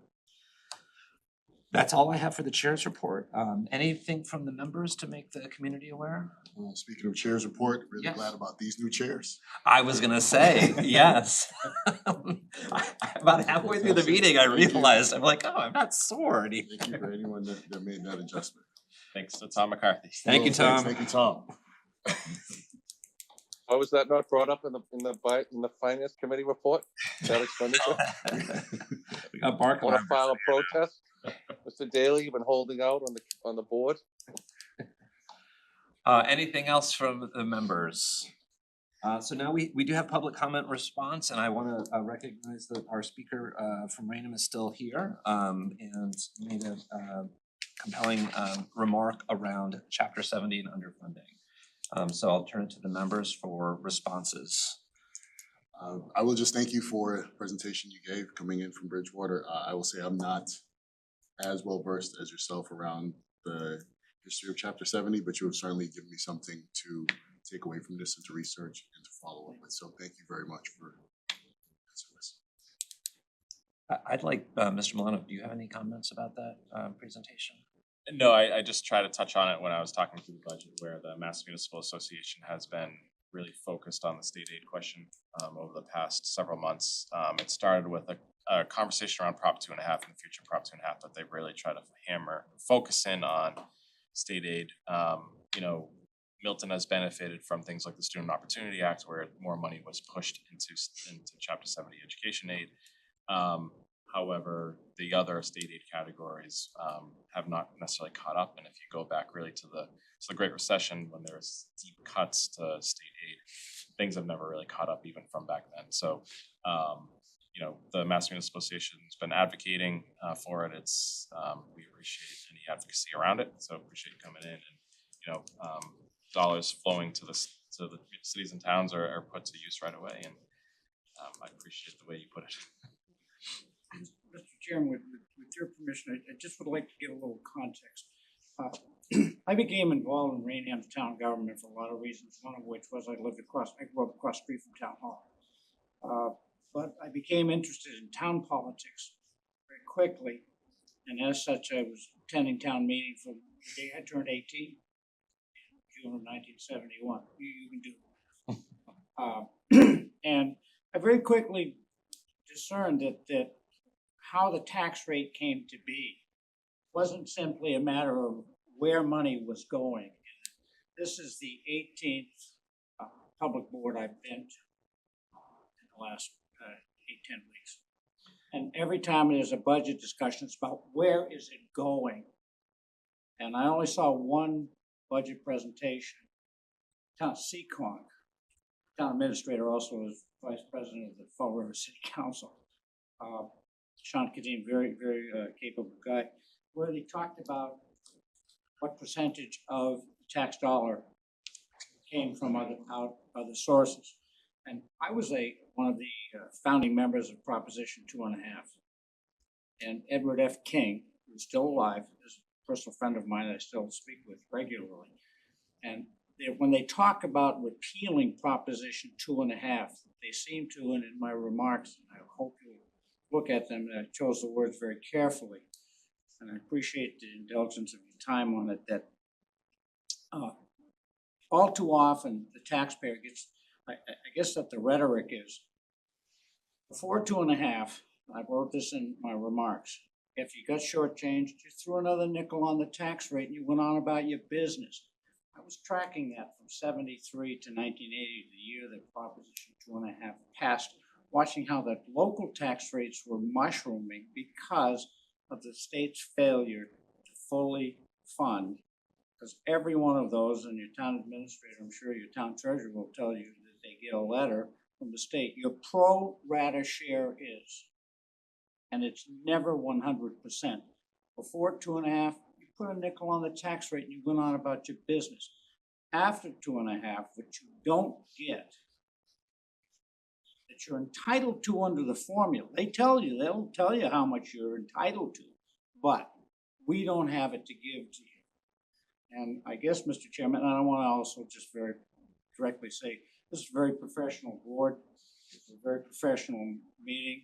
That's all I have for the chair's report. Anything from the members to make the community aware? Speaking of chairs report, really Yes. glad about these new chairs. I was gonna say, yes. About halfway through the meeting, I realized, I'm like, oh, I'm not sore anymore. Thank you for anyone that made that adjustment. Thanks to Tom McCarthy. Thank you, Thanks, Tom. Thank you, Tom. Why was that not brought up in the finance committee report? That expenditure? We got Bark Want to alarm. file a protest? Mr. Daly, you've been holding out on the board? Anything else from the members? So now we do have public comment response, and I want to recognize that our speaker from Rainham is still here and made a compelling remark around Chapter 70 and underfunding. So I'll turn it to the members for responses. I will just thank you for the presentation you gave coming in from Bridgewater. I will say I'm not as well versed as yourself around the history of Chapter 70, but you have certainly given me something to take away from this and to research and to follow up with. So thank you very much for answering this. I'd like, Mr. Milano, do you have any comments about that presentation? No, I just tried to touch on it when I was talking through the budget, where the Mass Municipal Association has been really focused on the state aid question over the past several months. It started with a conversation around Prop 2.5 and the future Prop 2.5, but they've really tried to focus in on state aid. You know, Milton has benefited from things like the Student Opportunity Act, where more money was pushed into Chapter 70 education aid. However, the other state aid categories have not necessarily caught up. And if you go back really to the Great Recession, when there was deep cuts to state aid, things have never really caught up even from back then. So, you know, the Mass Municipal Association has been advocating for it. It's we appreciate any advocacy around it. So appreciate you coming in, and you know, dollars flowing to the cities and towns are put to use right away. And I appreciate the way you put it. Mr. Chairman, with your permission, I just would like to give a little context. I became involved in Rainham's town government for a lot of reasons, one of which was I grew up across the street from Town Hall. But I became interested in town politics very quickly, and as such, I was attending town meeting from the day I turned 18, June of 1971. You can do. And I very quickly discerned that how the tax rate came to be wasn't simply a matter of where money was going. This is the 18th public board I've been to in the last 8-10 weeks. And every time there's a budget discussion, it's about where is it going? And I only saw one budget presentation. Town Seekonk, town administrator, also was vice president of the Fall River City Council. Sean Kadeen, very, very capable guy, where they talked about what percentage of the tax dollar came from other sources. And I was one of the founding members of Proposition 2.5. And Edward F. King, who's still alive, is a personal friend of mine that I still speak with regularly. And when they talk about repealing Proposition 2.5, they seem to, and in my remarks, I hope you'll look at them, and I chose the words very carefully, and I appreciate the indulgence of your time on it, that all too often the taxpayer gets, I guess that the rhetoric is, before 2.5, I wrote this in my remarks, if you got shortchanged, you threw another nickel on the tax rate and you went on about your business. I was tracking that from 73 to 1980, the year that Proposition 2.5 passed, watching how the local tax rates were mushrooming because of the state's failure to fully fund. Because every one of those, and your town administrator, I'm sure your town treasurer will tell you that they get a letter from the state. Your pro rata share is, and it's never 100%. Before 2.5, you put a nickel on the tax rate and you went on about your business. After 2.5, what you don't get, that you're entitled to under the formula. They'll tell you how much you're entitled to, but we don't have it to give to you. And I guess, Mr. Chairman, and I want to also just very directly say, this is a very professional board. It's a very professional meeting,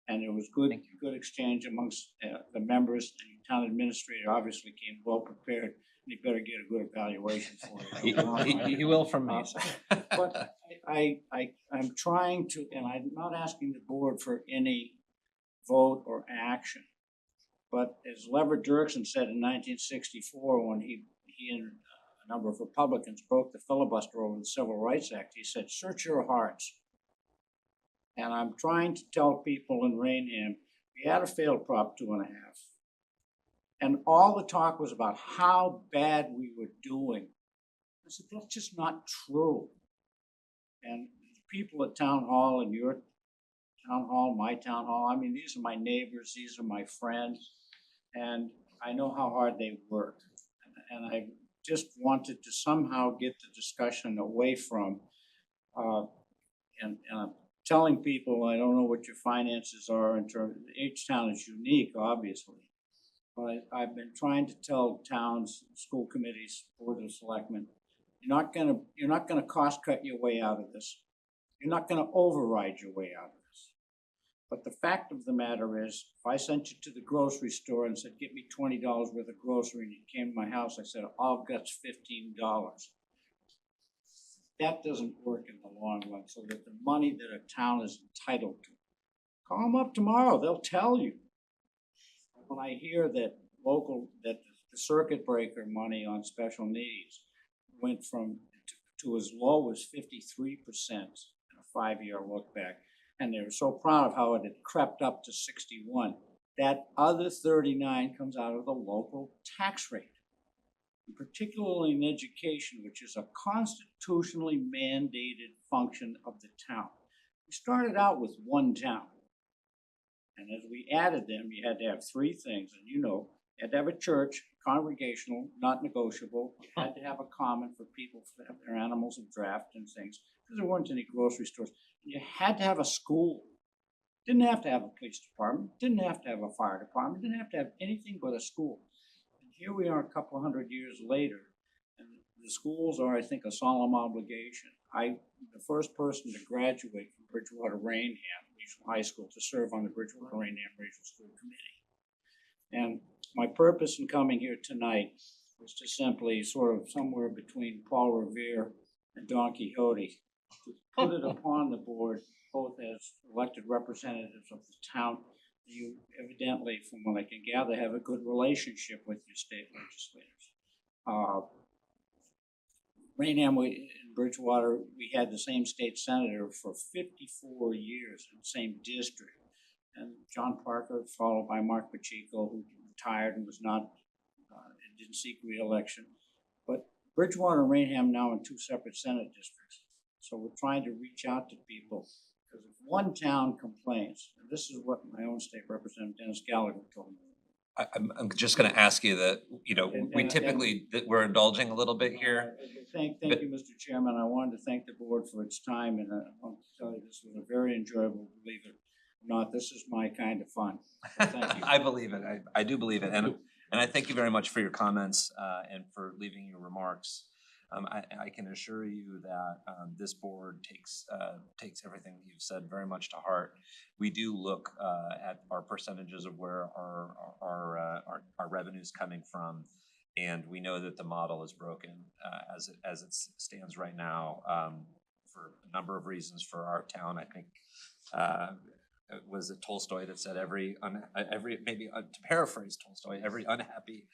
and it was good exchange amongst the members. And the town administrator obviously came well prepared, and he better get a good evaluation for it. He will from me. But I'm trying to, and I'm not asking the board for any vote or action. But as Lever Dirksen said in 1964, when he and a number of Republicans broke the filibuster over the Civil Rights Act, he said, "Search your hearts." And I'm trying to tell people in Rainham, we had a failed Prop 2.5. And all the talk was about how bad we were doing. I said, that's just not true. And the people at Town Hall and your Town Hall, my Town Hall, I mean, these are my neighbors, these are my friends, and I know how hard they worked. And I just wanted to somehow get the discussion away from, and I'm telling people, I don't know what your finances are in terms, each town is unique, obviously. But I've been trying to tell towns, school committees, board of selectmen, you're not gonna cost cut your way out of this. You're not gonna override your way out of this. But the fact of the matter is, if I sent you to the grocery store and said, get me $20 worth of grocery, and you came to my house, I said, all I've got's $15. That doesn't work in the long run, so that the money that a town is entitled to, call them up tomorrow, they'll tell you. When I hear that the circuit breaker money on special needs went from to as low as 53% in a 5-year look back, and they were so proud of how it had crept up to 61. That other 39 comes out of the local tax rate, and particularly in education, which is a constitutionally mandated function of the town. We started out with one town. And as we added them, you had to have 3 things. And you had to have a church, congregational, not negotiable. You had to have a common for people to have their animals and draft and things, because there weren't any grocery stores. And you had to have a school. Didn't have to have a police department, didn't have to have a fire department, didn't have to have anything but a school. And here we are a couple hundred years later, and the schools are, I think, a solemn obligation. I'm the first person to graduate from Bridgewater Rainham Regional High School to serve on the Bridgewater Rainham Regional School Committee. And my purpose in coming here tonight was to simply sort of somewhere between Paul Revere and Don Quixote, to put it upon the board, both as elected representatives of the town. You evidently, from what I can gather, have a good relationship with your state legislators. Rainham, in Bridgewater, we had the same state senator for 54 years in the same district. And John Parker, followed by Mark Pacheco, who retired and was not, didn't seek re-election. But Bridgewater and Rainham now in 2 separate Senate districts. So we're trying to reach out to people, because if one town complains, and this is what my own state representative Dennis Gallagher told me. I'm just gonna ask you that, we typically, that we're indulging a little bit here. Thank you, Mr. Chairman. I wanted to thank the board for its time, and I want to tell you this was a very enjoyable, believe it or not, this is my kind of fun. So thank you. I believe it. I do believe it. And I thank you very much for your comments and for leaving your remarks. I can assure you that this board takes everything that you've said very much to heart. We do look at our percentages of where our revenue's coming from, and we know that the model is broken as it stands right now for a number of reasons for our town. I think was it Tolstoy that said to paraphrase Tolstoy, every unhappy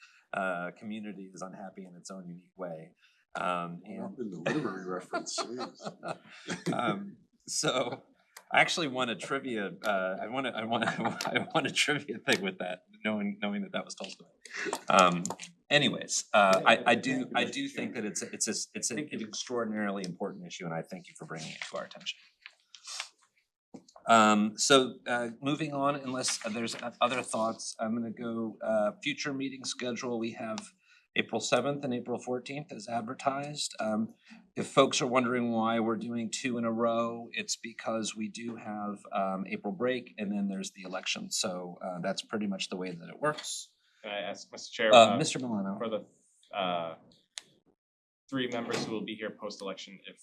community is unhappy in its own unique way. And the literary reference. So I actually want a trivia. I want a trivia thing with that, knowing that was Tolstoy. Anyways, I do think that it's an extraordinarily important issue, and I thank you for bringing it to our attention. Moving on, unless there's other thoughts, I'm gonna go, future meeting schedule, we have April 7th and April 14th as advertised. If folks are wondering why we're doing 2 in a row, it's because we do have, April break and then there's the election, so, that's pretty much the way that it works. Can I ask, Mr. Chair? Mr. Milano. For the 3 members who will be here post-election, if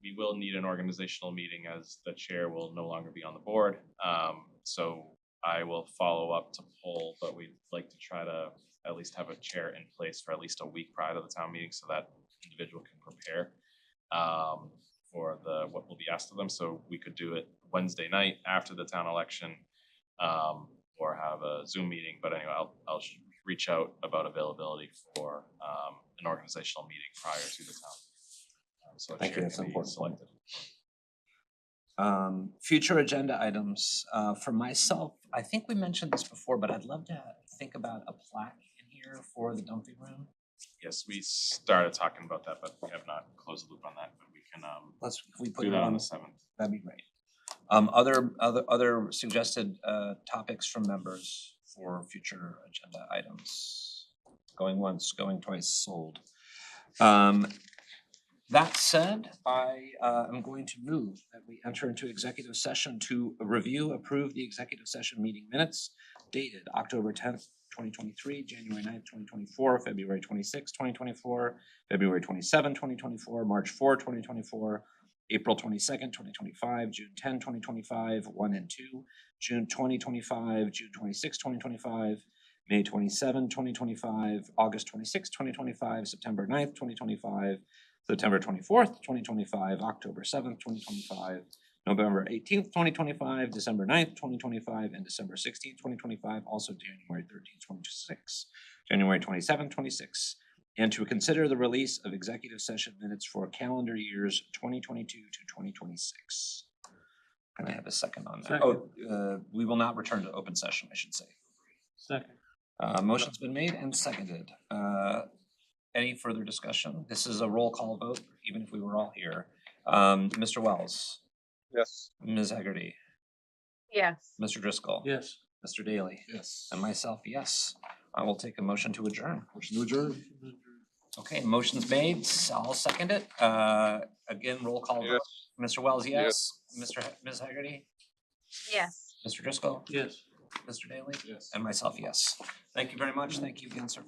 we will need an organizational meeting as the chair will no longer be on the board. So I will follow up to poll, but we'd like to try to at least have a chair in place for at least a week prior to the town meeting so that individual can prepare for what will be asked of them. So we could do it Wednesday night after the town election, or have a Zoom meeting. But anyway, I'll reach out about availability for an organizational meeting prior to the town. So Thank you, that's can be important. selected. Future agenda items, for myself, I think we mentioned this before, but I'd love to think about a plaque in here for the dumping room. Yes, we started talking about that, but we have not closed the loop on that, but we can If we put do it that on on, the 7th. that'd be great. Other suggested topics from members for future agenda items. Going once, going twice, sold. That said, I am going to move that we enter into executive session to review, approve the executive session meeting minutes dated October 10th, 2023, January 9th, 2024, February 26th, 2024, February 27th, 2024, March 4th, 2024, April 22nd, 2025, June 10, 2025, 1 and 2, June 2025, June 26, 2025, May 27, 2025, August 26, 2025, September 9th, 2025, September 24th, 2025, October 7th, 2025, November 18th, 2025, December 9th, 2025, and December 16th, 2025, also January 13th, 2026, January 27th, 26. And to consider the release of executive session minutes for calendar years 2022 to 2026. Can I have a second on that? Second. We will not return to open session, I should say. Second. Motion's been made and seconded. Any further discussion? This is a roll call vote, even if we were all here. Mr. Wells, Yes. Ms. Hegarty, Yes. Mr. Driscoll. Yes. Mr. Daly, Yes. and myself, yes. I will take a motion to adjourn. Motion to adjourn? Okay, motion's made, I'll second it. Again, roll call vote. Yes. Mr. Wells, yes. Yes. Ms. Hegarty, Yes. Mr. Driscoll, Yes. Mr. Daly, Yes. and myself, yes. Thank you very much. Thank you again, sir.